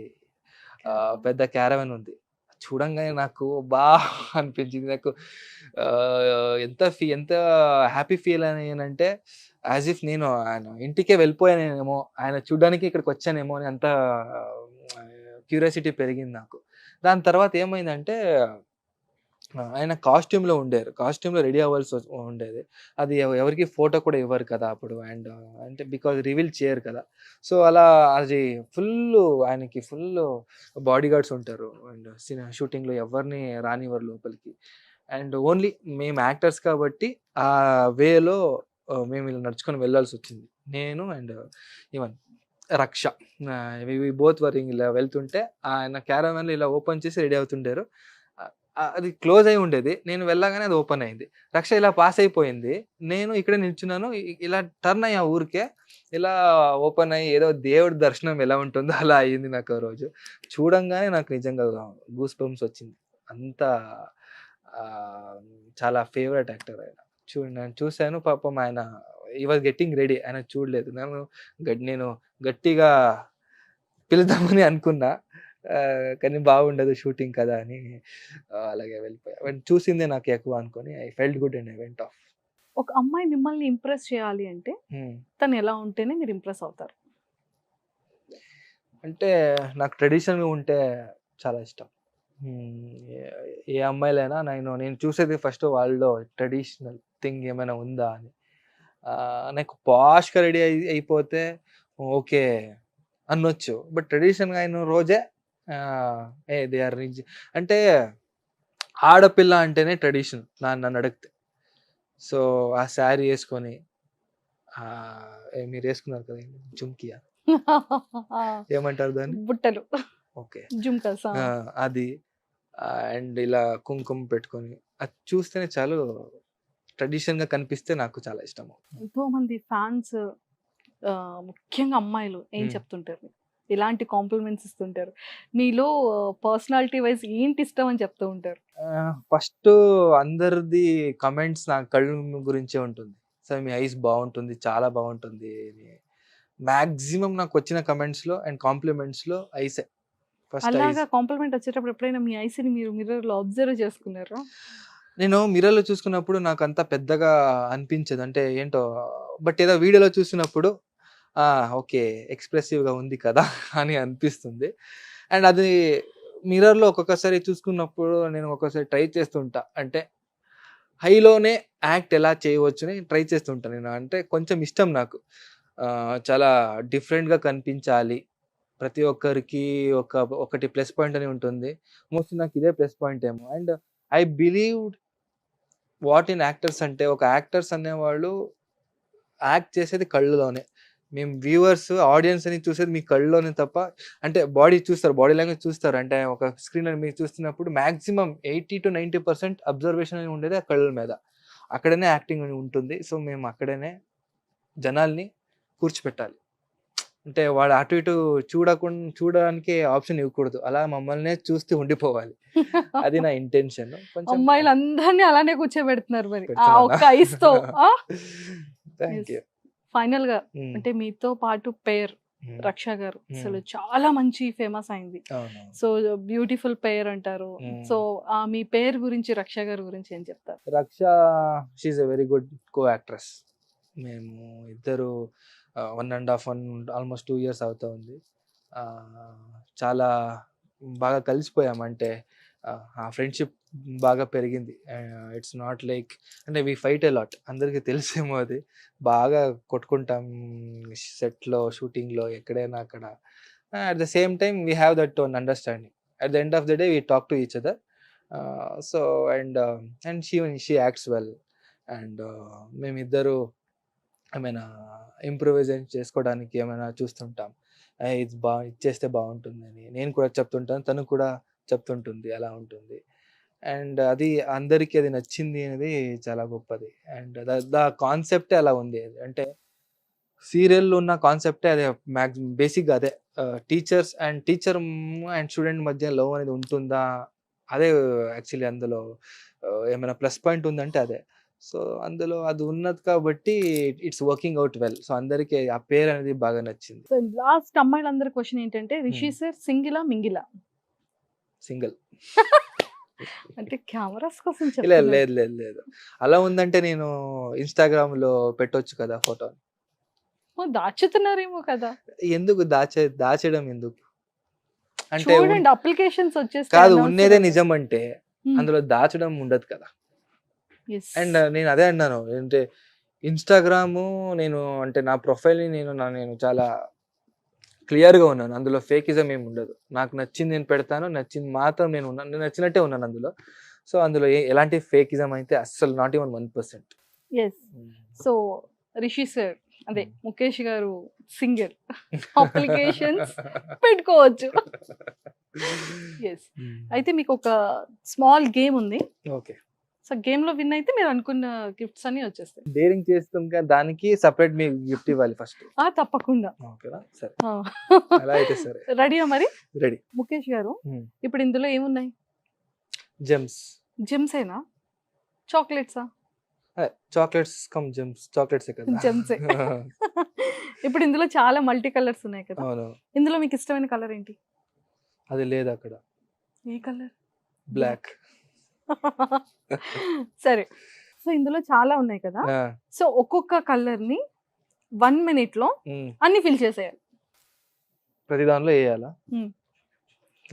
పెద్ద క్యారవెన్ ఉంది. చూడంగానే నాకు అనిపించింది. నాకు ఎంత హ్యాపీ ఫీల్ అయ్యానంటే యాజ్ ఇఫ్ నేను ఆయన ఇంటికే వెళ్ళిపోయానేమో, ఆయన చూడడానికి ఇక్కడికి వచ్చానేమో అని అంత క్యూరియాసిటీ పెరిగింది నాకు. దాని తర్వాత ఏమైందంటే ఆయన కాస్ట్యూమ్లో రెడీ అవ్వాల్సి ఉండేది. అది ఎవరికి ఫోటో కూడా ఇవ్వరు కదా అప్పుడు. అండ్ అంటే బికాజ్ రివీల్ చేయరు కదా. సో అలా అది ఆయనకి ఫుల్ బాడీ గార్డ్స్ ఉంటారు. అండ్ షూటింగ్లో ఎవరిని రానివ్వరు లోపలికి. అండ్ ఓన్లీ మేము యాక్టర్స్ కాబట్టి ఆ వేలో మేము ఇలా నడుచుకొని వెళ్ళాల్సి వచ్చింది. నేను అండ్ ఈవెన్ రక్ష, బోత్ వర్ ఇలా వెళ్తుంటే ఆయన క్యారవాన్లో ఇలా ఓపెన్ చేసి రెడీ అవుతుంటారు. అది క్లోజ్ అయి ఉండేది, నేను వెళ్ళగానే అది ఓపెన్ అయింది. రక్ష ఇలా పాస్ అయిపోయింది, నేను ఇక్కడే నిల్చున్నాను. ఇలా టర్న్ అయ్యా ఊరికే, ఇలా ఓపెన్ అయ్యి ఏదో దేవుడి దర్శనం ఎలా ఉంటుందో అలా అయ్యింది నాకు ఆ రోజు. చూడంగానే నాకు నిజంగా గూస్ బంప్స్ వచ్చింది. అంత చాలా ఫేవరెట్ యాక్టర్ ఆయన. నేను చూశాను, పాపం ఆయన ఈ వాజ్ గెట్టింగ్ రెడీ, ఆయన చూడలేదు. నేను గట్టిగా పిలుద్దామని అనుకున్నా, కానీ బాగుండదు షూటింగ్ కదా అని అలాగే వెళ్ళిపోయా. చూసిందే నాకు ఎక్కువ అనుకొని I felt good and I went off. ఒక అమ్మాయి మిమ్మల్ని ఇంప్రెస్ చేయాలి అంటే తను ఎలా ఉంటేనే మీరు ఇంప్రెస్ అవుతారు? అంటే నాకు ట్రెడిషనల్గా ఉంటే చాలా ఇష్టం. ఏ అమ్మాయిలైనా నేను చూసేది ఫస్ట్ వాళ్ళలో ట్రెడిషనల్ థింగ్ ఏమైనా ఉందా అని. నాకు పాష్గా రెడీ అయిపోతే ఓకే అనొచ్చు, బట్ ట్రెడిషనల్గా అయిన రోజే దే ఆర్ రిచ్. అంటే ఆడపిల్ల అంటేనే ట్రెడిషన్ నన్ను అడిగితే. సో ఆ శారీ వేసుకొని మీరు వేసుకున్నారు కదా జుమ్కియా ఏమంటారు దాన్ని, బుట్టలు, ఓకే జుమ్కస్, అది అండ్ ఇలా కుంకుమ పెట్టుకొని అది చూస్తేనే చాలు ట్రెడిషన్ గా కనిపిస్తే నాకు చాలా ఇష్టము. ఎంతో మంది ఫ్యాన్స్ ముఖ్యంగా అమ్మాయిలు ఏం Hmm. చెప్తుంటారు, ఇలాంటి కాంప్లిమెంట్స్ ఇస్తుంటారు, మీలో పర్సనాలిటీ వైజ్ ఏంటి ఇష్టం అని చెప్తూ ఉంటారు. ఫస్ట్ అందరిది కమెంట్స్ నా కళ్ళు గురించే ఉంటుంది. సో మీ ఐస్ బాగుంటుంది, చాలా బాగుంటుంది అని. మాక్సిమం నాకు వచ్చిన కమెంట్స్ లో అండ్ కాంప్లిమెంట్స్ లో ఐసే ఫస్ట్. అలాగా కాంప్లిమెంట్ వచ్చేటప్పుడు ఎప్పుడైనా మీ ఐస్ని మీరు మిర్రర్ లో అబ్జర్వ్ చేసుకున్నారా? నేను మిర్రర్లో చూసుకున్నప్పుడు నాకు అంత పెద్దగా అనిపించదు, అంటే ఏంటో. బట్ ఏదో వీడియోలో చూసినప్పుడు ఓకే ఎక్స్ప్రెసివ్గా ఉంది కదా అని అనిపిస్తుంది. అండ్ అది మిర్రర్లో ఒక్కొక్కసారి చూసుకున్నప్పుడు నేను ఒక్కొక్కసారి ట్రై చేస్తుంటా, అంటే హైలోనే యాక్ట్ ఎలా చేయవచ్చు అని ట్రై చేస్తుంటా నేను. అంటే కొంచెం ఇష్టం నాకు, చాలా డిఫరెంట్గా కనిపించాలి, ప్రతి ఒక్కరికి ఒకటి ప్లస్ పాయింట్ అని ఉంటుంది. మోస్ట్లీ నాకు ఇదే ప్లస్ పాయింట్ ఏమో. And I believed what in actors అంటే, ఒక యాక్టర్స్ అనేవాళ్ళు యాక్ట్ చేసేది కళ్ళులోనే. మేము వ్యూవర్స్ ఆడియన్స్ అని చూసేది మీ కళ్ళలోనే తప్ప, అంటే బాడీ చూస్తారు, బాడీ లాంగ్వేజ్ చూస్తారు. అంటే ఒక స్క్రీన్ మీరు చూస్తున్నప్పుడు మాక్సిమం 80 to 90% అబ్జర్వేషన్ అని ఉండేది ఆ కళ్ళ మీద. అక్కడనే యాక్టింగ్ అని ఉంటుంది. సో మేము అక్కడనే జనాల్ని కూర్చోపెట్టాలి, అంటే వాడు అటు ఇటు చూడడానికి ఆప్షన్ ఇవ్వకూడదు, అలా మమ్మల్ని చూస్తూ ఉండిపోవాలి. అది నా ఇంటెన్షన్. అమ్మాయిలు అందరినీ అలానే కూర్చోబెడుతున్నారు మరి ఆ ఒక్క ఐస్ తో. Thank you. ఫైనల్ గా అంటే మీతో పాటు పేర్ రక్ష గారు అసలు చాలా మంచి ఫేమస్ అయింది. సో బ్యూటిఫుల్ పేర్ అంటారు. సో మీ పేరు గురించి రక్ష గారి గురించి ఏం చెప్తారు? Raksha she's a very good co actress. మేము ఇద్దరు 1.5 ఆల్మోస్ట్ 2 years అవుతా ఉంది. చాలా బాగా కలిసిపోయాం, అంటే ఆ ఫ్రెండ్షిప్ బాగా పెరిగింది. ఇట్స్ నాట్ లైక్, అంటే వి ఫైట్ ఎ లాట్, అందరికీ తెలిసేమో అది. బాగా కొట్టుకుంటాం సెట్లో, షూటింగ్లో, ఎక్కడైనా అక్కడ. At the same time we have that one understanding. At the end of the day we talk to each other. So and she acts well. And మేమిద్దరు ఏమైనా ఇంప్రూవైజేషన్ చేసుకోవడానికి ఏమైనా చూస్తుంటాం, ఇది ఇచ్చేస్తే బాగుంటుందని నేను కూడా చెప్తుంటాను, తను కూడా చెప్తుంటుంది, అలా ఉంటుంది. అండ్ అది అందరికీ అది నచ్చింది అనేది చాలా గొప్పది. అండ్ ద కాన్సెప్టే అలా ఉంది. అంటే సీరియల్లో ఉన్న కాన్సెప్టే అదే, మ్యాక్సిమం బేసిక్గా అదే. టీచర్ అండ్ స్టూడెంట్ మధ్య లవ్ అనేది ఉంటుందా, అదే యాక్చువల్లీ అందులో ఏమైనా ప్లస్ పాయింట్ ఉందంటే అదే. సో అందులో అది ఉన్నది కాబట్టి it's working out well. So అందరికి ఆ పేరు అనేది బాగా నచ్చింది. సో లాస్ట్ అమ్మాయిలందరి క్వశ్చన్ ఏంటంటే, రిషి సార్ సింగిలా మింగిలా? సింగిల్. అంటే కెమెరాస్ కోసం లేదు లేదు లేదు లేదు, అలా ఉందంటే నేను ఇన్స్టాగ్రామ్ లో పెట్టొచ్చు కదా ఫోటో. దాచుతున్నారేమో కదా. ఎందుకు దాచడం ఎందుకు, అంటే చూడండి అప్లికేషన్స్ వచ్చేసి కాదు, ఉన్నదే నిజం అంటే అందులో దాచడం ఉండదు కదా. అండ్ నేను అదే అన్నాను, అంటే ఇన్స్టాగ్రాము నేను, అంటే నా ప్రొఫైల్ని నేను చాలా క్లియర్గా ఉన్నాను, అందులో ఫేకిజం ఏమి ఉండదు. నాకు నచ్చింది నేను పెడతాను, నచ్చింది మాత్రం నేను నచ్చినట్టే ఉన్నాను అందులో. సో అందులో ఎలాంటి ఫేకిజం అయితే అస్సలు not even 1%. So Rishi sir అదే ముఖేష్ గారు సింగిల్, అప్లికేషన్స్ పెట్టుకోవచ్చు. అయితే మీకు ఒక స్మాల్ గేమ్ ఉంది. ఓకే. సో గేమ్ లో విన్ అయితే మీరు అనుకున్న గిఫ్ట్స్ అన్ని వచ్చేస్తాయి. డేరింగ్ చేస్తుంటే దానికి సపరేట్ మీకు గిఫ్ట్ ఇవ్వాలి ఫస్ట్. తప్పకుండా. ఓకేనా, సరే. అలా అయితే సరే. రెడీయా మరి? రెడీ. ముఖేష్ గారు ఇప్పుడు ఇందులో ఏమున్నాయి? జెమ్స్ ఏనా, చాక్లెట్సా? చాక్లెట్స్ కమ్ జెమ్స్, చాక్లెట్స్ కదా. జెమ్సే. ఇప్పుడు ఇందులో చాలా మల్టీ కలర్స్ ఉన్నాయి కదా. అవును. ఇందులో మీకు ఇష్టమైన కలర్ ఏంటి? అది లేదు అక్కడ. ఏ కలర్? బ్లాక్. సరే, సో ఇందులో చాలా ఉన్నాయి కదా. సో ఒక్కొక్క కలర్ ని 1 minute లో అన్ని ఫిల్ చేసేయాలి. ప్రతి దానిలో వేయాలా?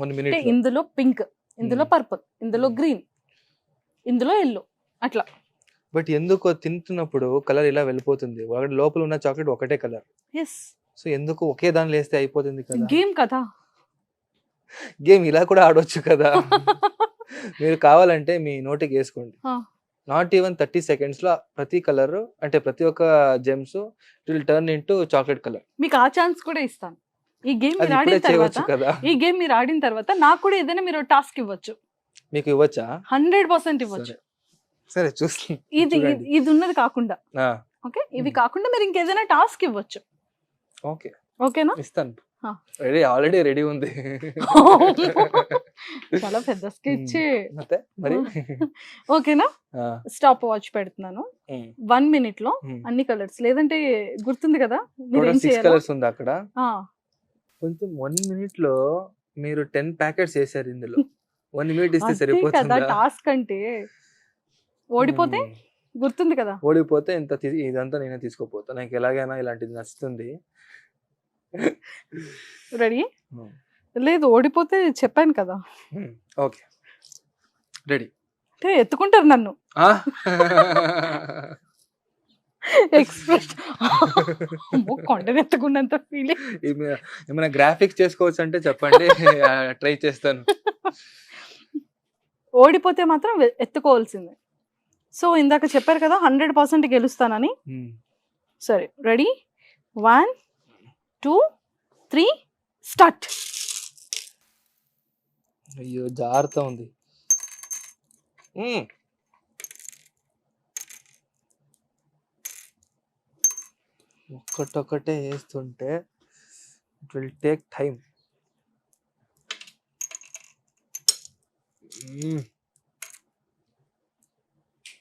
1 minute. ఇందులో పింక్, ఇందులో పర్పుల్, ఇందులో గ్రీన్, ఇందులో ఎల్లో, అట్లా. బట్ ఎందుకో తింటున్నప్పుడు కలర్ ఇలా వెళ్ళిపోతుంది, లోపల ఉన్న చాక్లెట్ ఒకటే కలర్. సో ఎందుకు ఒకే దానిలో వేస్తే అయిపోతుంది కదా. గేమ్ కదా, గేమ్ ఇలా కూడా ఆడొచ్చు కదా. మీరు కావాలంటే మీ నోటికి వేసుకోండి, నాట్ ఈవెన్ 30 seconds లో ప్రతి కలర్, అంటే ప్రతి ఒక్క gems it will turn into chocolate colour. మీకు ఆ ఛాన్స్ కూడా ఇస్తాను. ఈ గేమ్ మీరు ఆడిన తర్వాత నాకు కూడా ఏదైనా మీరు టాస్క్ ఇవ్వచ్చు. మీకు ఇవ్వచ్చా? 100% ఇవ్వచ్చు. సరే చూస్తాను. ఇది చూడండి. ఇది ఉన్నది కాకుండా ఆ, ఓకే, ఇవి కాకుండా మీరు ఇంకేదైనా టాస్క్ ఇవ్వచ్చు. ఓకే ఓకేనా? ఇస్తాను. ఆ. ఆల్రెడీ రెడీ ఉంది. చాలా పెద్ద స్కెచ్. ಮತ್ತೆ మరి ఓకేనా? ఆ, స్టాప్ వాచ్ పెడుతున్నాను. ఉమ్, 1 minute లో ఉమ్. అన్ని కలర్స్, లేదంటే గుర్తుంది కదా మీరు టోటల్ ఏం 6 చేయాలి. కలర్స్ ఉంది అక్కడ. కొంచెం 1 minute లో మీరు 10 ప్యాకెట్స్ వేసారు ఇందులో. 1 minute ఇస్తే అదే కదా సరిపోతుందా? టాస్క్ అంటే. ఓడిపోతే ఉమ్, గుర్తుంది కదా. ఓడిపోతే ఇదంతా నేనే తీసుకోపోతా. నాకు ఎలాగైనా ఇలాంటిది నచ్చుతుంది. రెడీ? లేదు, ఓడిపోతే చెప్పాను కదా, ఓకే రెడీ. అంటే ఎత్తుకుంటారు నన్ను. ఎక్స్ప్రెస్ కొండను ఎత్తుకున్నంత ఫీలింగ్. ఏమైనా గ్రాఫిక్స్ చేసుకోవచ్చు అంటే చెప్పండి, ట్రై చేస్తాను. ఓడిపోతే మాత్రం ఎత్తుకోవాల్సిందే. సో ఇందాక చెప్పారు కదా 100% గెలుస్తానని. ఉమ్, సరే రెడీ? 1 2 3 స్టార్ట్. అయ్యో జాగ్రత్త ఉంది. ఉమ్, ఒక్కటొక్కటే వేస్తుంటే ఇట్ విల్ టేక్ టైం.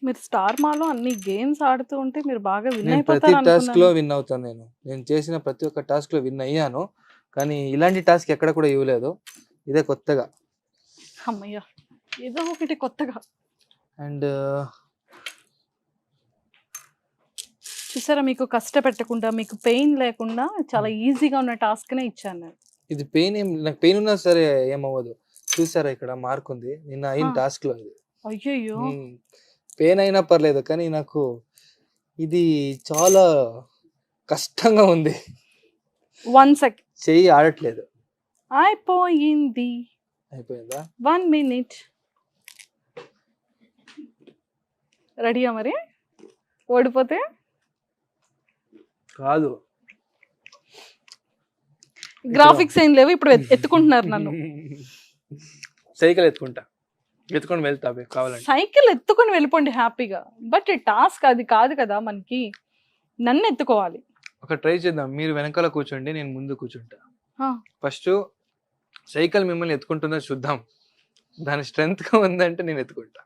మీరు స్టార్ మాలో అన్ని గేమ్స్ ఆడుతూ ఉంటే మీరు బాగా విన్ నేను ప్రతి అయిపోతారు టాస్క్ లో అనుకున్నాను. విన్ అవుతాను. నేను చేసిన ప్రతి ఒక్క టాస్క్ లో విన్ అయ్యాను, కానీ ఇలాంటి టాస్క్ ఎక్కడ కూడా ఇవ్వలేదు. ఇదే కొత్తగా. అమ్మయ్య, ఏదో ఒకటి కొత్తగా. అండ్ చూసారా, మీకు కష్టపెట్టకుండా, మీకు పెయిన్ లేకుండా చాలా ఈజీగా ఉన్న టాస్క్ నే ఇచ్చాను నేను. ఇది నాకు పెయిన్ ఉన్నా సరే ఏమవ్వదు. చూసారా ఇక్కడ మార్క్ ఉంది, నిన్న అయిన ఆ. టాస్క్ లో ఇది. అయ్యయ్యో, పెయిన్ అయినా పర్లేదు, కానీ నాకు ఇది చాలా కష్టంగా ఉంది. 1 second చెయ్యి ఆడట్లేదు. అయిపోయింది. అయిపోయిందా? 1 minute. రెడీయా మరి? ఓడిపోతే కాదు, గ్రాఫిక్స్ ఏం లేవు, ఇప్పుడు ఎత్తుకుంటున్నారు నన్ను. సైకిల్ ఎత్తుకొని వెళ్తా కావాలంటే. సైకిల్ ఎత్తుకొని వెళ్ళిపోండి హ్యాపీగా, బట్ టాస్క్ అది కాదు కదా మనకి, నన్ను ఎత్తుకోవాలి. ఒక ట్రై చేద్దాం. మీరు వెనకాల కూర్చోండి, నేను ముందు కూర్చుంటా. ఆ. ఫస్ట్ సైకిల్ మిమ్మల్ని ఎత్తుకుంటుందో చూద్దాం. దాని స్ట్రెంగ్త్ గా ఉందంటే నేను ఎత్తుకుంటా.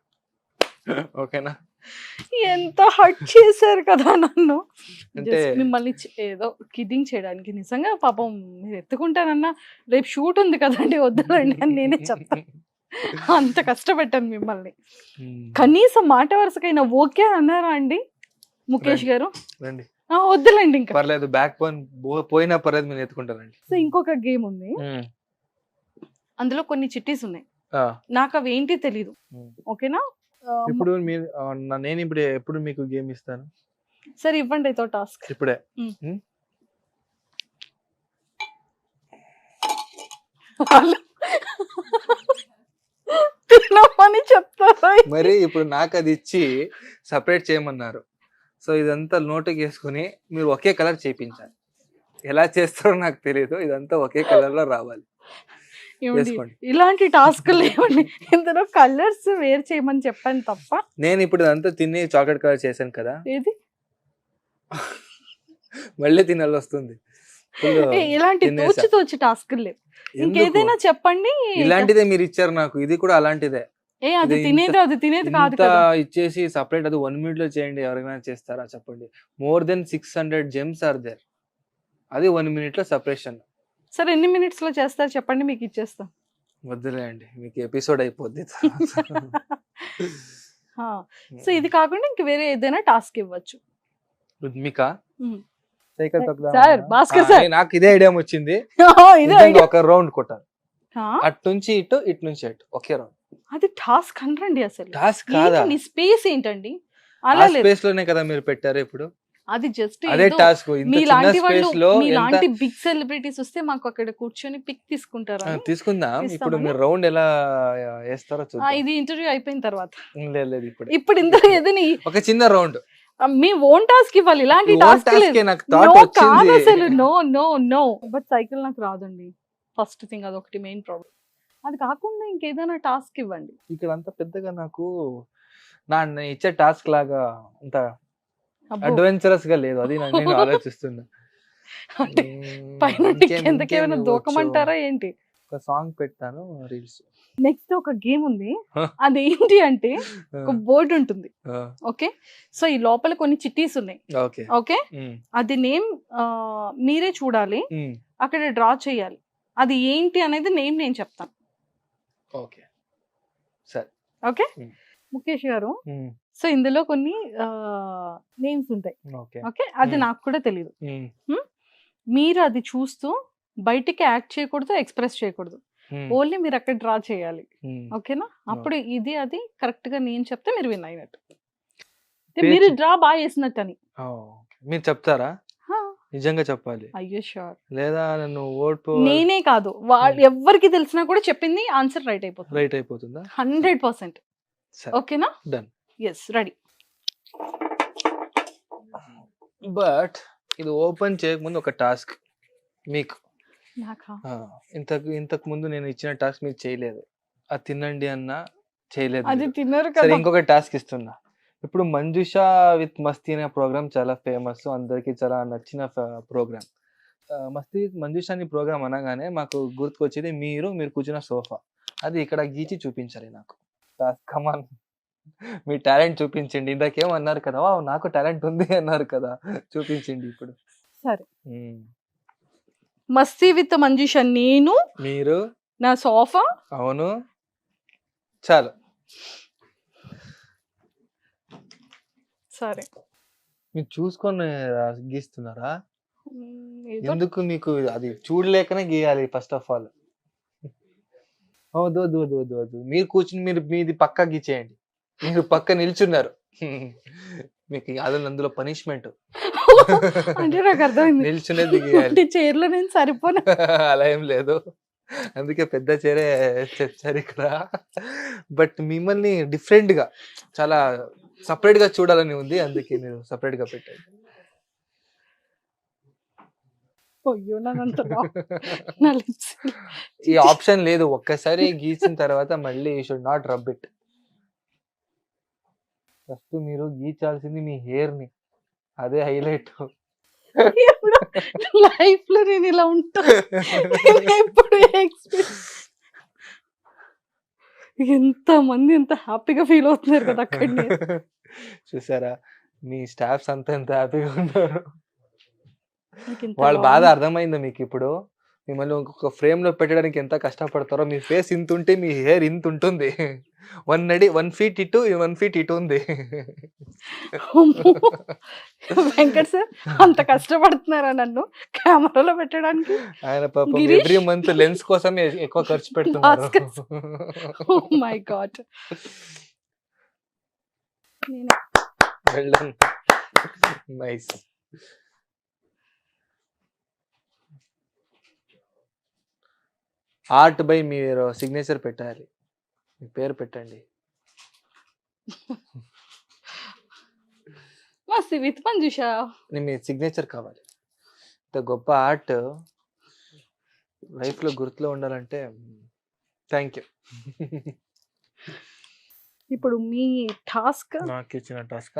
ఓకేనా? ఎంత హర్ట్ చేశారు కదా నన్ను. అంటే Just మిమ్మల్ని ఏదో కిడ్డింగ్ చేయడానికి. నిజంగా పాపం మీరు ఎత్తుకుంటానన్నా రేపు షూట్ ఉంది కదండి, వద్దులండి అని నేనే చెప్తాను. అంత కష్టపెట్టాను మిమ్మల్ని. కనీసం మాట వరుసకైనా ఓకే అన్నారా అండి ముఖేష్ గారు? రండి, వద్దులండి ఇంకా. పర్లేదు, బ్యాక్ పోయినా పర్లేదు, నేను ఎత్తుకుంటానండి. సో ఇంకొక గేమ్ ఉంది, అందులో కొన్ని చిట్టీస్ ఉన్నాయి. ఆ, నాకు అవి ఏంటి తెలీదు. ఉమ్. ఓకేనా? ఇప్పుడు మీరు నేను ఇప్పుడు ఎప్పుడు మీకు గేమ్ ఇస్తాను? సరే ఇవ్వండి అయితే టాస్క్. ఇప్పుడే. ఉమ్. ఉమ్. వాళ్ళు తినమని చెప్తారా? మరి ఇప్పుడు నాకు అది ఇచ్చి సపరేట్ చేయమన్నారు. సో ఇదంతా నోటుకి వేసుకుని మీరు ఒకే కలర్ చేయించాలి. ఎలా చేస్తారో నాకు తెలియదు, ఇదంతా ఒకే కలర్ లో రావాలి. ఏమండి, వేసుకోండి. ఇలాంటి టాస్క్ లేవండి. ఇందులో కలర్స్ వేరు చేయమని చెప్పాను తప్ప. నేను ఇప్పుడు ఇదంతా తిని చాక్లెట్ కలర్ చేశాను కదా, ఏది మళ్ళీ తినాలి వస్తుంది. Full ఇలాంటి తినేసా. తోచి టాస్క్ లేవు. ఎందుకు? ఇంకేదైనా చెప్పండి. ఇలాంటిదే మీరు ఇచ్చారు నాకు, ఇది కూడా అలాంటిదే. అది ఇది తినేది అది తినేది కాదు ఇంత కదా. ఇచ్చేసి సపరేట్ అది 1 minute లో చేయండి, ఎవరైనా చేస్తారా చెప్పండి? More than 600 gems are there. అది 1 minute లో సపరేషన్. సరే ఎన్ని మినిట్స్ లో చేస్తారు చెప్పండి, మీకు ఇచ్చేస్తా. వద్దులేండి, మీకు ఎపిసోడ్ అయిపోద్ది. సో ఇది కాకుండా ఇంక వేరే ఏదైనా టాస్క్ ఇవ్వచ్చు. Rudmika um. Cycle sir, Bhaskar sir. నాకు ఇదే ఐడియా వచ్చింది. ఇదే నిజంగా idea. ఒక రౌండ్ కొట్టాలి, ఆ, అటు నుంచి ఇటు, ఇటు నుంచి అటు, ఒకే రౌండ్. అది టాస్క్ అనరండి అసలు. టాస్క్ కాదా? స్పేస్ ఏంటండి? ఆ అలా లేదు, స్పేస్ లోనే కదా మీరు పెట్టారు ఇప్పుడు. అది జస్ట్ అదే టాస్క్. ఇంత చిన్న మీలాంటి వాళ్ళు, స్పేస్ లో ఎంత మీలాంటి బిగ్ సెలబ్రిటీస్ వస్తే మాకు అక్కడ కూర్చొని పిక్ తీసుకుంటారా? తీసుకుందాం. ఇప్పుడు ఇస్తామని. మీరు రౌండ్ ఎలా వేస్తారో చూద్దాం. ఇది ఇంటర్వ్యూ అయిపోయిన తర్వాత. లేదు లేదు, ఇప్పుడు ఇప్పుడు ఇందులో ఏదని ఒక చిన్న రౌండ్. మీ ఓన్ టాస్క్ ఇవ్వాలి, ఇలాంటి టాస్క్ లేదు. నాకు థాట్ No, కాదు వచ్చింది. అసలు. No no no. But cycle నాకు రాదండి, ఫస్ట్ థింగ్, అదొకటి మెయిన్ ప్రాబ్లం. అది కాకుండా ఇంకేదైనా టాస్క్ ఇవ్వండి. ఇక్కడ అంత పెద్దగా నాకు నేను ఇచ్చే టాస్క్ లాగా అంత అబ్బో. అడ్వెంచరస్ గా లేదు, అది నేను ఆలోచిస్తున్నా. అంటే పైన కిందకి ఏమైనా దూకమంటారా ఏంటి? ఒక సాంగ్ పెడతాను రీల్స్. నెక్స్ట్ ఒక గేమ్ ఉంది, Huh? అదేంటి అంటే ఒక బోర్డు ఉంటుంది. ఓకే, సో ఈ లోపల కొన్ని చిట్టీస్ ఉన్నాయి. ఓకే. ఓకే, అది నేమ్ మీరే చూడాలి, అక్కడ డ్రా చేయాలి. అది ఏంటి అనేది నేమ్ నేను చెప్తాను. ఓకే సరే. Okay Hmm. ముఖేష్ గారు, సో ఇందులో కొన్ని నేమ్స్ ఉంటాయి. ఓకే. ఓకే, అది Hmm. నాకు కూడా తెలియదు. మీరు అది చూస్తూ బయటికి యాక్ట్ చేయకూడదు, ఎక్స్ప్రెస్ చేయకూడదు, ఓన్లీ మీరు అక్కడ డ్రా చేయాలి. ఓకేనా? అప్పుడు ఇది అది కరెక్ట్ గా నేను చెప్తే మీరు విన్ అయినట్టు, మీరు డ్రా బాగా చేసినట్టు అని. మీరు చెప్తారా? హా. నిజంగా చెప్పాలి అయ్యో షూర్. లేదా నన్ను ఓటు నేనే కాదు, వాళ్ళు ఎవరికి తెలిసినా కూడా చెప్పింది ఆన్సర్ రైట్ అయిపోతుంది. రైట్ అయిపోతుందా? 100%. సరే. ఓకేనా? డన్. Yes, ready. బట్ ఇది ఓపెన్ చేయకముందు ఒక టాస్క్ మీకు. నాకా? ఇంతకు ముందు నేను ఇచ్చిన టాస్క్ మీరు చేయలేదు, అది తినండి అన్న చేయలేదు అది మీరు. తిన్నారు సరే, కదా. ఇంకొక టాస్క్ ఇస్తున్నా. ఇప్పుడు మంజుషా విత్ మస్తీ అనే ప్రోగ్రామ్ చాలా ఫేమస్, అందరికి చాలా నచ్చిన ప్రోగ్రామ్. మస్తీ విత్ మంజుషా అని ప్రోగ్రామ్ అనగానే మాకు గుర్తుకొచ్చేది మీరు కూర్చున్న సోఫా. అది ఇక్కడ గీచి చూపించాలి నాకు. కమాన్, మీ టాలెంట్ చూపించండి. ఇందాకేమన్నారు కదా, "వావ్, నాకు టాలెంట్ ఉంది" అన్నారు కదా, చూపించండి ఇప్పుడు. సరే, మస్తీ విత్ మంజుష, నేను, మీరు, నా సోఫా. అవును, చాలు. సరే, మీరు చూసుకొని గీస్తున్నారా? ఏదో ఎందుకు మీకు అది చూడలేకనే గీయాలి ఫస్ట్ ఆఫ్ ఆల్. వద్దు వద్దు వద్దు వద్దు వద్దు, మీరు కూర్చుని మీది పక్కా గీచేయండి. మీరు పక్క నిల్చున్నారు, మీకు అది అందులో పనిష్మెంట్. అంటే నాకు అర్థమైంది, నిల్చునేది గీయాలి. చైర్లో నేను సరిపోను. అలా ఏం లేదు, అందుకే పెద్ద చీరే తెచ్చారు ఇక్కడ. బట్ మిమ్మల్ని డిఫరెంట్ గా చాలా సపరేట్ గా చూడాలని ఉంది, అందుకే మీరు సపరేట్ గా పెట్టారు. అయ్యో, నానంత ఈ ఆప్షన్ లేదు, ఒక్కసారి గీసిన తర్వాత మళ్ళీ you should not rub it. First మీరు గీచాల్సింది మీ హెయిర్ ని, అదే హైలైట్. లైఫ్ లో నేను ఇలా ఉంటా ఎప్పుడు ఎంత మంది ఎంత హ్యాపీగా ఫీల్ అవుతున్నారు కదా అక్కడ. చూసారా, మీ స్టాఫ్స్ అంతా ఎంత హ్యాపీగా ఉన్నారు. వాళ్ళ బాధ అర్థమైందా మీకు ఇప్పుడు? మిమ్మల్ని ఇంకొక ఫ్రేమ్ లో పెట్టడానికి ఎంత కష్టపడతారో. మీ ఫేస్ ఇంత ఉంటే మీ హెయిర్ ఇంత ఉంటుంది. 1 feet ఇటు 1 feet ఇటు ఉంది. వెంకట్ సార్ అంత కష్టపడుతున్నారా నన్ను కెమెరాలో పెట్టడానికి? ఆయన పాపం గిరీష్? ఎవ్రీ మంత్ లెన్స్ కోసం ఎక్కువ ఖర్చు పెడుతున్నారు. Oh my god. Well done, nice. Art by మీరు సిగ్నేచర్ పెట్టాలి, మీ పేరు పెట్టండి. మస్తీ విత్ మంజుష. మీ సిగ్నేచర్ కావాలి. ఇంత గొప్ప ఆర్ట్ లైఫ్ లో గుర్తులో ఉండాలంటే థ్యాంక్ యూ. ఇప్పుడు మీ టాస్క్. నాకు ఇచ్చిన టాస్క్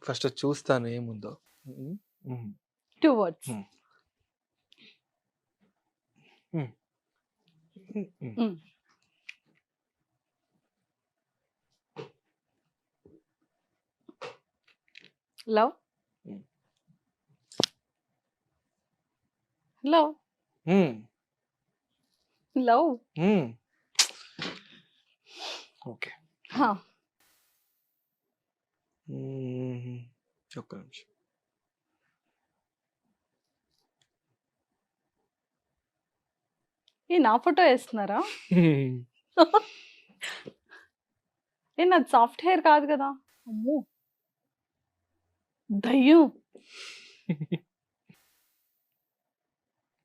ఫస్ట్ చూస్తాను ఏముందో. 2 words. Love. Love. Love. Okay, హా. ఒక్క నిమిషం. ఏ నా ఫోటో వేస్తున్నారా? ఏ నాది సాఫ్ట్ హెయిర్ కాదు కదా. అమ్మో దయ్యం.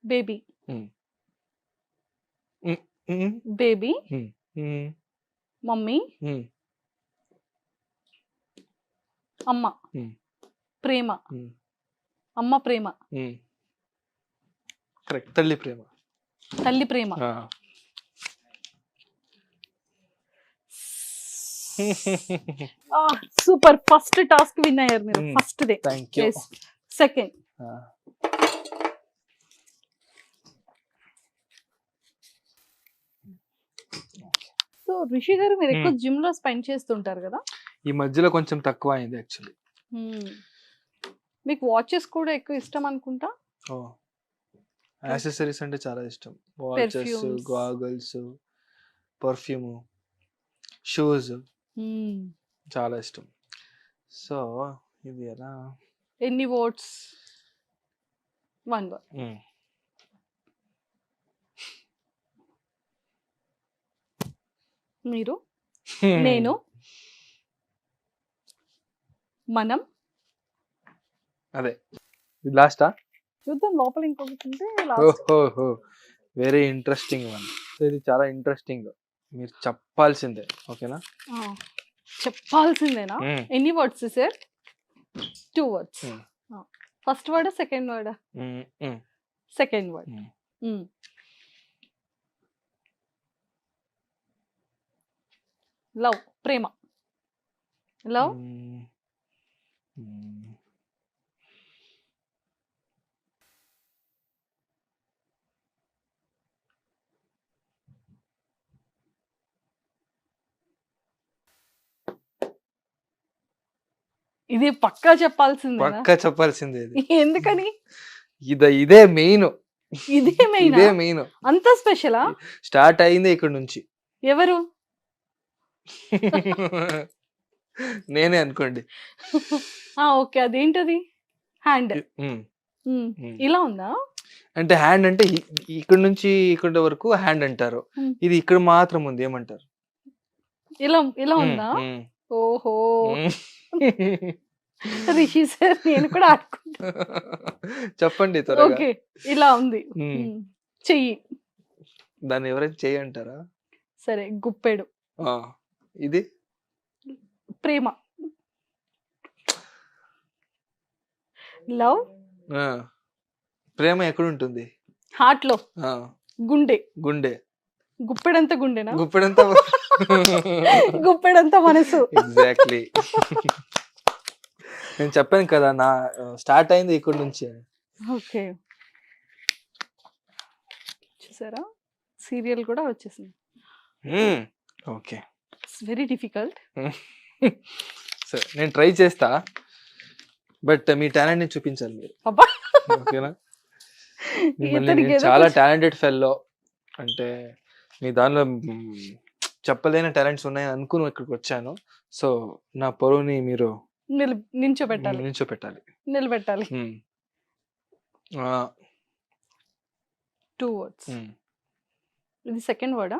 బేబీ. బేబీ. మమ్మీ. అమ్మ. ప్రేమ. అమ్మ ప్రేమ. కరెక్ట్, తల్లి ప్రేమ. తల్లి ప్రేమ. సూపర్, ఫస్ట్ టాస్క్ విన్ అయ్యారు మీరు, first day. Thank you. Second, so Rishi గారు మీరు ఎక్కువ జిమ్ లో స్పెండ్ చేస్తుంటారు కదా. ఈ మధ్యలో కొంచెం తక్కువ అయింది యాక్చువల్లీ. మీకు వాచెస్ కూడా ఎక్కువ ఇష్టం అనుకుంటా. యాక్సెసరీస్ అంటే చాలా ఇష్టం. Watches, Perfumes. Goggles, perfume, shoes చాలా ఇష్టం. సో ఇది ఎలా ఎన్ని వోట్స్? 1 word. మీరు, నేను, మనం. అదే ఇది లాస్టా? చూద్దాం లోపల ఇంకొకటి ఉంటే లాస్ట్. ఓహో, వెరీ ఇంట్రెస్టింగ్ వన్. ఇది చాలా ఇంట్రెస్టింగ్, మీరు చెప్పాల్సిందే. ఓకేనా? చెప్పాల్సిందేనా? మ్మ్. ఎన్ని వర్డ్స్ సార్? 2 words. మ్మ్. First word, second word? Second word. మ్మ్. లవ్, ప్రేమ. లవ్, ఇది పక్కా చెప్పాల్సిందేనా? పక్కా చెప్పాల్సిందే ఇది. ఎందుకని? ఇదే మెయిన్, ఇదే ఇదే మెయిన్. మెయిన్. అంత స్పెషలా? స్టార్ట్ అయింది ఇక్కడ నుంచి. ఎవరు? నేనే అనుకోండి. ఓకే, అదేంటది? హ్యాండ్. ఉమ్, ఉమ్. ఇలా ఉందా? అంటే హ్యాండ్ అంటే ఇక్కడ నుంచి ఇక్కడ వరకు హ్యాండ్ అంటారు. ఉమ్. ఇది ఇక్కడ మాత్రం ఉంది, ఏమంటారు? ఇలా ఇలా ఉమ్, ఉందా? ఉమ్, ఓహో, ఉమ్. రిషి సార్ నేను కూడా ఆడుకుంటా. చెప్పండి త్వరగా. ఓకే, ఇలా ఉంది. ఉమ్. చెయ్యి. దాన్ని ఎవరైనా చేయంటారా? సరే, గుప్పెడు. ఇది ప్రేమ. లవ్, ఆ, ప్రేమ ఎక్కడ ఉంటుంది? హార్ట్ లో. ఆ, గుండె. గుండె. గుప్పెడంత గుండెనా? గుప్పెడంతా. గుప్పెడంత మనసు. ఎగ్జాక్ట్లీ. నేను చెప్పాను కదా, నా స్టార్ట్ అయింది ఇక్కడ నుంచి. ఓకే, చూసారా, సీరియల్ కూడా వచ్చేసింది. Okay, it's very difficult. సరే నేను ట్రై చేస్తా, బట్ మీ టాలెంట్ ని చూపించాలి మీరు. అబ్బా, ఓకేనా? మిమ్మల్ని ఇతనికి నేను ఏదో చాలా కొంచెం- టాలెంటెడ్ ఫెల్లో, అంటే మీ దానిలో చెప్పలేని టాలెంట్స్ ఉన్నాయని అనుకుని ఇక్కడికి వచ్చాను. సో నా పరువుని మీరు నించోబెట్టాలి, నిల్చోపెట్టాలి. నిలబెట్టాలి. 2 words. ఇది సెకండ్ వర్డా?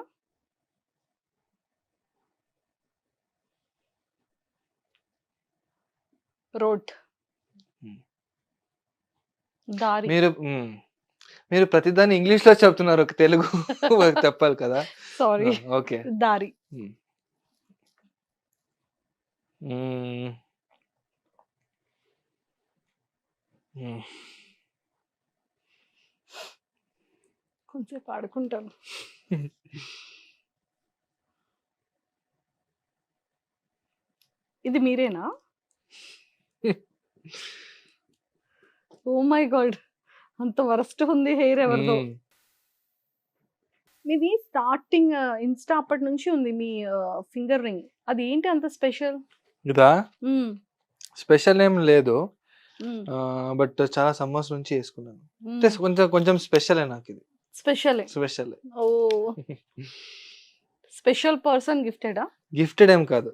రోడ్. Hmm. దారి. మీరు ప్రతిదాన్ని ఇంగ్లీష్ లో చెప్తున్నారు, ఒక తెలుగు చెప్పాలి కదా. సారీ. ఓకే. దారి. కొంచెం ఆడుకుంటాను. ఇది మీరేనా? ఓ మై గాడ్, అంత వరస్ట్ ఉంది హెయిర్ ఎవరిదో. మీది స్టార్టింగ్ ఇన్స్టా అప్పటి నుంచి ఉంది మీ ఫింగర్ రింగ్, అది ఏంటి అంత స్పెషల్? ఇదా స్పెషల్ ఏం లేదు, బట్ చాలా సమ్మర్స్ నుంచి వేసుకున్నాను. అంటే కొంచెం కొంచెం స్పెషల్ నాకు ఇది. Special. Special. Oh, special person గిఫ్టెడా? గిఫ్టెడ్ ఏం కాదు,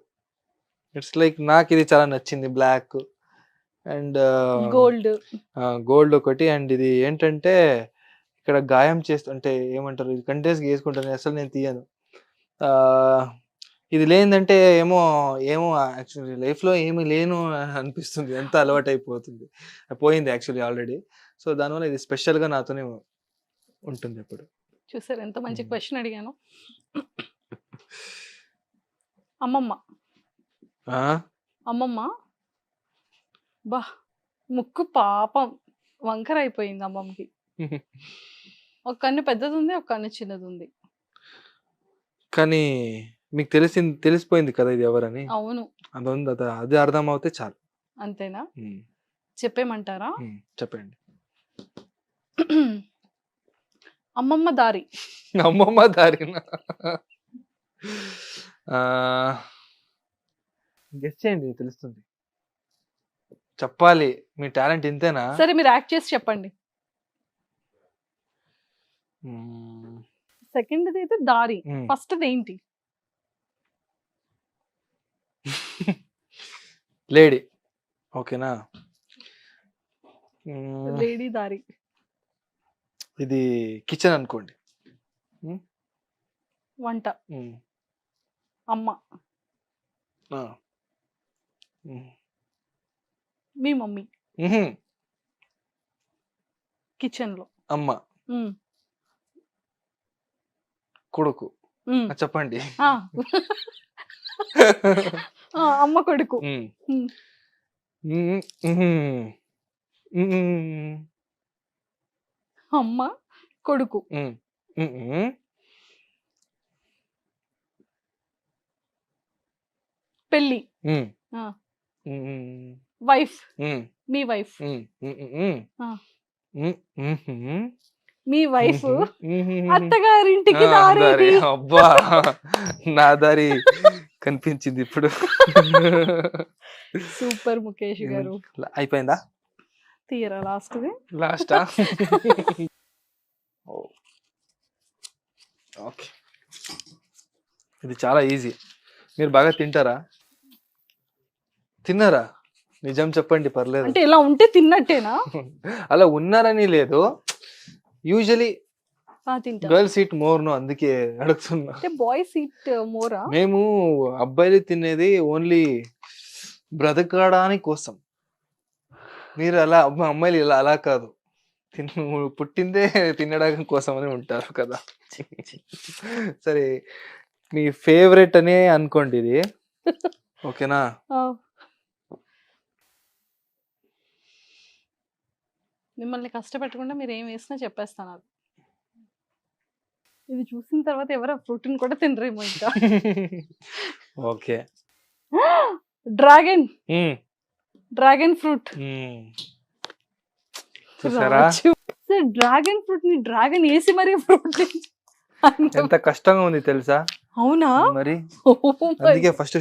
ఇట్స్ లైక్ నాకు ఇది చాలా నచ్చింది. Black and gold. గోల్డ్ ఒకటి, అండ్ ఇది ఏంటంటే ఇక్కడ గాయం చేస్తుంటే ఏమంటారు, ఇది కంటిన్యూస్గా వేసుకుంటాను, అసలు నేను తీయను. ఇది లేదంటే ఏమో ఏమో యాక్చువల్లీ లైఫ్లో ఏమీ లేను అనిపిస్తుంది, ఎంత అలవాటు అయిపోతుంది, పోయింది యాక్చువల్లీ ఆల్రెడీ. సో దానివల్ల ఇది స్పెషల్గా నాతోనే ఉంటుంది ఎప్పుడు. చూసారు ఎంత మంచి క్వశ్చన్ అడిగాను. అమ్మమ్మ. అమ్మమ్మ బా, ముక్కు పాపం వంకర అయిపోయింది అమ్మమ్మకి. ఒక కన్ను పెద్దది ఉంది, ఒక కన్ను చిన్నది ఉంది. కానీ మీకు తెలిసిపోయింది కదా ఇది ఎవరని. అవును. అది అర్థం అవుతే చాలు. అంతేనా? ఉమ్, చెప్పేమంటారా? చెప్పండి. అమ్మమ్మ దారి. అమ్మమ్మ దారిన గెస్ చేయండి, తెలుస్తుంది. చెప్పాలి, మీ టాలెంట్ ఇంతేనా? సరే మీరు యాక్ట్ చేసి చెప్పండి. మ్మ్. సెకండ్ అయితే దారి, మ్మ్. ఫస్ట్ ఏంటి? లేడీ. ఓకేనా? మ్మ్. లేడీ దారి. ఇది కిచెన్ అనుకోండి. వంట. మ్మ్. అమ్మ. ఆ. మ్మ్. మీ మమ్మీ మ్హూ. కిచెన్ లో. అమ్మ, ఉమ్, కొడుకు. ఉమ్. చెప్పండి. ఆ. ఆ, అమ్మ కొడుకు. మ్మ్. ఉమ్. మ్మ్. మ్మ్. మ్మ్. అమ్మ కొడుకు. మ్మ్. మ్మ్. పెళ్ళి. మ్మ్. ఆ. మ్మ్. వైఫ్. మ్మ్. మీ వైఫ్. మ్మ్. మ్మ్. ఆ. మ్మ్. మ్మ్. మీ వైఫ్ మ్మ్. అత్తగారింటికి ఆ, దారేది. దారి. అబ్బా, నా దారి కనిపించింది ఇప్పుడు. సూపర్ ముఖేష్ గారు. అయిపోయిందా? తీయరా లాస్ట్ ది? లాస్టా? ఓకే, ఇది చాలా ఈజీ. మీరు బాగా తింటారా? తిన్నారా? నిజం చెప్పండి, పర్లేదు. అంటే ఇలా ఉంటే తిన్నట్టేనా? అలా ఉన్నారని లేదు, యూజువలీ తింటా. గర్ల్స్ ఈట్ మోర్, ను అందుకే అడుగుతున్నా. అంటే బాయ్స్ ఈట్ మోరా? మేము అబ్బాయిలు తినేది ఓన్లీ బ్రతకడానికి కోసం. మీరు అలా అమ్మాయిలు ఇలా అలా కాదు, పుట్టిందే తినడానికి కోసం అని ఉంటారు కదా. సరే, మీ ఫేవరెట్ అనే అనుకోండి ఇది. ఓకేనా? మిమ్మల్ని కష్టపెట్టకుండా మీరు ఏం వేసినా చెప్పేస్తాను. అది ఇది చూసిన తర్వాత ఎవరు ఫ్రూట్ ని కూడా తినరేమో ఇంకా. ఓకే. డ్రాగన్. Dragon fruit. చూసారా డ్రాగన్ ఫ్రూట్ ని డ్రాగన్ వేసి మరీ ఫ్రూట్ ఎంత కష్టంగా ఉంది తెలుసా? అవునా? మరి Oh my. అందుకే ఫస్ట్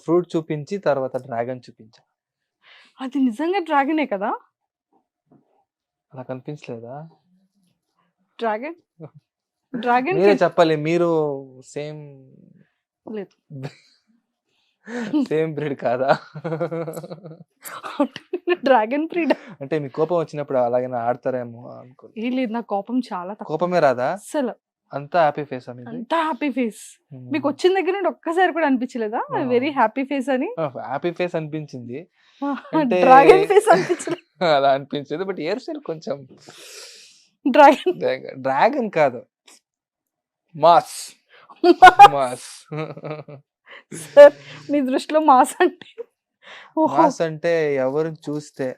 ఫ్రూట్ చూపించి తర్వాత డ్రాగన్ చూపించా. అది నిజంగా డ్రాగనే కదా? అలా కనిపించలేదా? డ్రాగన్. డ్రాగన్ మీరే చెప్పాలి, మీరు సేమ్ లేదు. సేమ్ బ్రీడ్ కాదా? Dragon breed. అంటే మీ కోపం వచ్చినప్పుడు అలాగైనా ఆడతారేమో అనుకో. ఏం లేదు, నా కోపం చాలా తక్కువ. కోపమే రాదా? అసలు అంతా హ్యాపీ ఫేస్ అనేది. అంత హ్యాపీ ఫేస్. మీకు వచ్చిన దగ్గర నుండి ఒక్కసారి కూడా అనిపించలేదా వెరీ హ్యాపీ ఫేస్ అని? హ్యాపీ ఫేస్ అనిపించింది, అంటే డ్రాగన్ ఫేస్ అనిపించలేదు. అలా అనిపించింది. బట్ హెయిర్ స్టైల్ కొంచెం డ్రాగన్. డ్రాగన్ కాదు, మాస్. మాస్. సార్, మీ దృష్టిలో మాస్ అంటే మాస్ అంటే ఎవరిని చూస్తే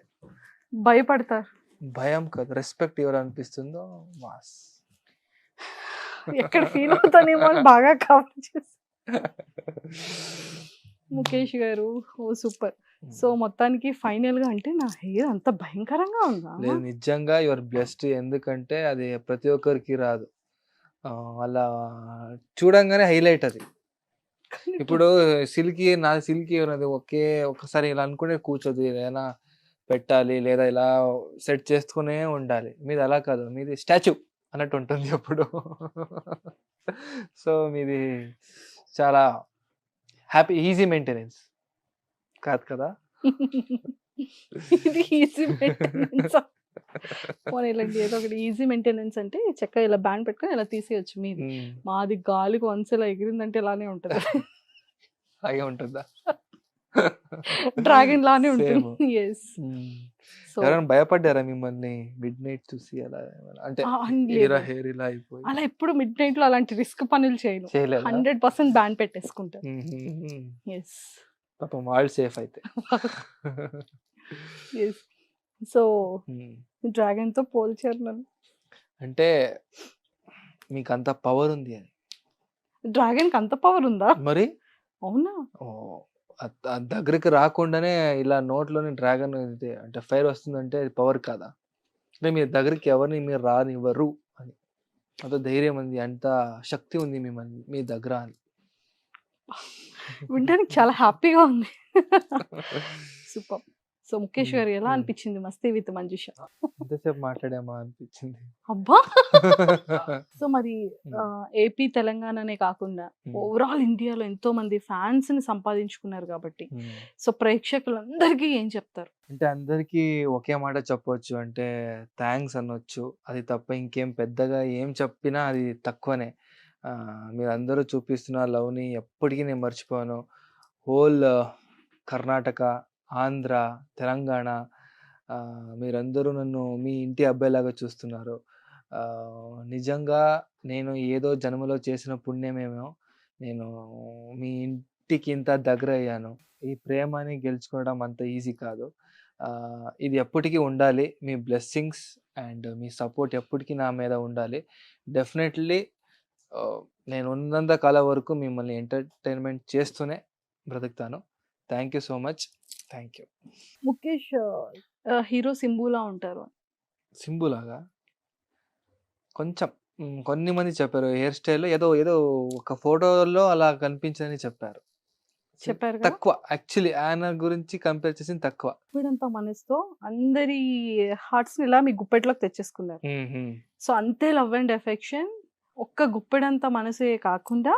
భయపడతారు. భయం కాదు, రెస్పెక్ట్ ఎవరు అనిపిస్తుందో మాస్. ఎక్కడ ఫీల్ అవుతానేమో అని బాగా కవర్ చేసి. ముఖేష్ గారు, ఓ సూపర్. సో మొత్తానికి ఫైనల్ గా అంటే నా హెయిర్ అంత భయంకరంగా ఉందా? లేదు, నిజంగా యువర్ బ్లెస్డ్. ఎందుకంటే అది ప్రతి ఒక్కరికి రాదు. అలా చూడంగానే హైలైట్ అది. ఇప్పుడు నా సిల్కీ ఉన్నది ఒక్కసారి ఇలా అనుకుంటే కూర్చోదు, ఏదైనా పెట్టాలి లేదా ఇలా సెట్ చేసుకునే ఉండాలి. మీది అలా కాదు, మీది స్టాచ్యూ అన్నట్టు ఉంటుంది ఎప్పుడు. సో మీది చాలా హ్యాపీ, ఈజీ మెయింటెనెన్స్ కాదు కదా? ఇది ఈజీ మెయింటెనెన్స్. పోనీలండి, ఏదో ఒకటి ఈజీ మెయింటెనెన్స్ అంటే చక్కగా ఇలా బ్యాండ్ పెట్టుకొని ఇలా తీసేయచ్చు. మీది మాది గాలికి వన్స్ ఇలా ఎగిరిందంటే ఇలానే ఉంటది. అలాగే ఉంటుందా? డ్రాగన్ లానే ఉంటుంది. ఎస్. సో ఎవరైనా భయపడ్డారా మిమ్మల్ని మిడ్ నైట్ చూసి అలా ఏమైనా? అంటే హెయిర్ ఇలా అయిపోయి అలా ఎప్పుడు మిడ్ నైట్ లో అలాంటి రిస్క్ పనులు చేయను. చేయలేదా? 100% బ్యాండ్ పెట్టేసుకుంటాను. ఎస్. పాపం వాళ్ళు సేఫ్ అయితే. ఎస్. సో డ్రాగన్ తో పోల్చారు నన్ను. అంటే మీకు అంత పవర్ ఉంది అని. డ్రాగన్ కి అంత పవర్ ఉందా? మరి అవునా? దగ్గరికి రాకుండానే ఇలా నోట్లోని డ్రాగన్ అంటే ఫైర్ వస్తుందంటే అది పవర్ కాదా? అంటే మీ దగ్గరికి ఎవరిని మీరు రానివ్వరు అని. అంత ధైర్యం ఉంది, అంత శక్తి ఉంది మీ దగ్గర అని. వినడానికి చాలా హ్యాపీగా ఉంది. సూపర్. సో ముఖేష్ గారు ఎలా అనిపించింది మస్తీ విత్ మంజుష? ఎంతసేపు మాట్లాడామా అనిపించింది. అబ్బా! సో మరి ఏపీ తెలంగాణనే కాకుండా ఓవరాల్ ఇండియాలో ఎంతో మంది ఫ్యాన్స్ ని సంపాదించుకున్నారు కాబట్టి సో ప్రేక్షకులందరికీ ఏం చెప్తారు? అంటే అందరికీ ఒకే మాట చెప్పొచ్చు, అంటే థ్యాంక్స్ అనొచ్చు. అది తప్ప ఇంకేం పెద్దగా ఏం చెప్పినా అది తక్కువనే. మీరందరూ చూపిస్తున్న లవ్ని ఎప్పటికీ నేను మర్చిపోను. హోల్ కర్ణాటక, ఆంధ్ర, తెలంగాణ మీరందరూ నన్ను మీ ఇంటి అబ్బాయిలాగా చూస్తున్నారు. నిజంగా నేను ఏదో జన్మలో చేసిన పుణ్యమేమో నేను మీ ఇంటికి ఇంత దగ్గర అయ్యాను. ఈ ప్రేమని గెలుచుకోవడం అంత ఈజీ కాదు. ఇది ఎప్పటికీ ఉండాలి. మీ బ్లెస్సింగ్స్ అండ్ మీ సపోర్ట్ ఎప్పటికీ నా మీద ఉండాలి. డెఫినెట్లీ నేను ఉన్నంత కాలం వరకు మిమ్మల్ని ఎంటర్టైన్మెంట్ చేస్తూనే బ్రతుకుతాను. Thank you so much. Thank you. Mukesh hero సింబులా ఉంటారు. సింబులాగా కొంచెం కొన్ని మంది చెప్పారు. హెయిర్ స్టైల్లో ఏదో ఏదో ఒక ఫోటోలో అలా కనిపించదని చెప్పారు. చెప్పారు కదా? తక్కువ యాక్చువల్లీ ఆయన గురించి కంపేర్ చేసింది తక్కువ. వీడంతా మనసుతో అందరి హార్ట్స్ ని ఇలా మీ గుప్పెట్లోకి తెచ్చేసుకున్నారు. సో అంతే లవ్ అండ్ ఎఫెక్షన్. ఒక్క గుప్పెడంత మనసే కాకుండా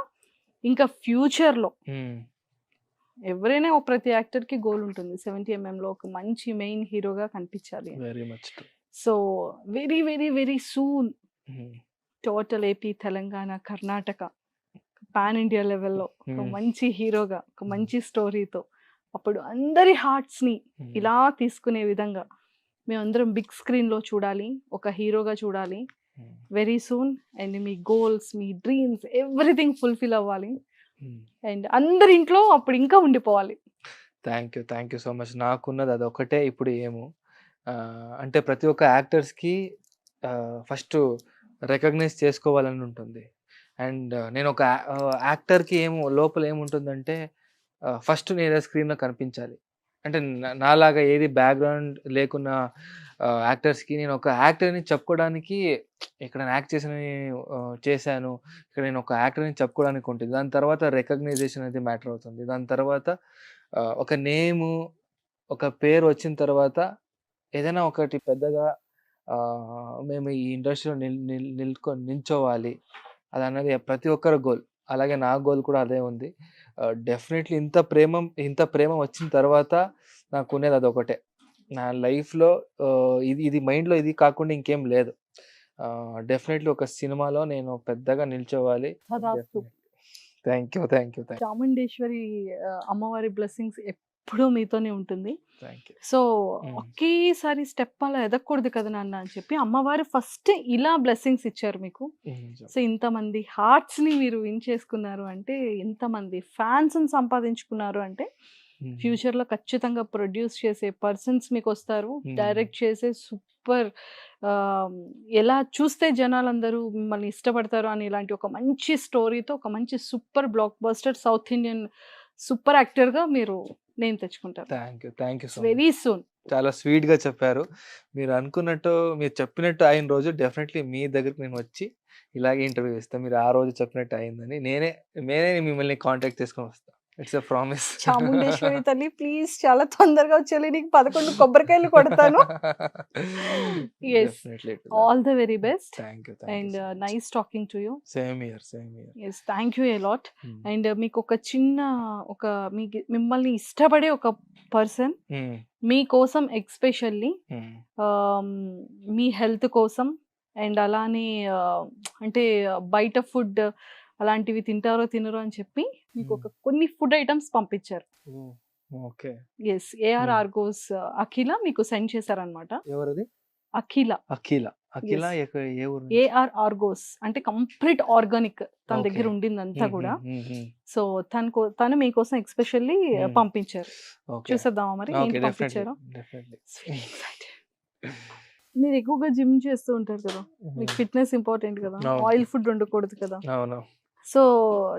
ఇంకా ఫ్యూచర్ లో ఎవరైనా ఒక ప్రతి యాక్టర్ కి గోల్ ఉంటుంది. 70mm లో ఒక మంచి మెయిన్ హీరోగా కనిపించాలి. Very much true. So very very very soon total AP, Telangana, Karnataka pan India లెవెల్లో ఒక మంచి హీరోగా ఒక మంచి స్టోరీతో అప్పుడు అందరి హార్ట్స్ ని ఇలా తీసుకునే విధంగా మేమందరం బిగ్ స్క్రీన్ లో చూడాలి, ఒక హీరోగా చూడాలి వెరీ సూన్. అండ్ మీ గోల్స్, మీ డ్రీమ్స్ ఎవ్రీథింగ్ ఫుల్ఫిల్ అవ్వాలి అండ్ అందరి ఇంట్లో అప్పుడు ఇంకా ఉండిపోవాలి. Thank you so much. నాకున్నది అదొకటే ఇప్పుడు ఏమో. అంటే ప్రతి ఒక్క యాక్టర్స్కి ఫస్ట్ రికగ్నైజ్ చేసుకోవాలని ఉంటుంది. అండ్ నేను ఒక యాక్టర్కి లోపల ఏముంటుందంటే ఫస్ట్ నేను స్క్రీన్లో కనిపించాలి. అంటే నాలాగా ఏది బ్యాక్గ్రౌండ్ లేకున్న యాక్టర్స్కి నేను ఒక యాక్టర్ని చెప్పుకోవడానికి ఇక్కడ నేను యాక్ట్ చేశాను, ఇక్కడ నేను ఒక యాక్టర్ని చెప్పుకోవడానికి ఉంటుంది. దాని తర్వాత రికగ్నైజేషన్ అనేది మ్యాటర్ అవుతుంది. దాని తర్వాత ఒక నేము, ఒక పేరు వచ్చిన తర్వాత ఏదైనా ఒకటి పెద్దగా మేము ఈ ఇండస్ట్రీలో నిల్చోవాలి అది అన్నది ప్రతి ఒక్కరి గోల్. అలాగే నా గోల్ కూడా అదే ఉంది. డెఫినెట్లీ ఇంత ప్రేమ వచ్చిన తర్వాత నాకు ఉన్నది అదొకటే. నా లైఫ్లో ఇది మైండ్లో ఇది కాకుండా ఇంకేం లేదు. డెఫినెట్లీ ఒక సినిమాలో నేను పెద్దగా నిల్చోవాలి. Thank you. చాముండేశ్వరి అమ్మవారి బ్లెస్సింగ్స్ ఎప్పుడూ మీతోనే ఉంటుంది. సో ఒకేసారి స్టెప్ అలా ఎదగకూడదు కదా నాన్న అని చెప్పి అమ్మవారు ఫస్ట్ ఇలా బ్లెస్సింగ్స్ ఇచ్చారు మీకు. సో ఇంతమంది హార్ట్స్ ని మీరు విన్ చేసుకున్నారు అంటే, ఇంతమంది ఫ్యాన్స్ ని సంపాదించుకున్నారు అంటే ఫ్యూచర్ లో ఖచ్చితంగా ప్రొడ్యూస్ చేసే పర్సన్స్ మీకు వస్తారు, డైరెక్ట్ చేసే సూపర్ ఎలా చూస్తే జనాలందరూ మిమ్మల్ని ఇష్టపడతారు అని ఇలాంటి ఒక మంచి స్టోరీతో ఒక మంచి super block buster south Indian super actor గా మీరు నేను తెచ్చుకుంటారు. Thank you so very soon. చాలా స్వీట్ గా చెప్పారు. మీరు అనుకున్నట్టు, మీరు చెప్పినట్టు అయిన రోజు డెఫినెట్లీ మీ దగ్గరికి నేను వచ్చి ఇలాగే ఇంటర్వ్యూ ఇస్తాను. మీరు ఆ రోజు చెప్పినట్టు అయిందని నేనే మిమ్మల్ని కాంటాక్ట్ చేసుకొని వస్తాను. It's a promise. చాముండేశ్వరి తల్లి ప్లీజ్ చాలా తొందరగా వచ్చేయాలి, నీకు 11 కొబ్బరికాయలు కొడతాను. All the very best and nice talking to you. Same here. Yes, thank you a lot. And మీకు ఒక చిన్న మిమ్మల్ని ఇష్టపడే ఒక పర్సన్ మీకోసం ఎక్స్పెషల్లీ మీ హెల్త్ కోసం అండ్ అలానే అంటే బయట ఫుడ్ అలాంటివి తింటారో తినరో అని చెప్పి మీకు ఒక కొన్ని ఫుడ్ ఐటమ్స్ పంపించారు. ఓకే. ఎస్, ఏఆర్ ఆర్గోస్ అఖిల మీకు సెండ్ చేశారనమాట. ఎవరది? అఖిల. ఏ ఊరు? ఏఆర్ ఆర్గోస్ అంటే కంప్లీట్ ఆర్గానిక్ తన దగ్గర ఉండిందంతా కూడా. సో తను మీకోసం ఎక్స్పెషల్లీ పంపించారు. చూసేద్దామా మరి ఏం పంపించారు? మీరు ఎక్కువగా జిమ్ చేస్తూ ఉంటారు కదా, మీకు ఫిట్నెస్ ఇంపార్టెంట్ కదా, ఆయిల్ ఫుడ్ ఉండకూడదు కదా. సో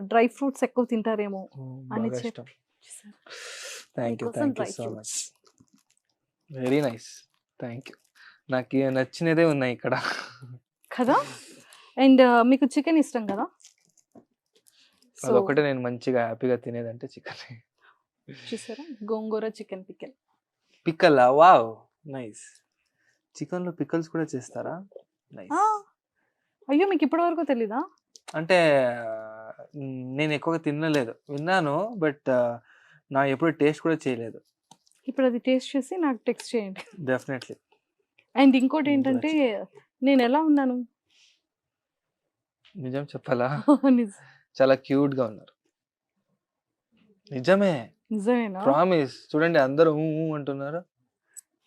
డ్రై ఫ్రూట్స్ ఎక్కువ తింటారేమో అని బాగా ఇష్టం. చెప్పి థ్యాంక్ యూ మీకోసం dry so fruits. Much. Very nice. Thank you. నాకు నచ్చినదే ఉన్నాయి ఇక్కడ. కదా. అండ్ మీకు చికెన్ ఇష్టం కదా, సో అదొకటే నేను మంచిగా హ్యాపీగా తినేదంటే చికెన్. చూసారా gongura chicken pickle. Pickle, wow nice. Chicken లో పిక్కల్స్ కూడా చేస్తారా? నైస్. అయ్యో మీకు ఇప్పటి వరకు తెలీదా? అంటే నేను ఎక్కువగా తినలేదు, విన్నాను, బట్ నా ఎప్పుడు టేస్ట్ కూడా చేయలేదు. ఇప్పుడు అది టేస్ట్ చేసి నాకు టెక్స్ట్ చేయండి. డెఫినెట్లీ. అండ్ ఇంకోటి ఏంటంటే నేను ఎలా ఉన్నాను నిజం చెప్పాలా, నిజ- చాలా క్యూట్ గా ఉన్నారు. నిజమే, నిజమేనా? ప్రామిస్. చూడండి అందరూ ఊ ఊ అంటున్నారు.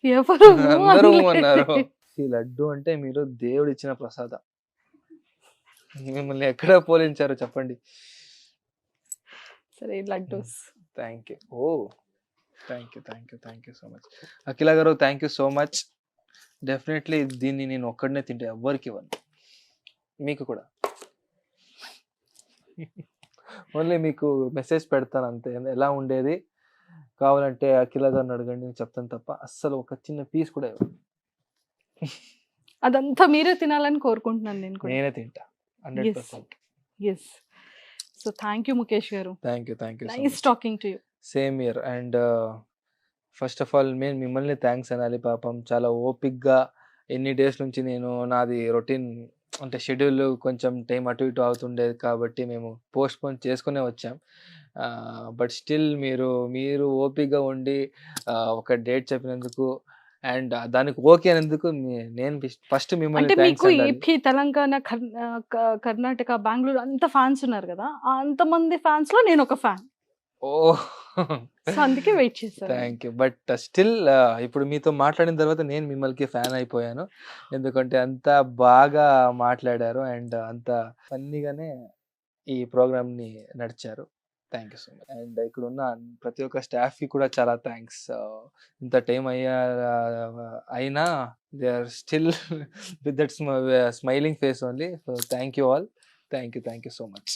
ఎవరు అందరూ అనలేదు. అన్నారు. ఈ లడ్డు అంటే మీరు దేవుడు ఇచ్చిన ప్రసాదం. మిమ్మల్ని ఎక్కడ పోలించారు చెప్పండి. సరే laddus. Thank you. Oh thank you so much. Akhila garu thank you so much. Definitely దీన్ని నేను ఒక్కడనే తింటే ఎవ్వరికి ఇవ్వను, మీకు కూడా. ఓన్లీ మీకు మెసేజ్ పెడతాను అంతే, ఎలా ఉండేది కావాలంటే అఖిల గారిని అడగండి, నేను చెప్తాను తప్ప అస్సలు ఒక చిన్న పీస్ కూడా ఇవ్వను. అదంతా మీరే తినాలని కోరుకుంటున్నాను నేను కూడా. నేనే తింటా 100%. Yes. So thank you Mukesh garu. Thank you nice talking to you. Same year. And first of all నేను మిమ్మల్ని థ్యాంక్స్ అనాలి. పాపం చాలా ఓపిక్గా ఎన్ని డేస్ నుంచి నేను నాది రొటీన్ అంటే షెడ్యూల్ కొంచెం టైం అటు ఇటు అవుతుండేది కాబట్టి మేము పోస్ట్పోన్ చేసుకునే వచ్చాం. బట్ స్టిల్ మీరు ఓపిక్గా ఉండి ఒక డేట్ చెప్పినందుకు అండ్ దానికి ఓకే అనేందుకు నేను ఫస్ట్ మిమ్మల్ని అంటే మీకు థ్యాంక్స్ అనాలి. ఏపీ, తెలంగాణ, కర్ణాటక, బెంగళూరు అంత ఫ్యాన్స్ ఉన్నారు కదా, అంతమంది ఫ్యాన్స్ లో నేను ఒక ఫ్యాన్. ఓ సో అందుకే వెయిట్ చేశాను. Thank you. బట్ స్టిల్ ఇప్పుడు మీతో మాట్లాడిన తర్వాత నేను మిమ్మల్ని ఫ్యాన్ అయిపోయాను. ఎందుకంటే అంత బాగా మాట్లాడారు అండ్ అంత ఫన్నీగానే ఈ ప్రోగ్రామ్ని నడిచారు. Thank you so much. And ఇక్కడ ఉన్న ప్రతి ఒక్క స్టాఫ్కి కూడా చాలా థ్యాంక్స్. ఇంత టైం అయినా they are still with that smiling face only. So thank you all. Thank you so much.